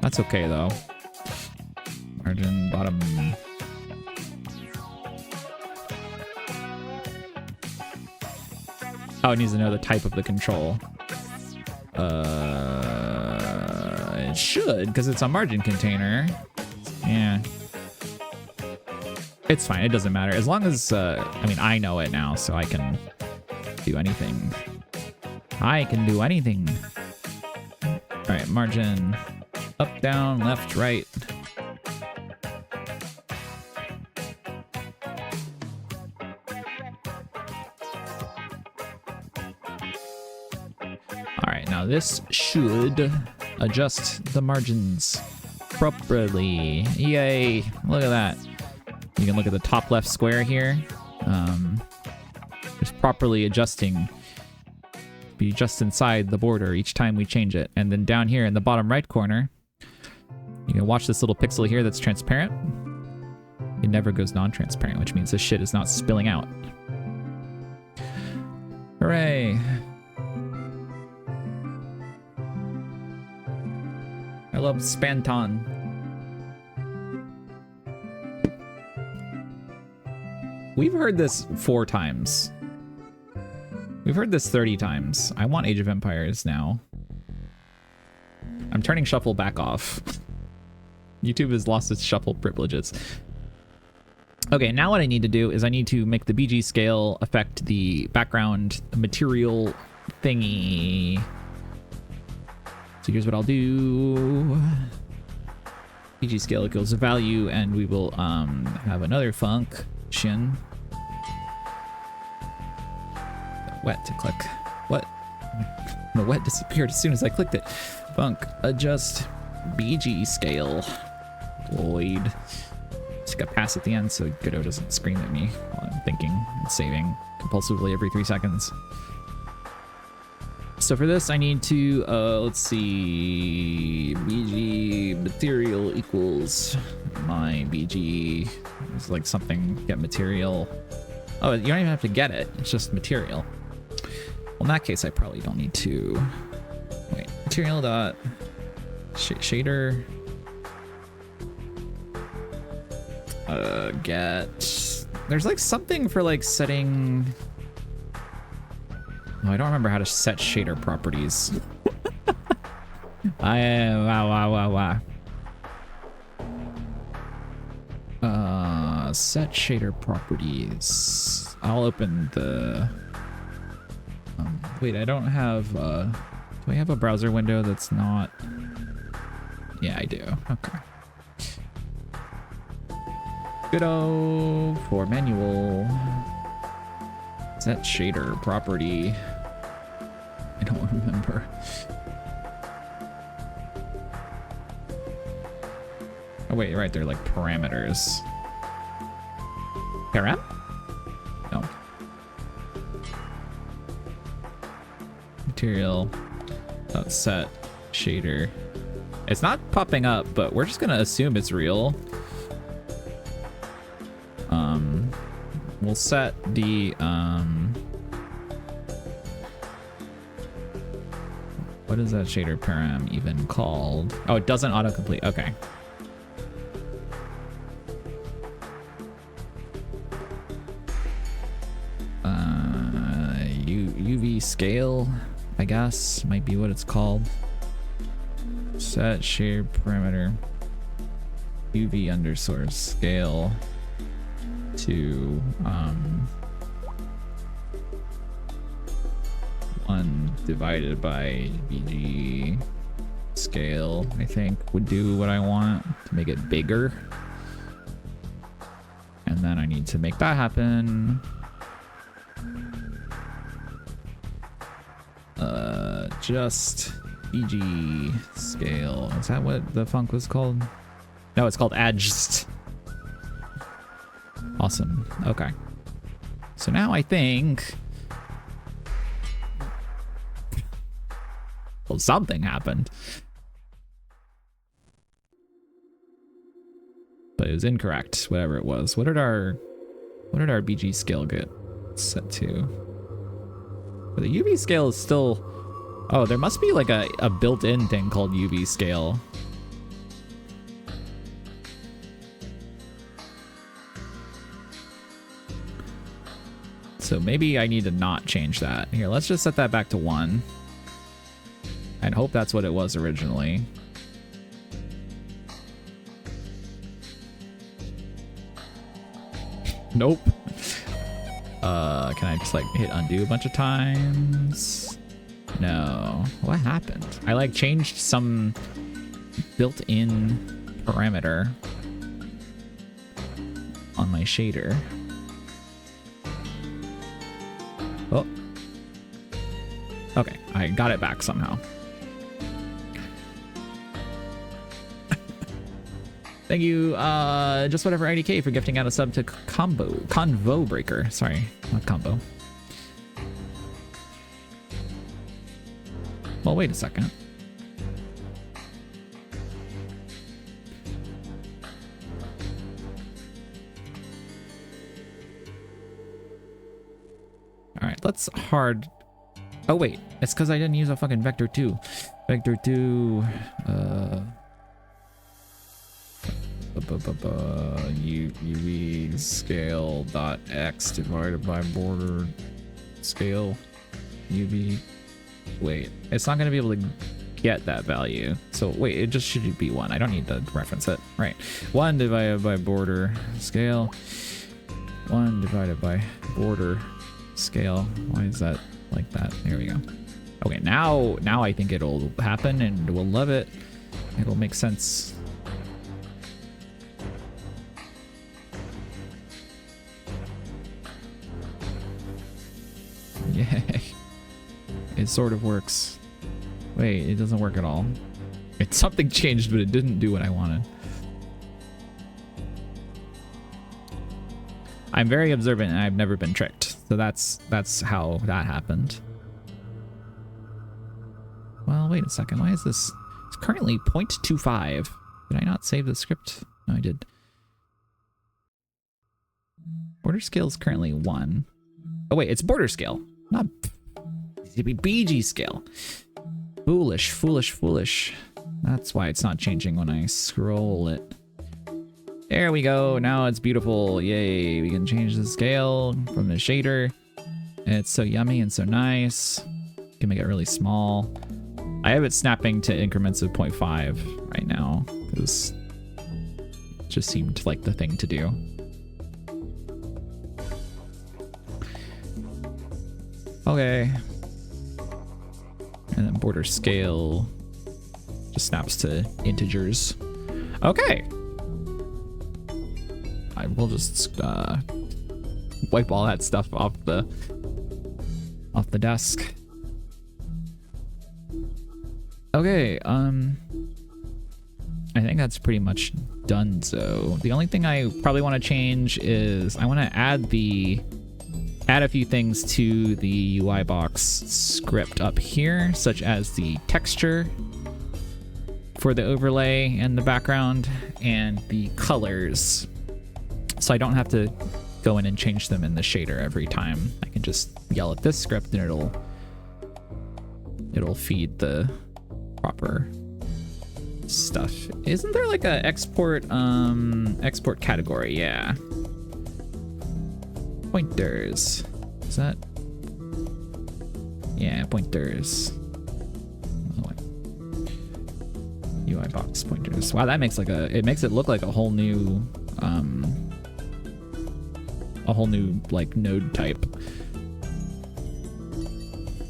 That's okay, though. Margin, bottom. Oh, it needs to know the type of the control. It should, because it's a margin container. Yeah. It's fine, it doesn't matter. As long as, I mean, I know it now, so I can do anything. I can do anything. All right, margin. Up, down, left, right. All right, now this should adjust the margins properly. Yay, look at that. You can look at the top left square here. It's properly adjusting. Be just inside the border each time we change it. And then down here in the bottom right corner, you can watch this little pixel here that's transparent. It never goes non-transparent, which means this shit is not spilling out. Hooray. I love Spanton. We've heard this 4 times. We've heard this 30 times. I want Age of Empires now. I'm turning shuffle back off. YouTube has lost its shuffle privileges. Okay, now what I need to do is I need to make the BG scale affect the background material thingy. So here's what I'll do. BG scale equals a value, and we will have another function. Wet to click. What? The wet disappeared as soon as I clicked it. Func adjust BG scale. Lloyd. Just got pass at the end so Godot doesn't scream at me while I'm thinking and saving compulsively every 3 seconds. So for this I need to, let's see, BG material equals my BG. It's like something, get material. Oh, you don't even have to get it. It's just material. Well, in that case, I probably don't need to. Wait, material dot shader. Get. There's like something for like setting. Oh, I don't remember how to set shader properties. Wow. Set shader properties. I'll open the. Wait, I don't have. Do I have a browser window that's not? Yeah, I do. Okay. Godot for manual. Set shader property. I don't remember. Oh wait, right, they're like parameters. Param? No. Material. Dot set shader. It's not popping up, but we're just gonna assume it's real. We'll set the what is that shader param even called? Oh, it doesn't autocomplete. Okay. UV scale, I guess, might be what it's called. Set shader parameter UV underscore scale to 1 divided by BG scale, I think would do what I want to make it bigger. And then I need to make that happen. Just BG scale. Is that what the funk was called? No, it's called adjust. Awesome. Okay. So now I think, well, something happened, but it was incorrect. Whatever it was. What did our BG scale get set to? But the UV scale is still. Oh, there must be like a built-in thing called UV scale. So maybe I need to not change that. Here, let's just set that back to 1. And hope that's what it was originally. Nope. Can I just like hit undo a bunch of times? No. What happened? I like changed some built-in parameter on my shader. Oh. Okay, I got it back somehow. Thank you, just whatever IDK for gifting out a sub to Convo Breaker. Sorry, not combo. Well, wait a second. All right, let's hard. Oh wait, it's because I didn't use a fucking vector 2. Vector 2. UV scale dot x divided by border scale UV. Wait, it's not gonna be able to get that value. So wait, it just should be 1. I don't need to reference it. Right, 1 divided by border scale. 1 divided by border scale. Why is that like that? There we go. Okay, now I think it'll happen and we'll love it. It'll make sense. Yay. It sort of works. Wait, it doesn't work at all. Something changed, but it didn't do what I wanted. I'm very observant and I've never been tricked. So that's how that happened. Well, wait a second. Why is this? It's currently 0.25. Did I not save the script? No, I did. Border scale is currently 1. Oh wait, it's border scale. Not BG scale. Foolish, foolish, foolish. That's why it's not changing when I scroll it. There we go. Now it's beautiful. Yay. We can change the scale from the shader. It's so yummy and so nice. Can make it really small. I have it snapping to increments of 0.5 right now because it just seemed like the thing to do. Okay. And then border scale just snaps to integers. Okay. I will just wipe all that stuff off the desk. Okay, I think that's pretty much done. So the only thing I probably want to change is I want to add a few things to the UI box script up here, such as the texture for the overlay and the background and the colors. So I don't have to go in and change them in the shader every time. I can just yell at this script and it'll feed the proper stuff. Isn't there like a export category? Yeah. Pointers. Is that? Yeah, pointers. UI box pointers. Wow, that makes it makes it look like a whole new like node type.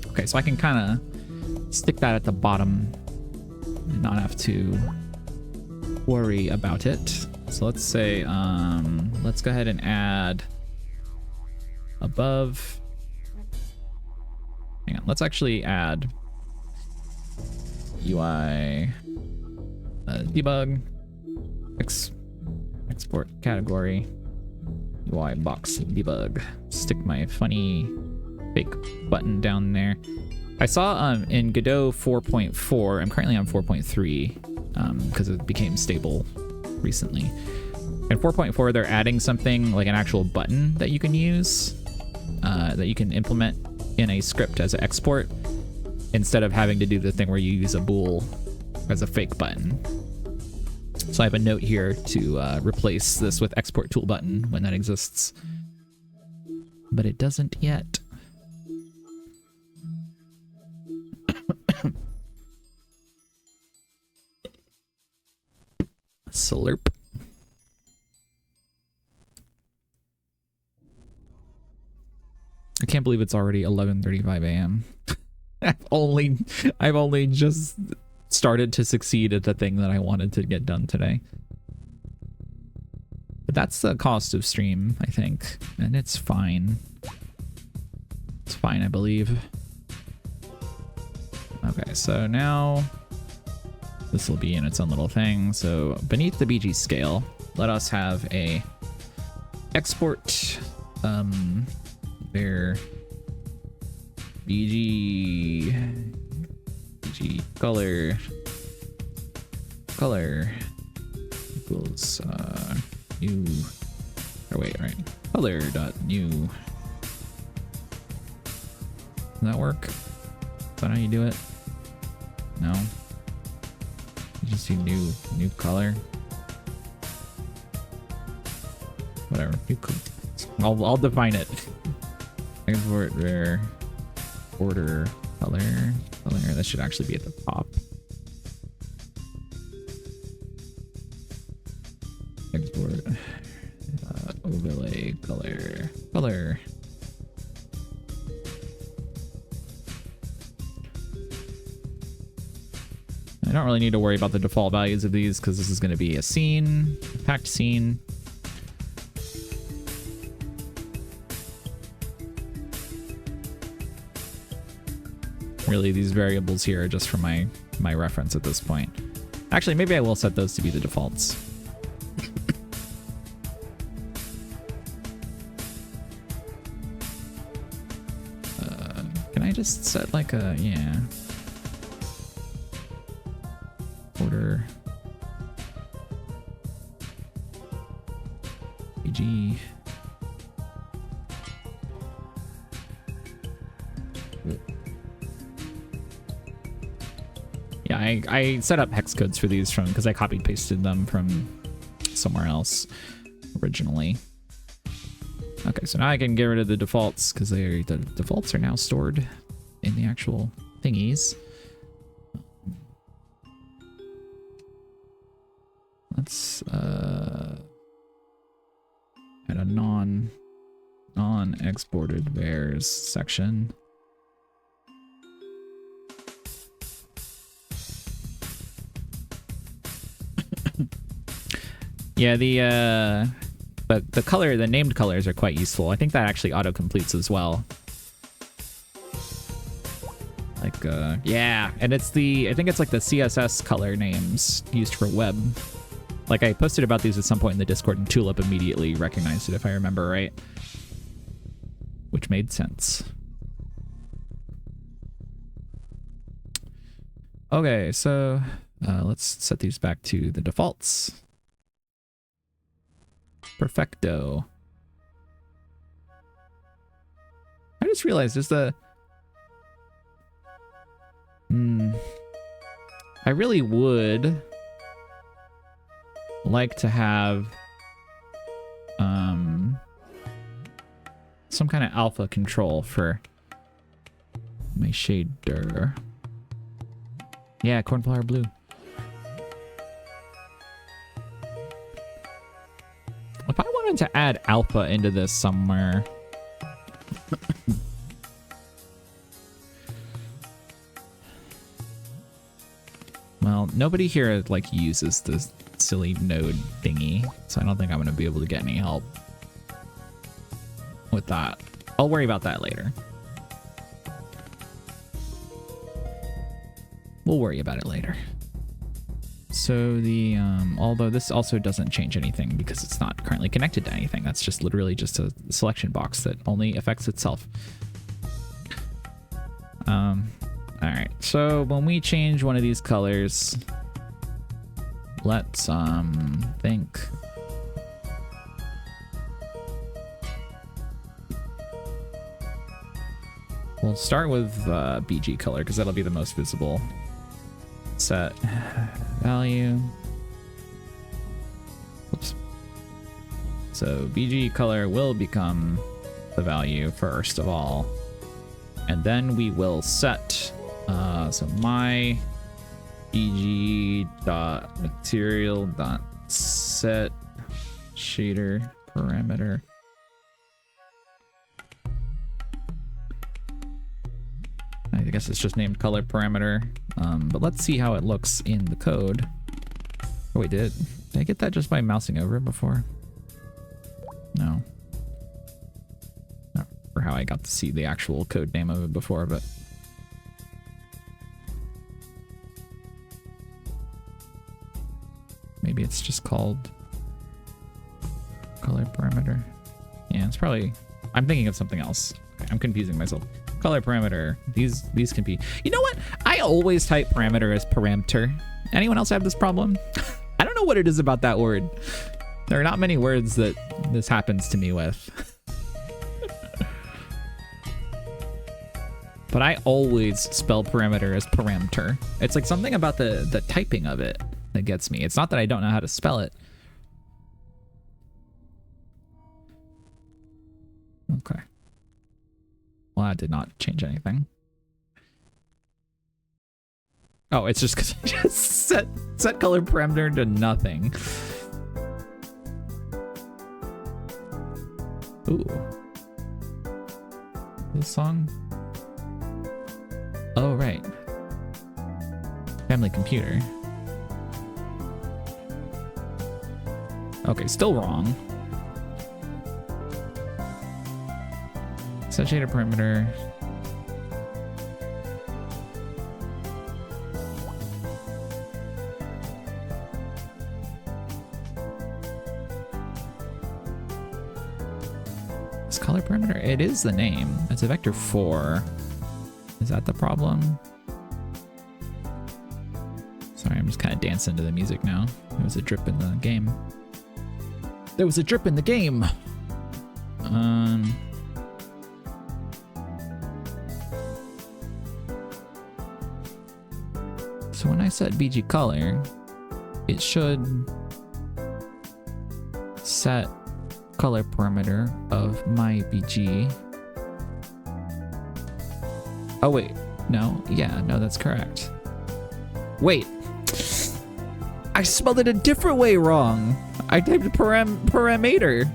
Okay, so I can kind of stick that at the bottom and not have to worry about it. So let's say let's go ahead and add above. Hang on, let's actually add UI debug export category UI box debug. Stick my funny fake button down there. I saw in Godot 4.4, I'm currently on 4.3 because it became stable recently. In 4.4 they're adding something like an actual button that you can use that you can implement in a script as an export instead of having to do the thing where you use a bool as a fake button. So I have a note here to replace this with export tool button when that exists, but it doesn't yet. Slurp. I can't believe it's already 11:35 a.m. I've only just started to succeed at the thing that I wanted to get done today. But that's the cost of stream, I think, and it's fine. It's fine, I believe. Okay, so now this will be in its own little thing. So beneath the BG scale, let us have a export where BG color equals new, or wait, right, color dot new. Does that work? Is that how you do it? No. You just do new color. Whatever. I'll define it. Export where border color. That should actually be at the top. Export overlay color. I don't really need to worry about the default values of these because this is going to be a scene, a packed scene. Really, these variables here are just for my reference at this point. Actually, maybe I will set those to be the defaults. Can I just set like a, yeah. Order. BG. Yeah, I set up hex codes for these from because I copied pasted them from somewhere else originally. Okay, so now I can get rid of the defaults because the defaults are now stored in the actual thingies. Let's add a non-exported vars section. Yeah, the color, the named colors are quite useful. I think that actually auto completes as well. Like yeah, and it's I think it's like the CSS color names used for web. Like I posted about these at some point in the Discord and Tulip immediately recognized it if I remember right. Which made sense. Okay, so Let's set these back to the defaults. Perfecto. I just realized there's the... I really would like to have some kind of alpha control for my shader. Yeah, cornflower blue. If I wanted to add alpha into this somewhere... Well, nobody here like uses this silly node thingy, so I don't think I'm going to be able to get any help with that. I'll worry about that later. We'll worry about it later. So the, although this also doesn't change anything because it's not currently connected to anything. That's just literally just a selection box that only affects itself. All right, so when we change one of these colors, let's think. We'll start with BG color because that'll be the most visible. Set value. Oops. So BG color will become the value first of all, and then we will set. So my BG dot material dot set shader parameter. I guess it's just named color parameter. But let's see how it looks in the code. Oh wait, did I get that just by mousing over it before? No. Not for how I got to see the actual code name of it before, but maybe it's just called color parameter. Yeah, it's probably, I'm thinking of something else. Okay, I'm confusing myself. Color parameter. These can be, you know what? I always type parameter as parameter. Anyone else have this problem? I don't know what it is about that word. There are not many words that this happens to me with. But I always spell parameter as parameter. It's like something about the typing of it that gets me. It's not that I don't know how to spell it. Okay. Well, that did not change anything. Oh, it's just because I just set color parameter to nothing. Ooh. This song? Oh, right. Family computer. Okay, still wrong. Set shader parameter. This color parameter, it is the name. It's a vector 4. Is that the problem? Sorry, I'm just kind of dancing to the music now. There was a drip in the game. There was a drip in the game. So when I set BG color, it should set color parameter of my BG. Oh wait, no, yeah, no, that's correct. Wait, I spelled it a different way wrong. I typed parameter.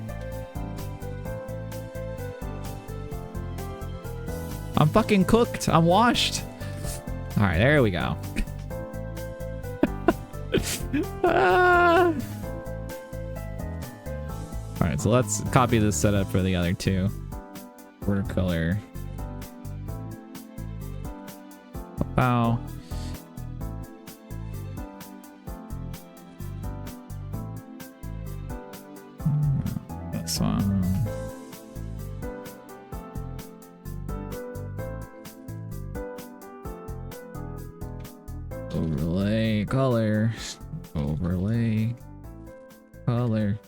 I'm fucking cooked. I'm washed. All right, there we go. All right, so let's copy this setup for the other two. Watercolor. Wow. This one. Overlay. color, overlay, color.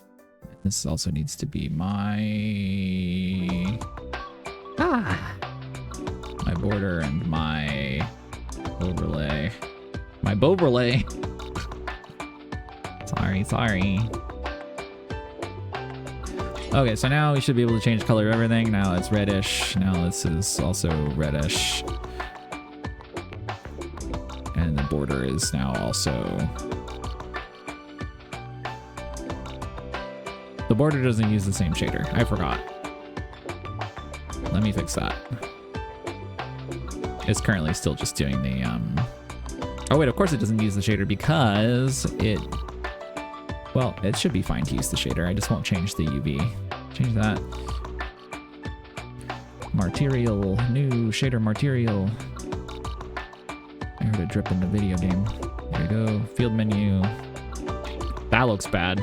This also needs to be my border and my overlay. My boverlay. Sorry. Okay, so now we should be able to change color of everything. Now it's reddish. Now this is also reddish. And the border is now also... The border doesn't use the same shader. I forgot. Let me fix that. It's currently still just doing the... Oh wait, of course it doesn't use the shader because it... Well, it should be fine to use the shader. I just won't change the UV. Change that. Material. New shader material. I heard it drip in the video game. There we go. Field menu. That looks bad.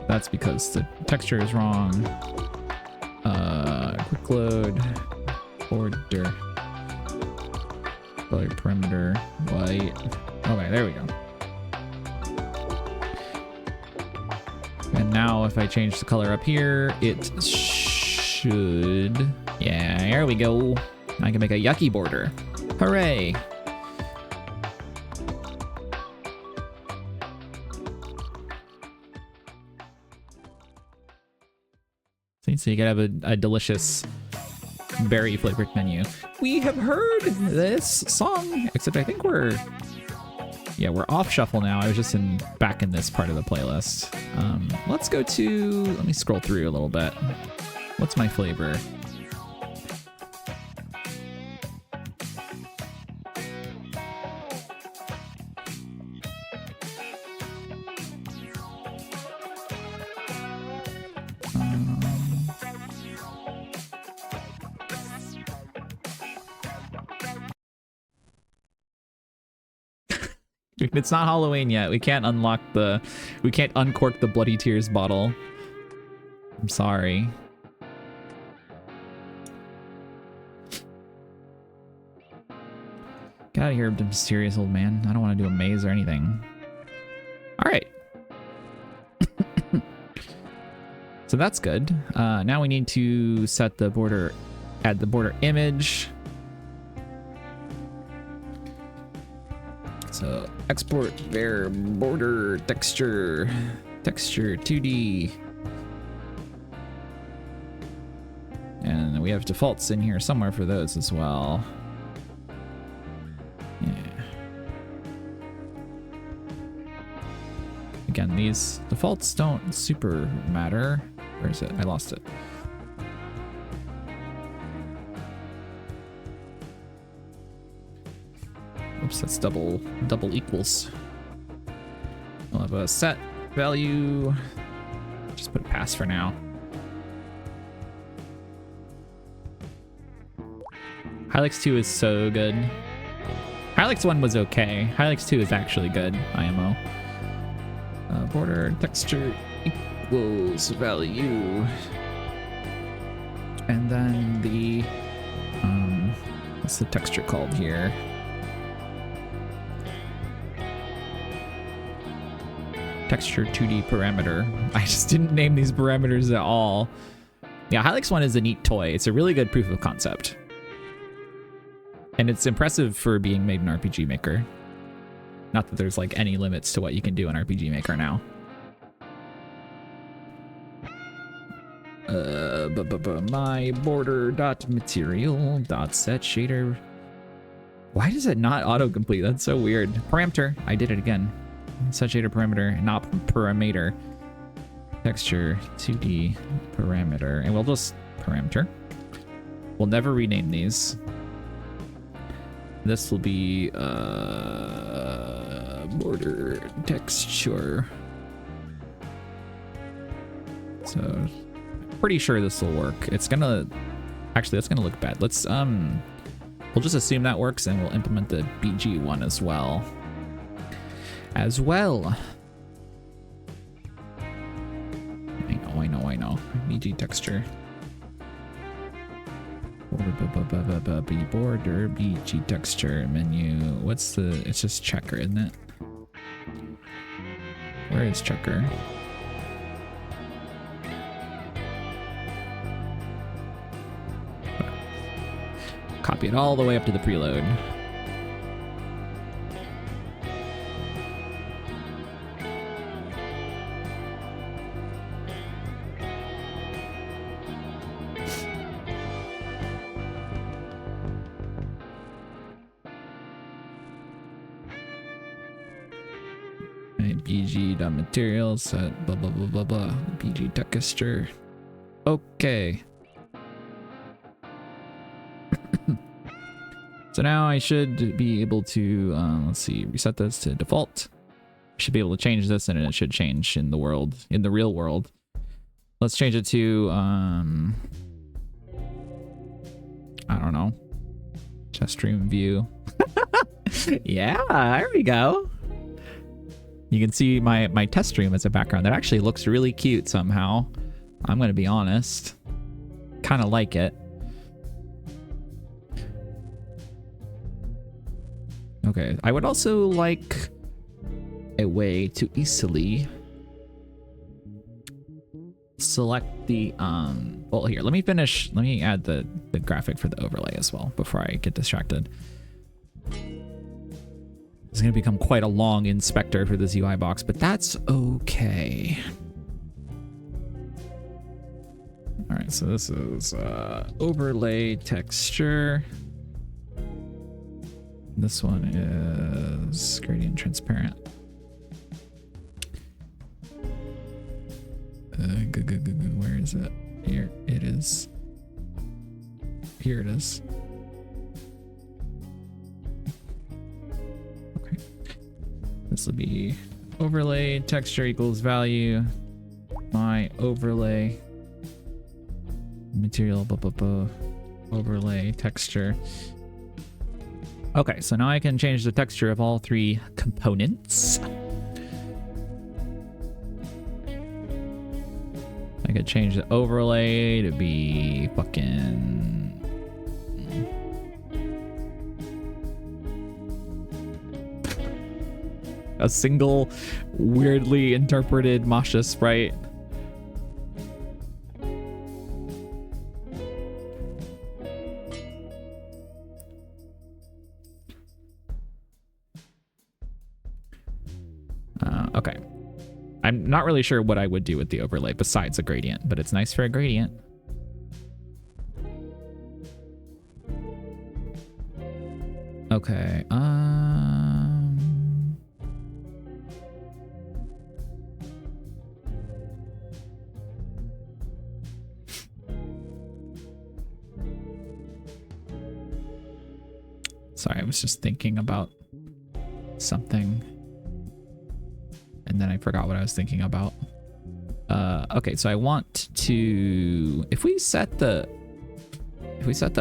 That's because the texture is wrong. Quick load. Border. Color perimeter. White. Okay, there we go. And now if I change the color up here, it should... Yeah, there we go. I can make a yucky border. Hooray! So you can have a delicious berry flavored menu. We have heard this song, except I think we're off shuffle now. I was just back in this part of the playlist. Let's go to, let me scroll through a little bit. What's my flavor? It's not Halloween yet. We can't uncork the Bloody Tears bottle. I'm sorry. Get out of here, mysterious old man. I don't want to do a maze or anything. All right. So that's good. Now we need to set the border, add the border image. So export var border texture 2D. And we have defaults in here somewhere for those as well. Yeah. Again, these defaults don't super matter. Where is it? I lost it. Oops, that's double equals. We'll have a set value. Just put pass for now. Hylix 2 is so good. Hylix 1 was okay. Hylix 2 is actually good, IMO. Border texture equals value. And then the, what's the texture called here? Texture 2D parameter. I just didn't name these parameters at all. Yeah, Hylix 1 is a neat toy. It's a really good proof of concept. And it's impressive for being made in RPG Maker. Not that there's like any limits to what you can do in RPG Maker now. My border dot material dot set shader. Why does it not autocomplete? That's so weird. Parameter. I did it again. Set shader parameter, not parameter. Texture 2D parameter. And we'll just parameter. We'll never rename these. This will be border texture. So pretty sure this will work. It's gonna actually that's gonna look bad. Let's we'll just assume that works and we'll implement the BG one as well. I know. BG texture. Border, BG texture, menu. What's the, it's just checker, isn't it? Where is checker? Copy it all the way up to the preload. BG.materials set blah blah blah blah blah. BG texture. Okay. So now I should be able to let's see, reset this to default. Should be able to change this and it should change in the world, in the real world. Let's change it to I don't know. Chest stream view. Yeah, there we go. You can see my test stream as a background. That actually looks really cute somehow. I'm gonna be honest. Kind of like it. Okay, I would also like a way to easily select the well, here, let me add the graphic for the overlay as well before I get distracted. It's going to become quite a long inspector for this UI box, but that's okay. All right, so this is overlay texture. This one is gradient transparent. Where is it? Here it is. Here it is. This will be overlay texture equals value. My overlay material overlay texture. Okay, so now I can change the texture of all three components. I could change the overlay to be fucking a single weirdly interpreted Masha sprite. Okay. I'm not really sure what I would do with the overlay besides a gradient, but it's nice for a gradient. Okay, sorry, I was just thinking about something and then I forgot what I was thinking about. Okay, so I want to, if we set the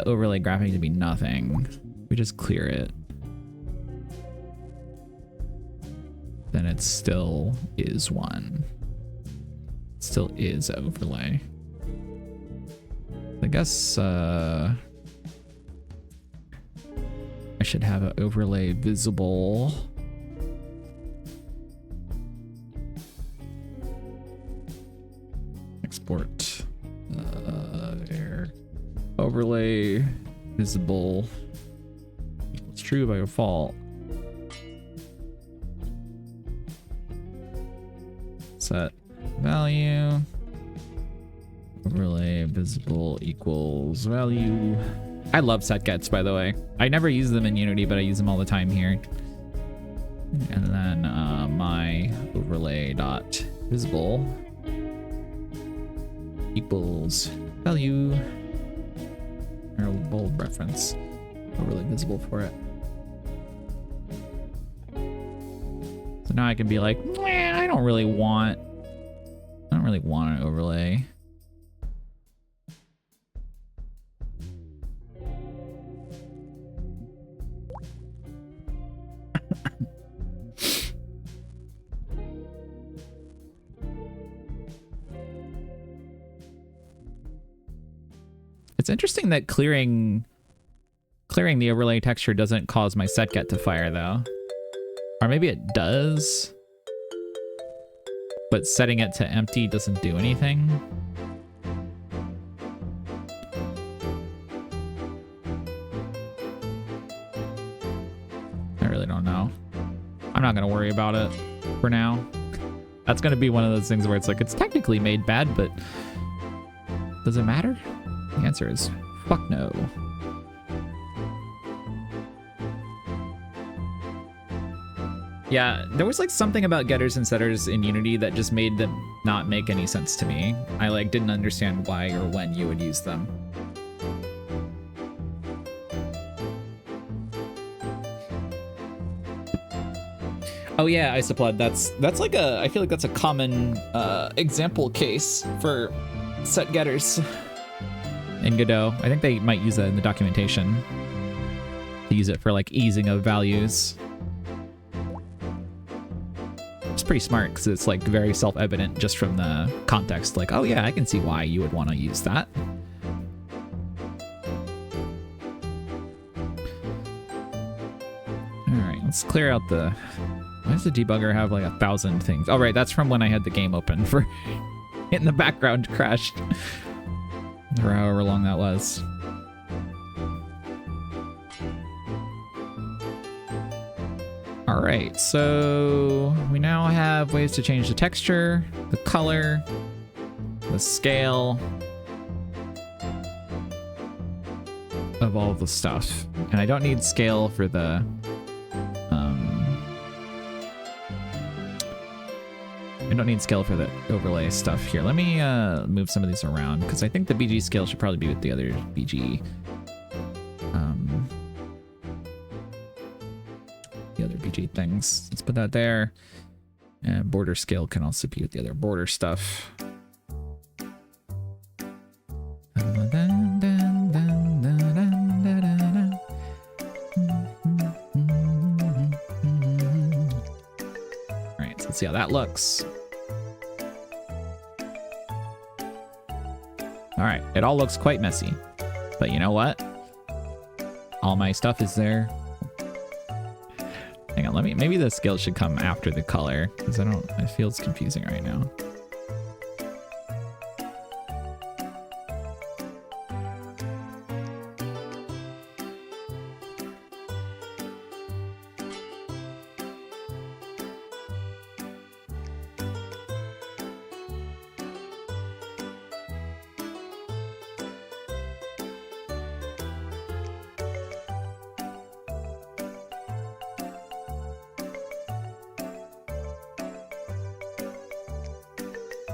overlay graphic to be nothing, we just clear it, then it still is one. It still is overlay. I guess I should have an overlay visible. Export there. Overlay visible. It's true by default. Set value. Overlay visible equals value. I love set gets, by the way. I never use them in Unity, but I use them all the time here. And then my overlay dot visible equals value. Or bold reference. Overlay visible for it. So now I can be like, I don't really want an overlay. It's interesting that clearing the overlay texture doesn't cause my setget to fire though. Or maybe it does, but setting it to empty doesn't do anything. I really don't know. I'm not gonna worry about it for now. That's gonna be one of those things where it's like, it's technically made bad, but does it matter? The answer is fuck no. Yeah, there was like something about getters and setters in Unity that just made them not make any sense to me. I like didn't understand why or when you would use them. Oh yeah, Isopod, that's like a, I feel like that's a common example case for set getters in Godot. I think they might use that in the documentation to use it for like easing of values. It's pretty smart because it's like very self-evident just from the context. Like, oh yeah, I can see why you would want to use that. All right, let's clear out the... Why does the debugger have like 1,000 things? Oh right, that's from when I had the game open for in the background crashed. Or however long that was. All right, so we now have ways to change the texture, the color, the scale of all the stuff. And I don't need scale for the I don't need scale for the overlay stuff here. Let me move some of these around because I think the BG scale should probably be with the other BG. The other BG things. Let's put that there. And border scale can also be with the other border stuff. Alright, so let's see how that looks. Alright, it all looks quite messy. But you know what? All my stuff is there. Hang on, maybe the scale should come after the color, because it feels confusing right now.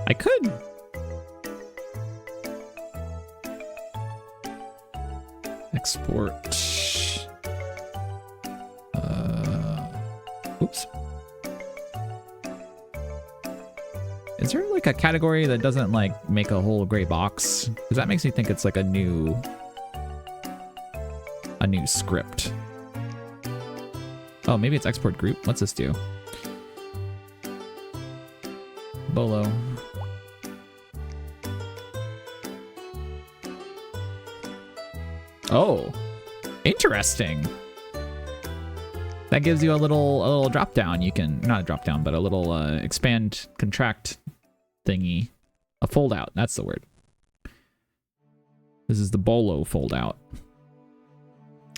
I could. Export. Oops. Is there like a category that doesn't like make a whole gray box? Because that makes me think it's like a new script. Oh, maybe it's export group. What's this do? Bolo. Oh, interesting. That gives you a little drop down. You can, not a drop down, but a little expand, contract thingy. A fold out, that's the word. This is the Bolo fold out.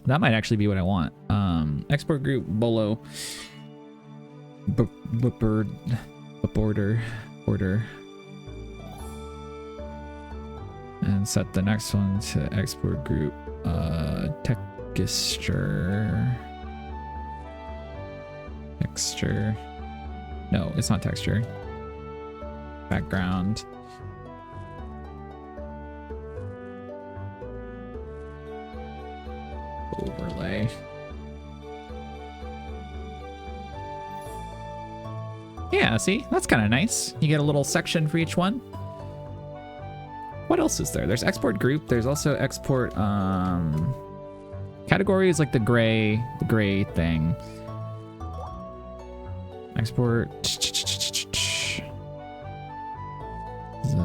That might actually be what I want. Export group, Bolo. Border. And set the next one to export group texture. No, it's not texture. Background. Overlay. Yeah, see? That's kind of nice. You get a little section for each one. What else is there? There's export group. There's also export category is like the gray thing. Export. This is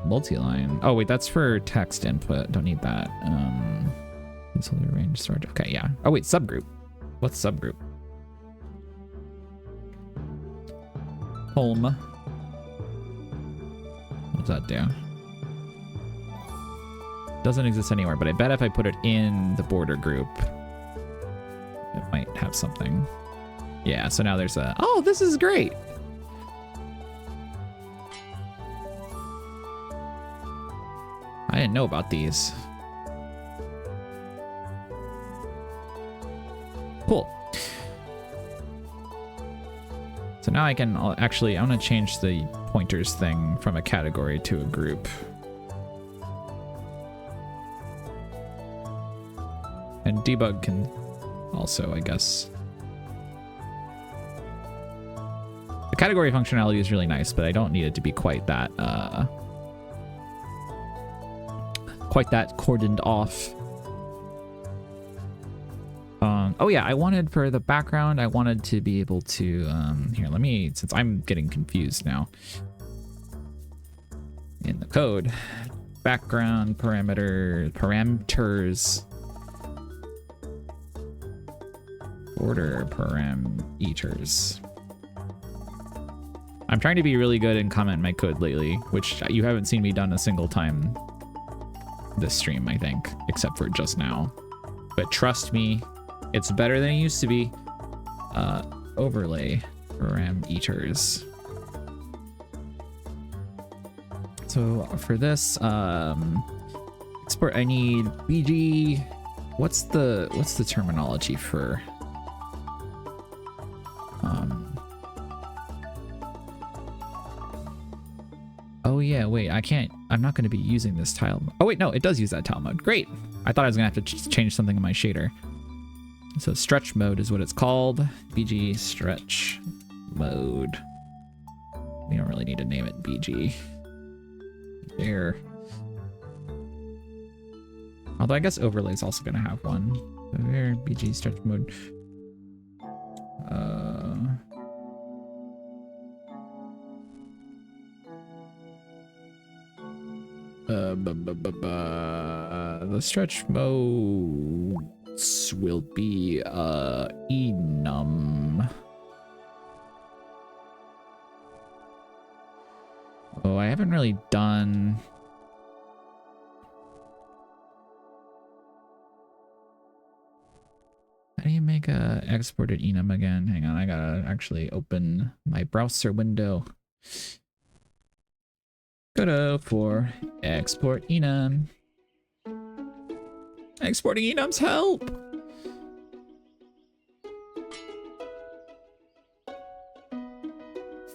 Multi-line. Oh wait, that's for text input. Don't need that. Placeholder range storage. Okay, yeah. Oh wait, subgroup. What's subgroup? Home. What does that do? Doesn't exist anywhere, but I bet if I put it in the border group, it might have something. Yeah, so now there's a... Oh, this is great! I didn't know about these. Cool. So now I can actually... I want to change the pointers thing from a category to a group. And debug can also, I guess. The category functionality is really nice, but I don't need it to be quite that cordoned off. Oh yeah, I wanted for the background, I wanted to be able to here, let me, since I'm getting confused now in the code, background parameters, border parameters. I'm trying to be really good and comment my code lately, which you haven't seen me done a single time this stream, I think, except for just now. But trust me, it's better than it used to be. Overlay parameters. So for this, export, I need BG. What's the terminology for? Oh yeah, wait, I'm not gonna be using this tile. Oh wait, no, it does use that tile mode. Great. I thought I was gonna have to change something in my shader. So stretch mode is what it's called. BG stretch mode. We don't really need to name it BG. There. Although I guess overlay is also gonna have one. There, BG stretch mode. The stretch modes will be enum. Oh, I haven't really done. How do you make a exported enum again? Hang on, I gotta actually open my browser window. Godot for export enum. Exporting enums help!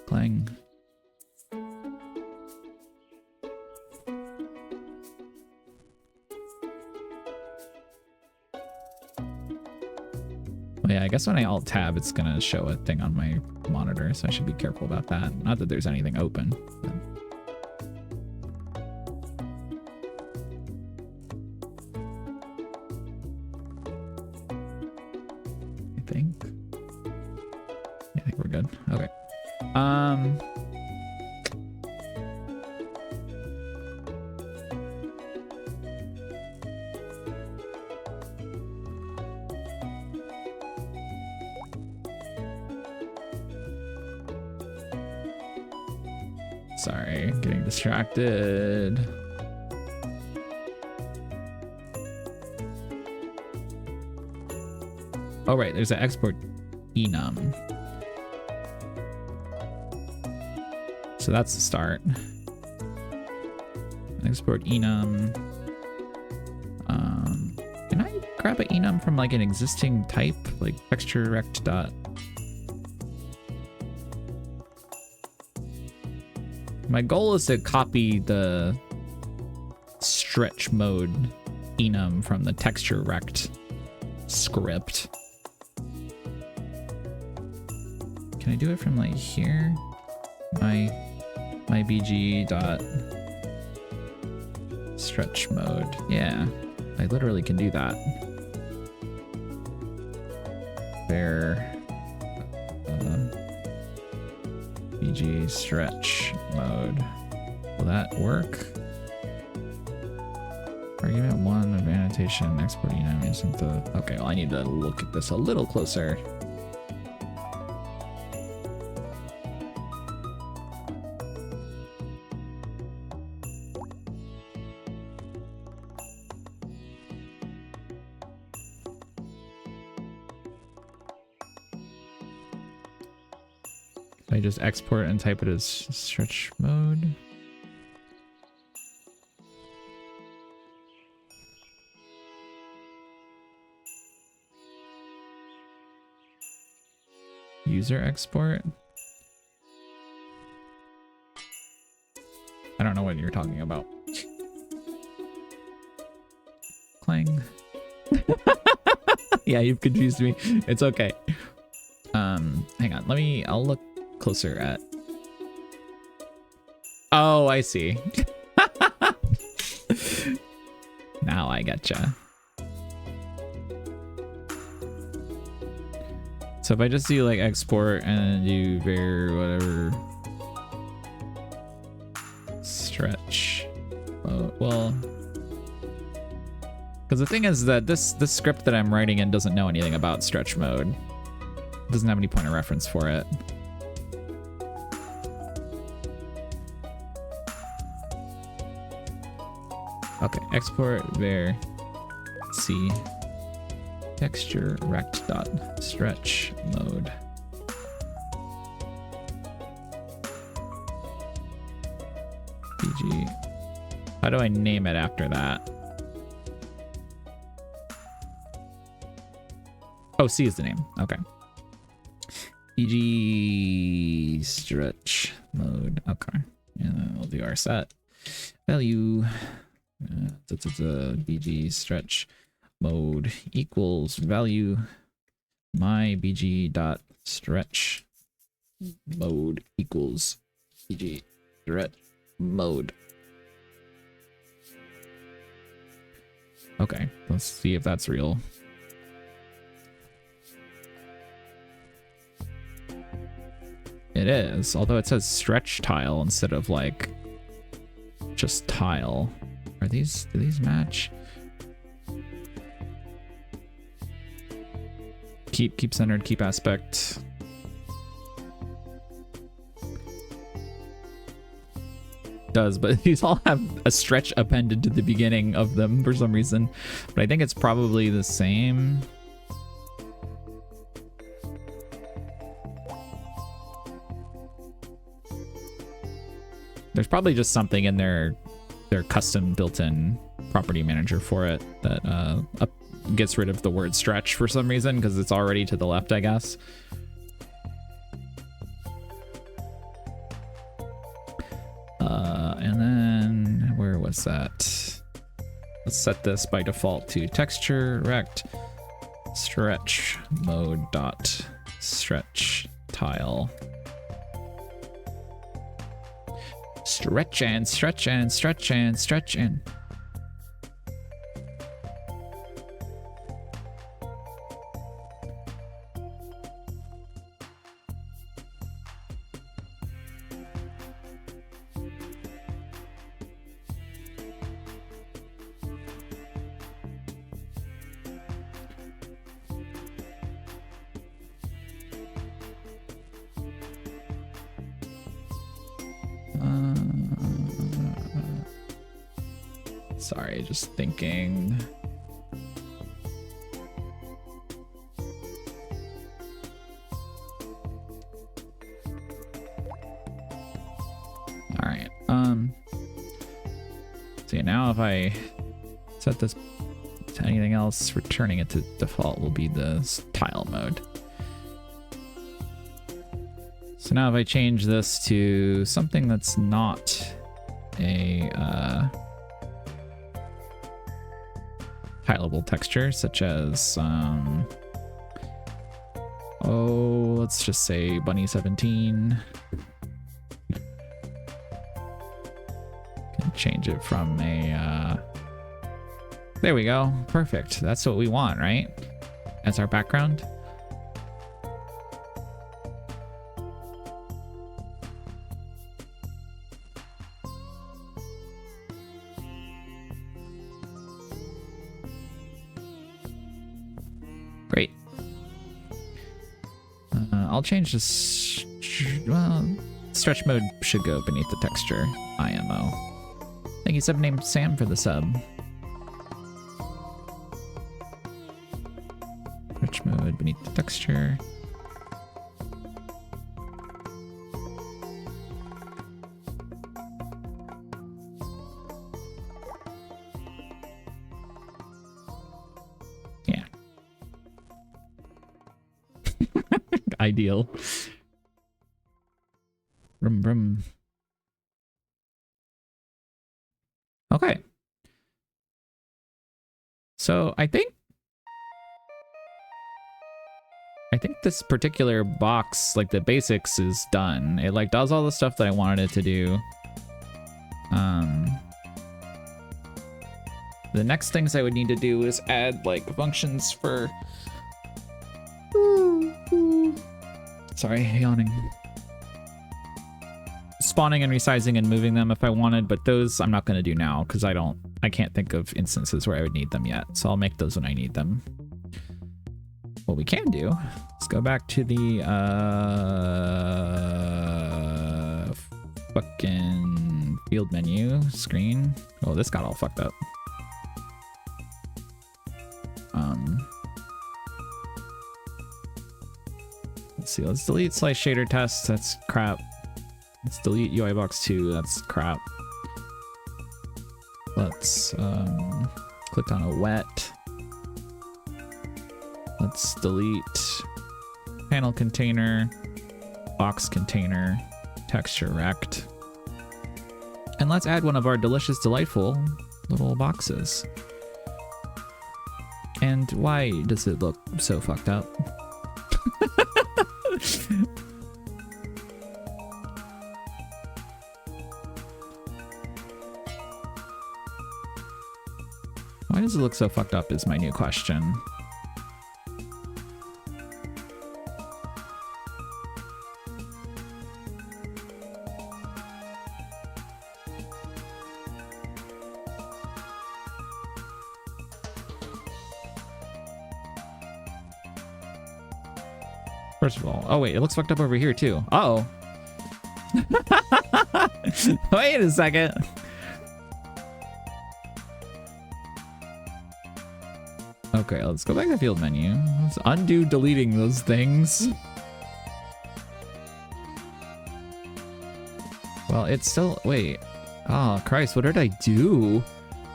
Clang. Well, yeah, I guess when I alt tab, it's gonna show a thing on my monitor, so I should be careful about that. Not that there's anything open. But... I think we're good. Okay. Sorry, getting distracted. Oh, right, there's an export enum. So that's the start. Export enum. Can I grab an enum from like an existing type, like texture rect dot? My goal is to copy the stretch mode enum from the texture rect script. Can I do it from like here? My bg dot stretch mode. Yeah, I literally can do that. BG stretch mode. Will that work? Argument 1 of annotation exporting using the... Okay, well, I need to look at this a little closer. I just export and type it as stretch mode. User export. I don't know what you're talking about. Clang. Yeah, you've confused me. It's okay. Hang on. I'll look closer at... Oh, I see. Now I getcha. So if I just do like export and do var whatever stretch, well, because the thing is that this script that I'm writing in doesn't know anything about stretch mode. It doesn't have any point of reference for it. Okay, export var c texture rect dot stretch mode. BG. How do I name it after that? Oh, C is the name. Okay. BG stretch mode. Okay. And then we'll do our set value. BG stretch mode equals value my BG dot stretch mode equals BG stretch mode. Okay, let's see if that's real. It is, although it says stretch tile instead of like just tile. Do these match? Keep centered, keep aspect. Does, but these all have a stretch appended to the beginning of them for some reason. But I think it's probably the same. There's probably just something in their custom built-in property manager for it that gets rid of the word stretch for some reason because it's already to the left, I guess. And then where was that? Let's set this by default to texture rect stretch mode dot stretch tile. Stretch and stretch and stretch and stretch and. Sorry, just thinking. All right. So yeah, now if I set this to anything else, returning it to default will be the tile mode. So now if I change this to something that's not a tileable texture, such as oh, let's just say bunny 17. Can change it from a there we go, perfect. That's what we want, right? As our background. I'll change this. Well, stretch mode should go beneath the texture. IMO. Thank you, subnamed Sam, for the sub. Stretch mode beneath the texture. Yeah. Ideal. Vroom, vroom. Okay. So I think this particular box, like the basics, is done. It like does all the stuff that I wanted it to do. The next things I would need to do is add like functions for sorry, yawning. Spawning and resizing and moving them if I wanted, but those I'm not going to do now because I can't think of instances where I would need them yet. So I'll make those when I need them. What we can do, let's go back to the fucking field menu screen. Oh, this got all fucked up. Let's see, let's delete slice shader test. That's crap. Let's delete UI box 2. That's crap. Let's click on a wet. Let's delete panel container, box container, texture rect. And let's add one of our delicious, delightful little boxes. And why does it look so fucked up? Why does it look so fucked up is my new question. First of all, oh wait, it looks fucked up over here too. Uh-oh. Wait a second. Okay, let's go back to the field menu. Let's undo deleting those things. Well, it's still, wait. Oh, Christ, what did I do?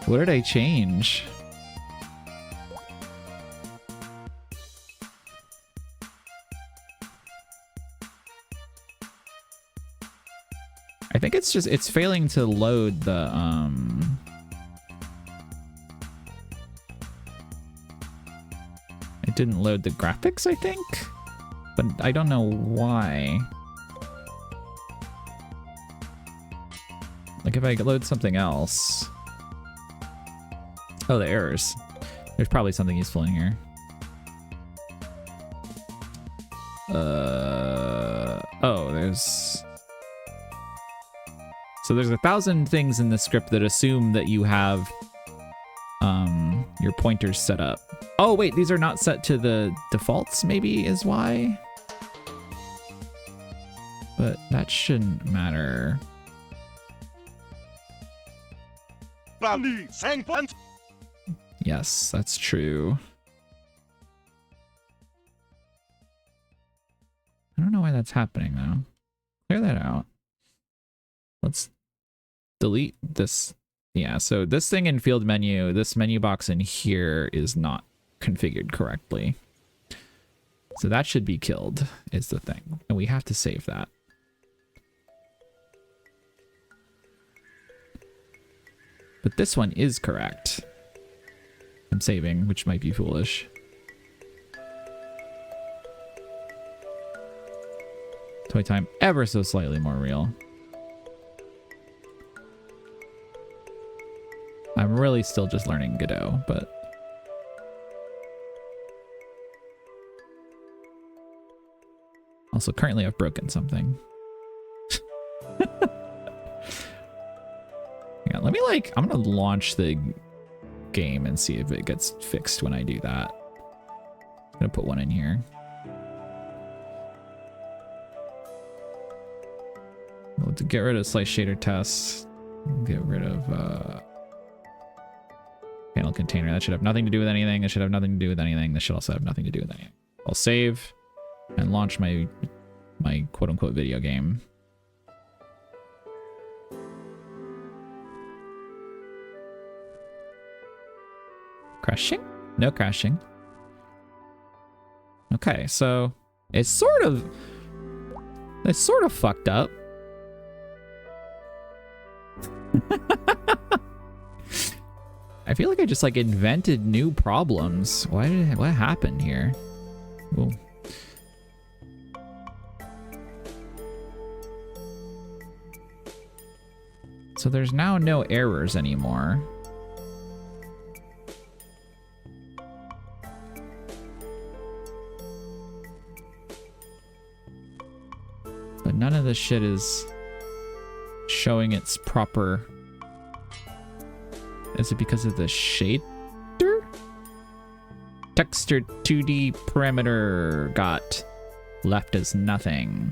What did I change? I think it's just, it's failing to load the, it didn't load the graphics, I think? But I don't know why. Like if I load something else. Oh, the errors. There's probably something useful in here. Oh, there's... So there's 1,000 things in the script that assume that you have your pointers set up. Oh wait, these are not set to the defaults, maybe is why? But that shouldn't matter. Yes, that's true. I don't know why that's happening though. Clear that out. Let's delete this. Yeah, so this thing in field menu, this menu box in here is not configured correctly. So that should be killed, is the thing. And we have to save that. But this one is correct. I'm saving, which might be foolish. Toy time ever so slightly more real. I'm really still just learning Godot, but... Also, currently I've broken something. Yeah, let me I'm gonna launch the game and see if it gets fixed when I do that. I'm gonna put one in here. Well, to get rid of slice shader test, get rid of panel container. That should have nothing to do with anything. It should have nothing to do with anything. This should also have nothing to do with anything. I'll save and launch my quote-unquote video game. Crashing? No crashing. Okay, so it's sort of fucked up. I feel like I just like invented new problems. What happened here? Well, so there's now no errors anymore. But none of this shit is showing its proper. Is it because of the shader? Texture 2D parameter got left as nothing.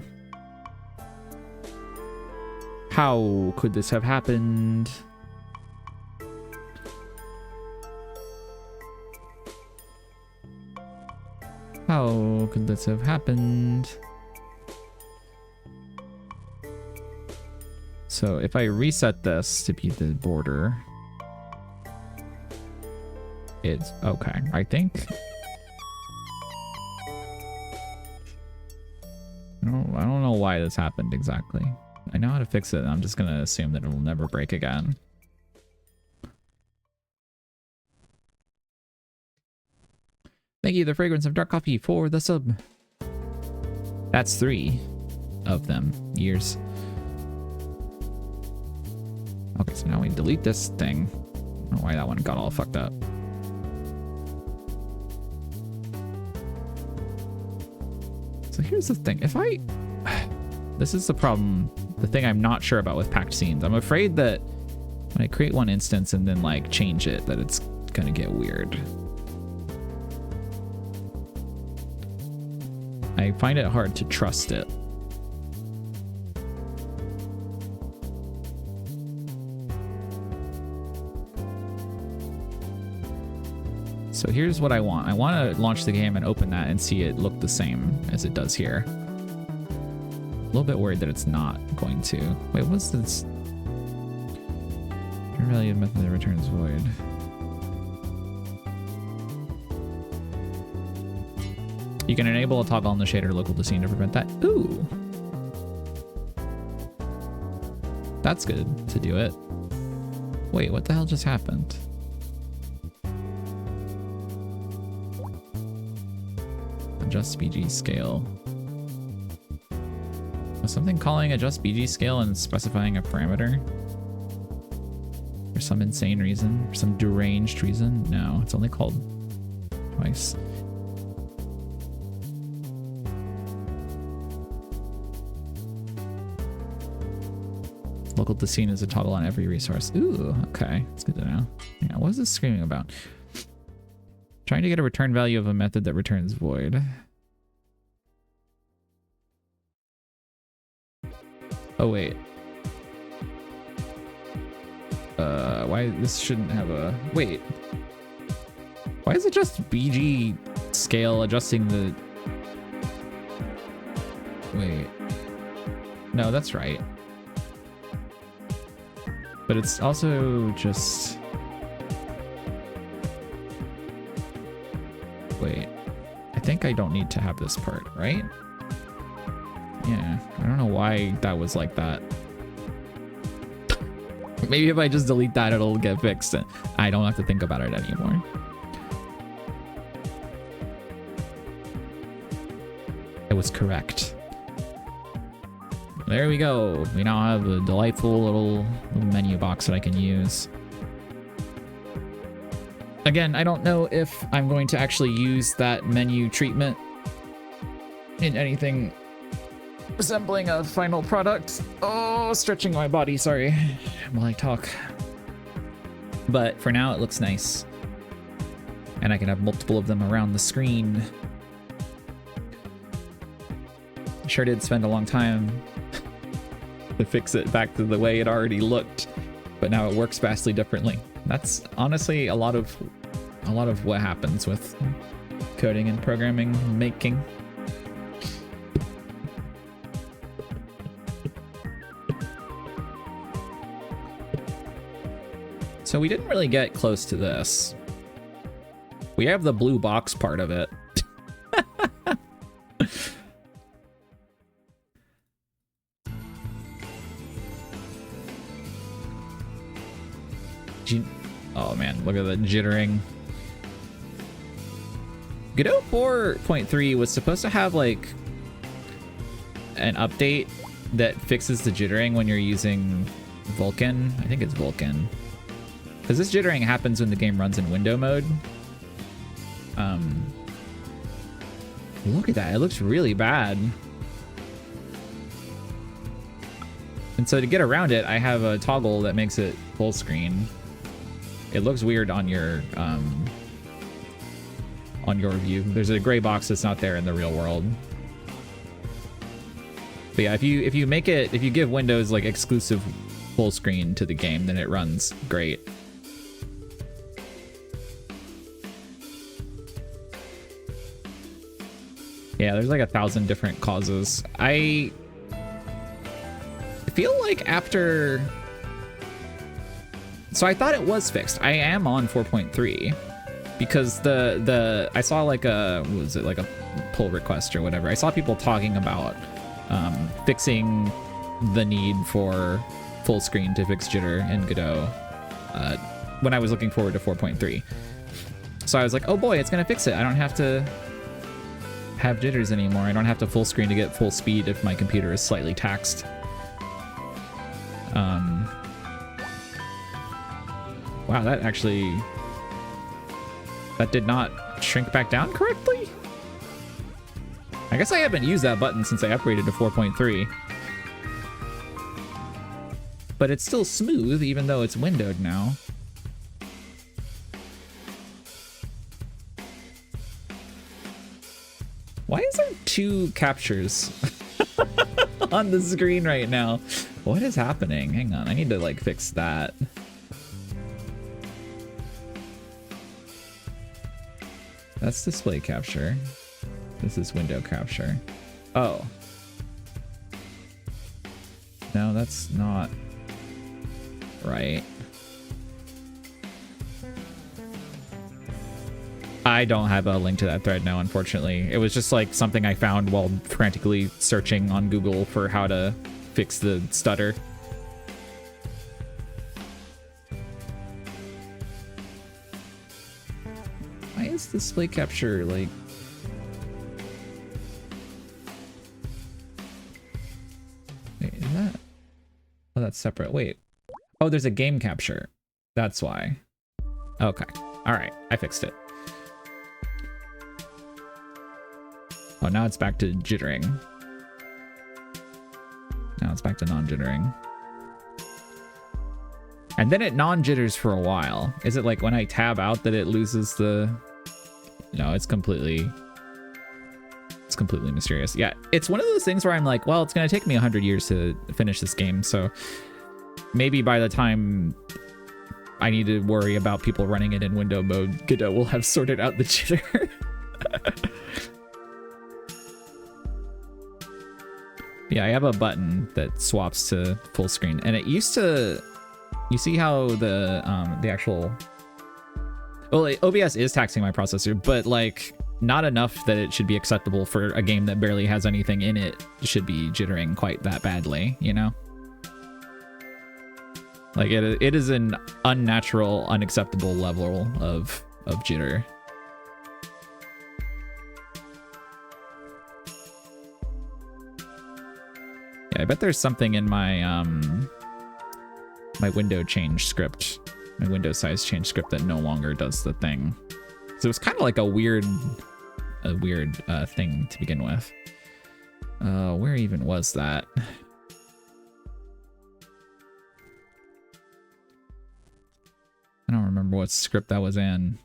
How could this have happened? How could this have happened? So if I reset this to be the border, it's okay, I think. I don't know why this happened exactly. I know how to fix it, and I'm just gonna assume that it'll never break again. Thank you, the fragrance of dark coffee, for the sub. That's 3 of them years. Okay, so now we delete this thing. I don't know why that one got all fucked up. So here's the thing. If I... This is the problem. The thing I'm not sure about with packed scenes. I'm afraid that when I create one instance and then like change it, that it's gonna get weird. I find it hard to trust it. So here's what I want. I want to launch the game and open that and see it look the same as it does here. A little bit worried that it's not going to. Wait, what's this? Return value method that returns void. You can enable a toggle on the shader local to scene to prevent that. Ooh. That's good to do it. Wait, what the hell just happened? Adjust BG scale. Was something calling adjust BG scale and specifying a parameter? For some insane reason? For some deranged reason? No, it's only called twice. Local to scene is a toggle on every resource. Ooh, okay. That's good to know. Yeah, what is this screaming about? Trying to get a return value of a method that returns void. Oh, wait. Why this shouldn't have a... Wait. Why is it just BG scale adjusting the... Wait. No, that's right. But it's also just... Wait. I think I don't need to have this part, right? Yeah, I don't know why that was like that. Maybe if I just delete that, it'll get fixed and I don't have to think about it anymore. It was correct. There we go. We now have a delightful little menu box that I can use. Again, I don't know if I'm going to actually use that menu treatment in anything resembling a final product. Oh, stretching my body, sorry, while I talk. But for now, it looks nice. And I can have multiple of them around the screen. Sure did spend a long time to fix it back to the way it already looked, but now it works vastly differently. That's honestly a lot of what happens with coding and programming making. So we didn't really get close to this. We have the blue box part of it. Oh man, look at the jittering. Godot 4.3 was supposed to have like an update that fixes the jittering when you're using Vulkan. I think it's Vulkan. Because this jittering happens when the game runs in window mode. Look at that, it looks really bad. And so to get around it, I have a toggle that makes it full screen. It looks weird on your view. There's a gray box that's not there in the real world. But yeah, if you give Windows like exclusive full screen to the game, then it runs great. Yeah, there's like 1,000 different causes. I feel like after... So I thought it was fixed. I am on 4.3 because I saw like what was it, like a pull request or whatever. I saw people talking about fixing the need for full screen to fix jitter in Godot when I was looking forward to 4.3. So I was like, oh boy, it's gonna fix it. I don't have to have jitters anymore. I don't have to full screen to get full speed if my computer is slightly taxed. Wow, that did not shrink back down correctly? I guess I haven't used that button since I upgraded to 4.3. But it's still smooth, even though it's windowed now. Why is there 2 captures on the screen right now? What is happening? Hang on, I need to like fix that. That's display capture. This is window capture. Oh. No, that's not right. I don't have a link to that thread now, unfortunately. It was just like something I found while frantically searching on Google for how to fix the stutter. Why is display capture like... Wait, is that... Oh, that's separate. Wait. Oh, there's a game capture. That's why. Okay. All right. I fixed it. Oh, now it's back to jittering. Now it's back to non-jittering. And then it non-jitters for a while. Is it like when I tab out that it loses the... No, it's completely mysterious. Yeah, it's one of those things where I'm like, well, it's going to take me 100 years to finish this game, so maybe by the time I need to worry about people running it in window mode, Godot will have sorted out the jitter. Yeah, I have a button that swaps to full screen, and it used to... You see how the actual... Well, OBS is taxing my processor, but like not enough that it should be acceptable for a game that barely has anything in it should be jittering quite that badly, you know? Like it is an unnatural, unacceptable level of jitter. Yeah, I bet there's something in my my window change script, my window size change script that no longer does the thing. So it's kind of like a weird thing to begin with. Where even was that? I don't remember what script that was in.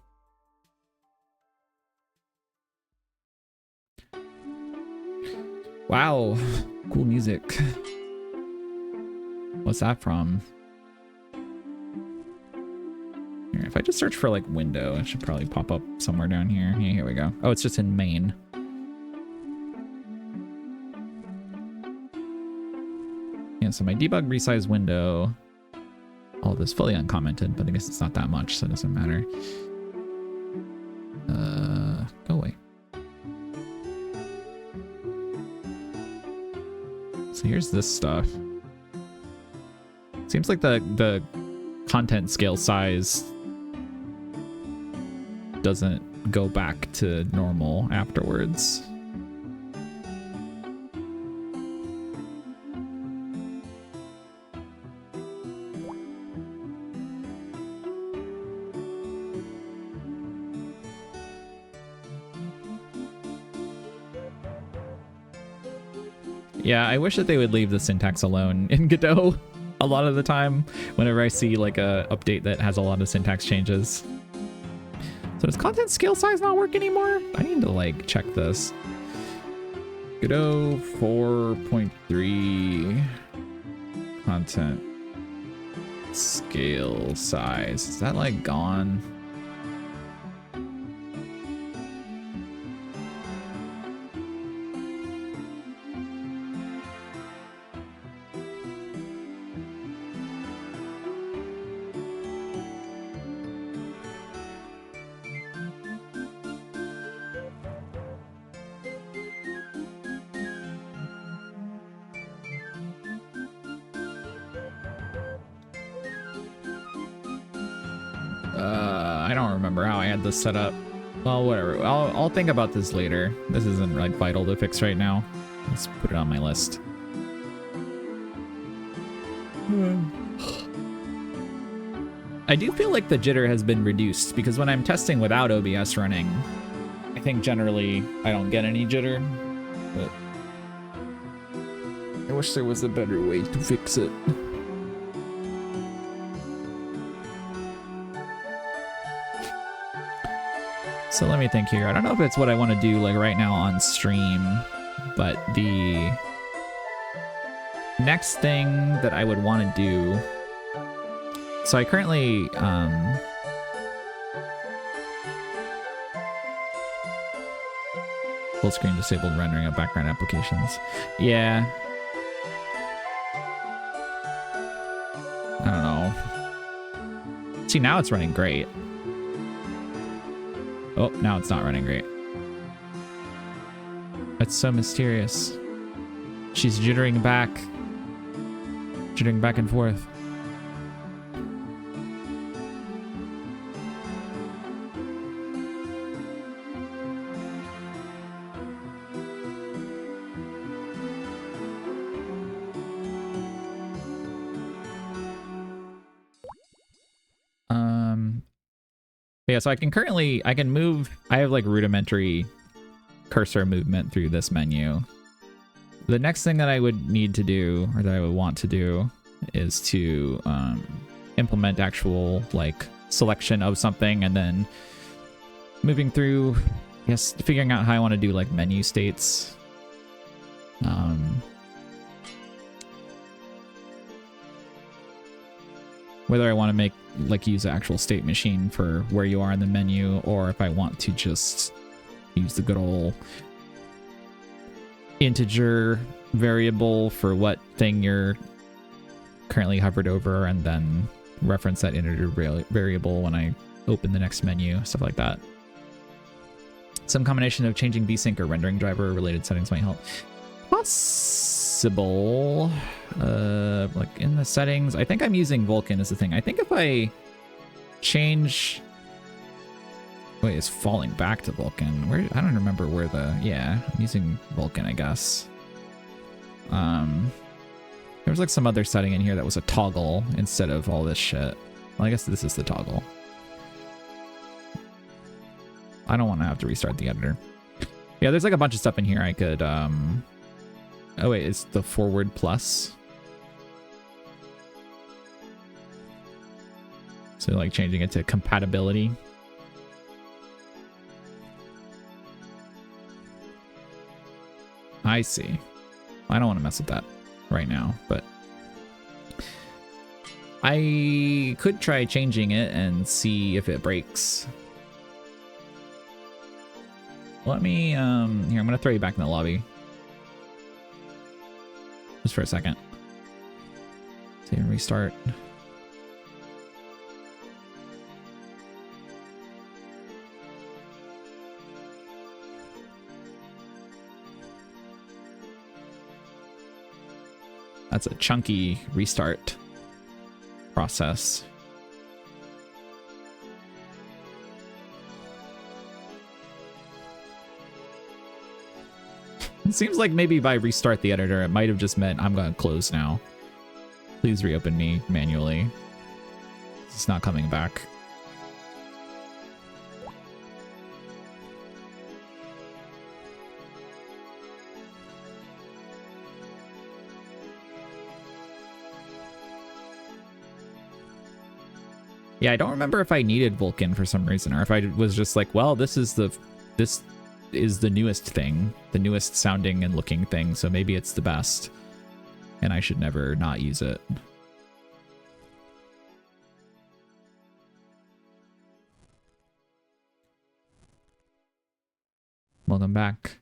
Wow, cool music. What's that from? Here, if I just search for like window, it should probably pop up somewhere down here. Yeah, here we go. Oh, it's just in main. Yeah, so my debug resize window. All this fully uncommented, but I guess it's not that much, so it doesn't matter. Go away. So here's this stuff. Seems like the content scale size doesn't go back to normal afterwards. Yeah, I wish that they would leave the syntax alone in Godot a lot of the time whenever I see like a update that has a lot of syntax changes. So does content scale size not work anymore? I need to like check this. Godot 4.3 content scale size. Is that like gone? I don't remember how I had this set up. Well, whatever. I'll think about this later. This isn't like vital to fix right now. Let's put it on my list. I do feel like the jitter has been reduced because when I'm testing without OBS running, I think generally I don't get any jitter, but I wish there was a better way to fix it. So let me think here. I don't know if it's what I want to do like right now on stream, but the next thing that I would want to do. So I currently full screen disabled rendering of background applications. Yeah. I don't know. See, now it's running great. Oh, now it's not running great. That's so mysterious. She's jittering back and forth. Yeah, so I can move. I have like rudimentary cursor movement through this menu. The next thing that I would need to do, or that I would want to do, is to implement actual like selection of something and then moving through, yes, figuring out how I want to do like menu states. Whether I want to make like use the actual state machine for where you are in the menu, or if I want to just use the good old integer variable for what thing you're currently hovered over, and then reference that integer variable when I open the next menu, stuff like that. Some combination of changing vsync or rendering driver related settings might help. Possible. Like in the settings, I think I'm using Vulkan as the thing. I think if I change, wait, it's falling back to Vulkan. Where, I don't remember where the, yeah, I'm using Vulkan, I guess. There was like some other setting in here that was a toggle instead of all this shit. Well, I guess this is the toggle. I don't want to have to restart the editor. Yeah, there's like a bunch of stuff in here I could, oh wait, it's the forward plus. So like changing it to compatibility. I see. I don't want to mess with that right now, but I could try changing it and see if it breaks. Let me, here, I'm gonna throw you back in the lobby. Just for a second. See, restart. That's a chunky restart process. It seems like maybe by restart the editor, it might have just meant I'm going to close now. Please reopen me manually. It's not coming back. Yeah, I don't remember if I needed Vulkan for some reason, or if I was just like, well, this is the newest thing, the newest sounding and looking thing, so maybe it's the best, and I should never not use it. Welcome back.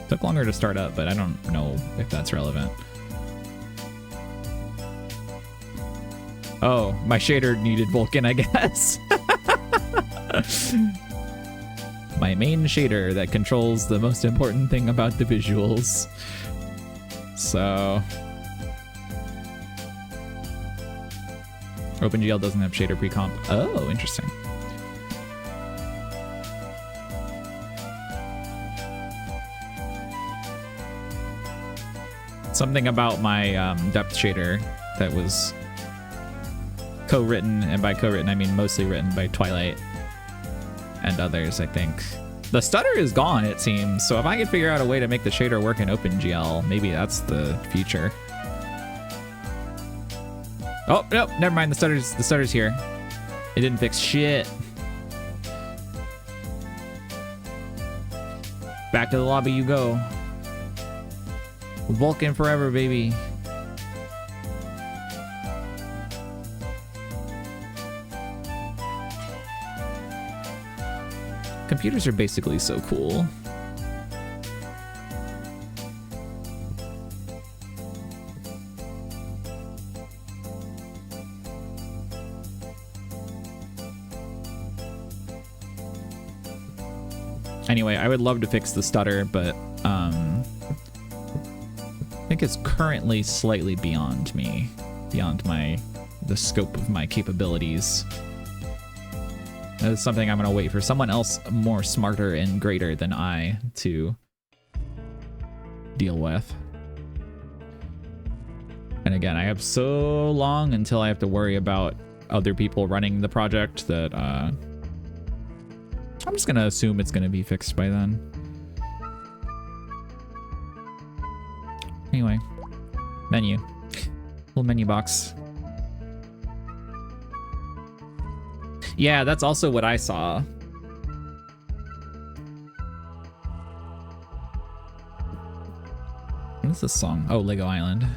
Took longer to start up, but I don't know if that's relevant. Oh, my shader needed Vulkan, I guess. My main shader that controls the most important thing about the visuals. So... OpenGL doesn't have shader pre-comp. Oh, interesting. Something about my depth shader that was co-written, and by co-written I mean mostly written by Twilight and others, I think. The stutter is gone, it seems, so if I could figure out a way to make the shader work in OpenGL, maybe that's the future. Oh, no, never mind, the stutter's here. It didn't fix shit. Back to the lobby you go. Vulkan forever, baby. Computers are basically so cool. Anyway, I would love to fix the stutter, but I think it's currently slightly beyond me, beyond the scope of my capabilities. That's something I'm gonna wait for someone else more smarter and greater than I to deal with. And again, I have so long until I have to worry about other people running the project that I'm just gonna assume it's gonna be fixed by then. Anyway, menu. Little menu box. Yeah, that's also what I saw. What is this song? Oh, Lego Island.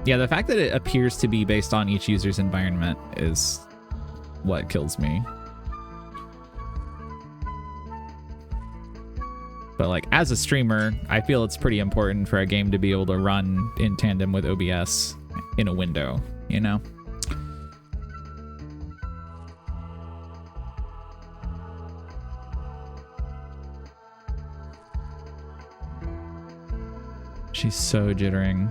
Yeah, the fact that it appears to be based on each user's environment is what kills me. But like, as a streamer, I feel it's pretty important for a game to be able to run in tandem with OBS in a window, you know? She's so jittering.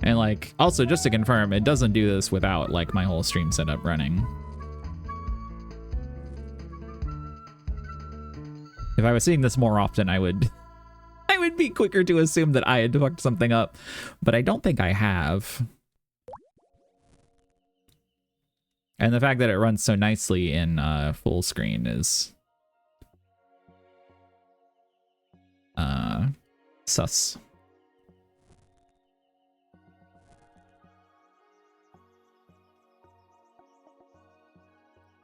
And like, also just to confirm, it doesn't do this without like my whole stream setup running. If I was seeing this more often, I would be quicker to assume that I had fucked something up, but I don't think I have. And the fact that it runs so nicely in full screen is sus.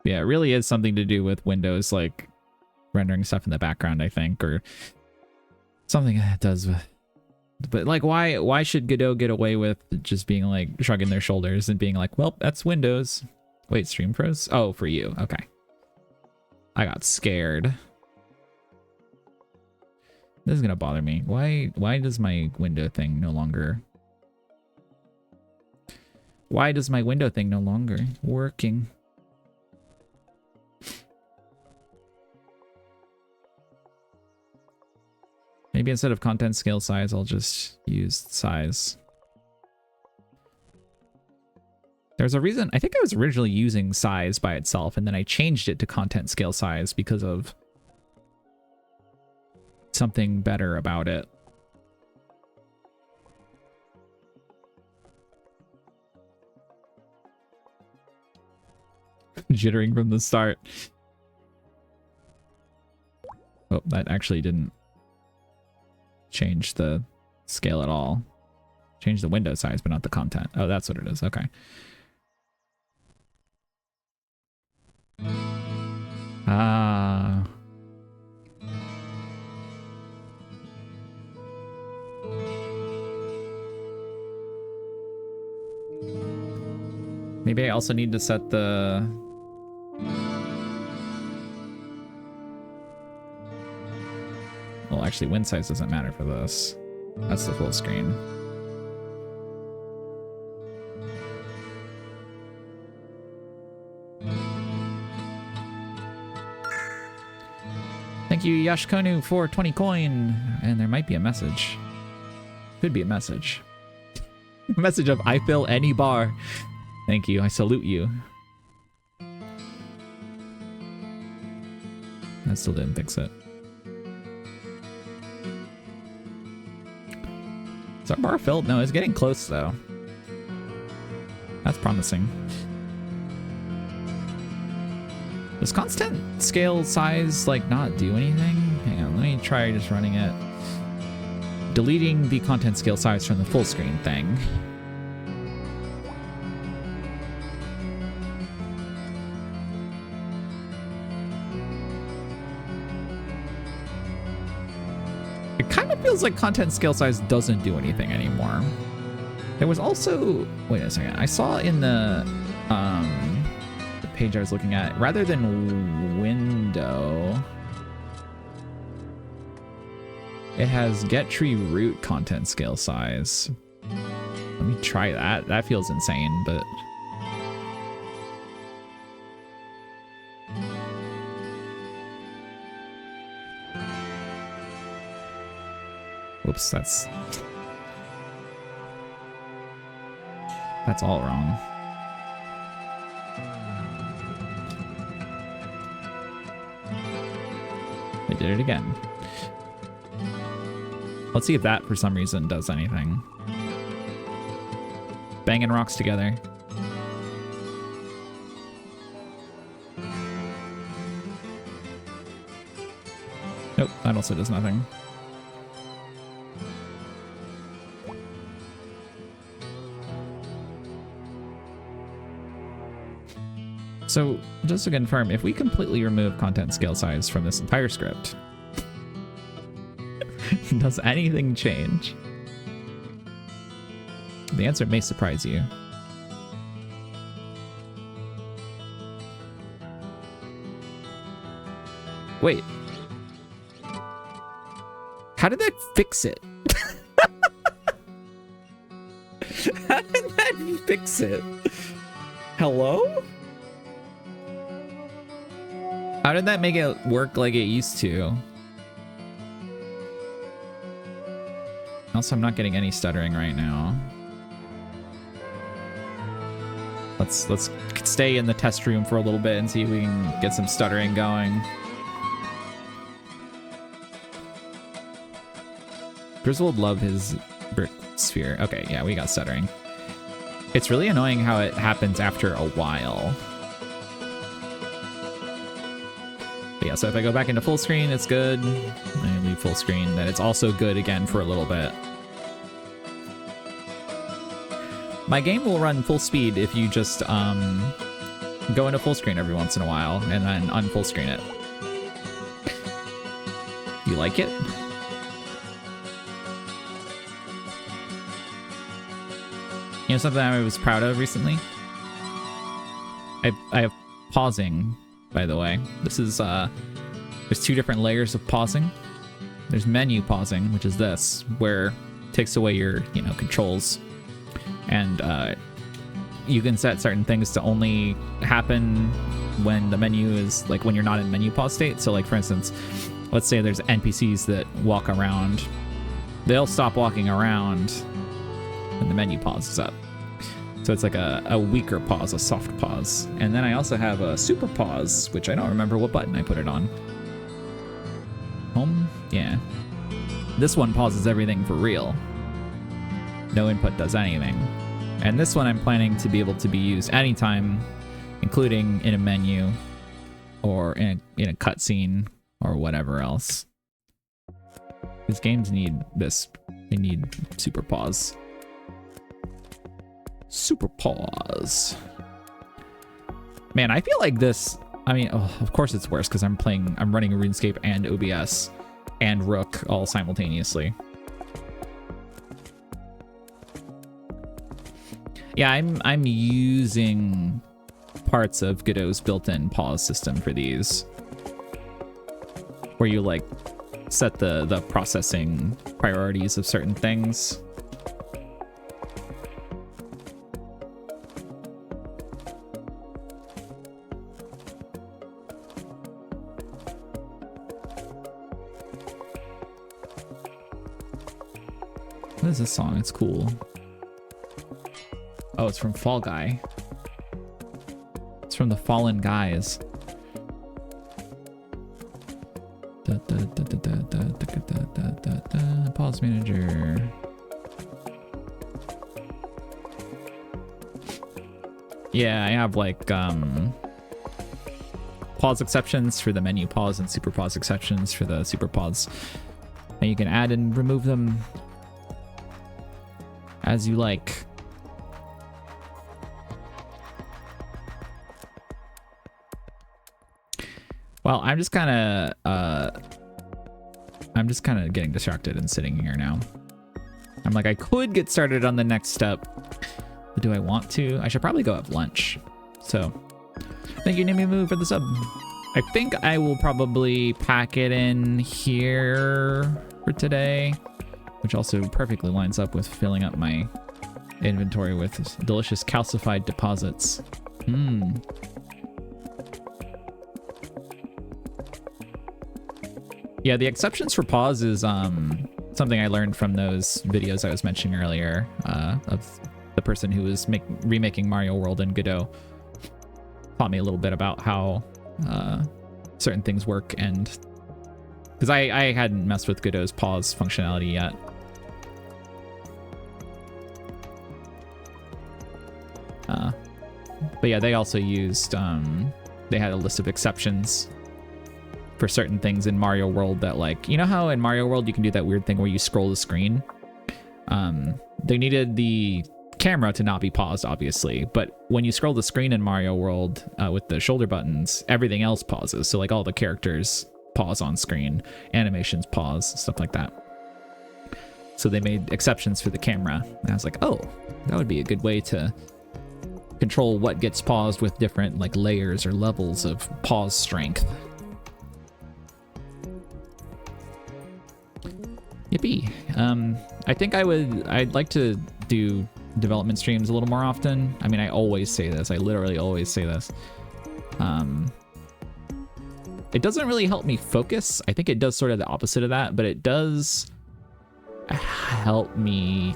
Yeah, it really is something to do with Windows, like rendering stuff in the background, I think, or something that does with. But like, why should Godot get away with just being like shrugging their shoulders and being like, well, that's Windows. Wait, stream pros? Oh, for you. Okay. I got scared. This is gonna bother me. Why does my window thing no longer? Why does my window thing no longer working? Maybe instead of content scale size, I'll just use size. There's a reason. I think I was originally using size by itself, and then I changed it to content scale size because of something better about it. Jittering from the start. Oh, that actually didn't change the scale at all. Change the window size, but not the content. Oh, that's what it is. Okay. Ah. Maybe I also need to set the... Well, actually, win size doesn't matter for this. That's the full screen. Thank you, Yashkonu, for 20 coin. And there might be a message. Could be a message. A message of, I fill any bar. Thank you. I salute you. That still didn't fix it. Is our bar filled? No, it's getting close, though. That's promising. Does constant scale size, like, not do anything? Hang on, let me try just running it. Deleting the content scale size from the full screen thing. It kind of feels like content scale size doesn't do anything anymore. There was also... Wait a second. I saw in the page I was looking at, rather than window, it has get tree root content scale size. Let me try that. That feels insane, but... Whoops, that's all wrong. I did it again. Let's see if that for some reason does anything. Banging rocks together. Nope, that also does nothing. So, just to confirm, if we completely remove content scale size from this entire script, does anything change? The answer may surprise you. Wait. How did that fix it? How did that fix it? Hello? How did that make it work like it used to? Also, I'm not getting any stuttering right now. Let's stay in the test room for a little bit and see if we can get some stuttering going. Griswold loved his brick sphere. Okay, yeah, we got stuttering. It's really annoying how it happens after a while. But yeah, so if I go back into full screen, it's good. I leave full screen, then it's also good again for a little bit. My game will run full speed if you just go into full screen every once in a while and then unfull screen it. You like it? You know something I was proud of recently? I have pausing, by the way. This is, there's two different layers of pausing. There's menu pausing, which is this, where it takes away your, controls. And you can set certain things to only happen when the menu is, like, when you're not in menu pause state. So, like, for instance, let's say there's NPCs that walk around. They'll stop walking around when the menu pauses up. So it's like a weaker pause, a soft pause. And then I also have a super pause, which I don't remember what button I put it on. Home? Yeah. This one pauses everything for real. No input does anything. And this one I'm planning to be able to be used anytime, including in a menu or in a cutscene or whatever else. These games need this. They need super pause. Super pause. Man, I feel like this. I mean, of course it's worse because I'm running RuneScape and OBS and Rook all simultaneously. Yeah, I'm using parts of Godot's built-in pause system for these, where you like set the processing priorities of certain things. What is this song? It's cool. Oh, it's from Fall Guy. It's from the Fallen Guys. Pause manager. Yeah, I have like pause exceptions for the menu pause and super pause exceptions for the super pause. And you can add and remove them as you like. Well, I'm just kind of getting distracted and sitting here now. I'm like, I could get started on the next step, but do I want to? I should probably go have lunch. So, thank you, Nimi Moo, for the sub. I think I will probably pack it in here for today, which also perfectly lines up with filling up my inventory with delicious calcified deposits. Yeah, the exceptions for pause is something I learned from those videos I was mentioning earlier of the person who was remaking Mario World and Godot. Taught me a little bit about how certain things work, and because I hadn't messed with Godot's pause functionality yet. But yeah, they also used, they had a list of exceptions for certain things in Mario World that, like, you know how in Mario World you can do that weird thing where you scroll the screen? They needed the camera to not be paused, obviously, but when you scroll the screen in Mario World with the shoulder buttons, everything else pauses. So like all the characters pause on screen, animations pause, stuff like that. So they made exceptions for the camera. And I was like, oh, that would be a good way to control what gets paused with different like layers or levels of pause strength. Yippee. I think I'd like to do development streams a little more often. I mean, I always say this. I literally always say this. It doesn't really help me focus. I think it does sort of the opposite of that, but it does help me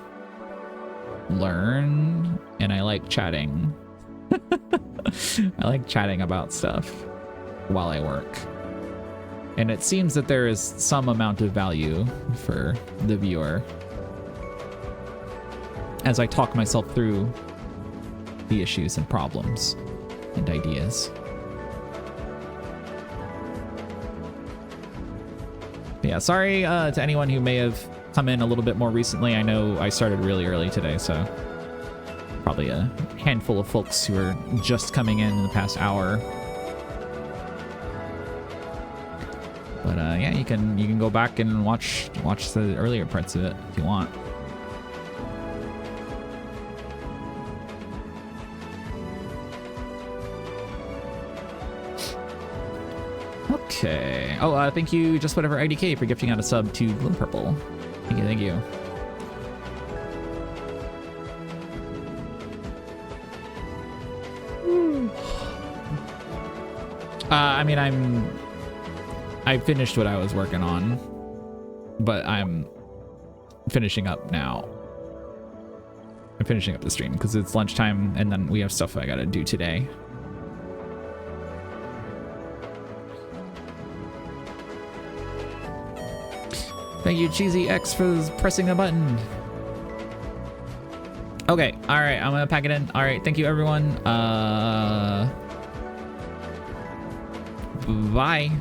learn, and I like chatting. I like chatting about stuff while I work. And it seems that there is some amount of value for the viewer as I talk myself through the issues and problems and ideas. Yeah, sorry to anyone who may have come in a little bit more recently. I know I started really early today, so probably a handful of folks who are just coming in the past hour. But yeah, you can go back and watch the earlier parts of it if you want. Okay. Oh, thank you, just whatever IDK, for gifting out a sub to Gloom Purple. Thank you, thank you. I mean, I finished what I was working on, but I'm finishing up now. I'm finishing up the stream because it's lunchtime, and then we have stuff I gotta do today. Thank you, Cheesy X, for pressing a button. Okay, all right, I'm gonna pack it in. All right, thank you, everyone. Bye.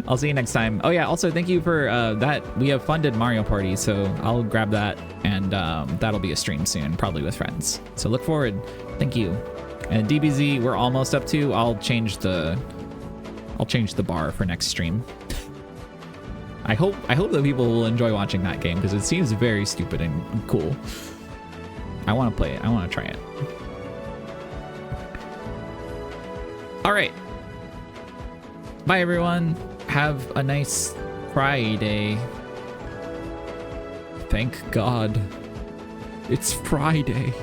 I'll see you next time. Oh yeah, also thank you for that. We have funded Mario Party, so I'll grab that, and that'll be a stream soon, probably with friends. So look forward. Thank you. And DBZ, we're almost up to. I'll change the bar for next stream. I hope that people will enjoy watching that game because it seems very stupid and cool. I want to play it. I want to try it. All right. Bye, everyone. Have a nice Friday. Thank God. It's Friday.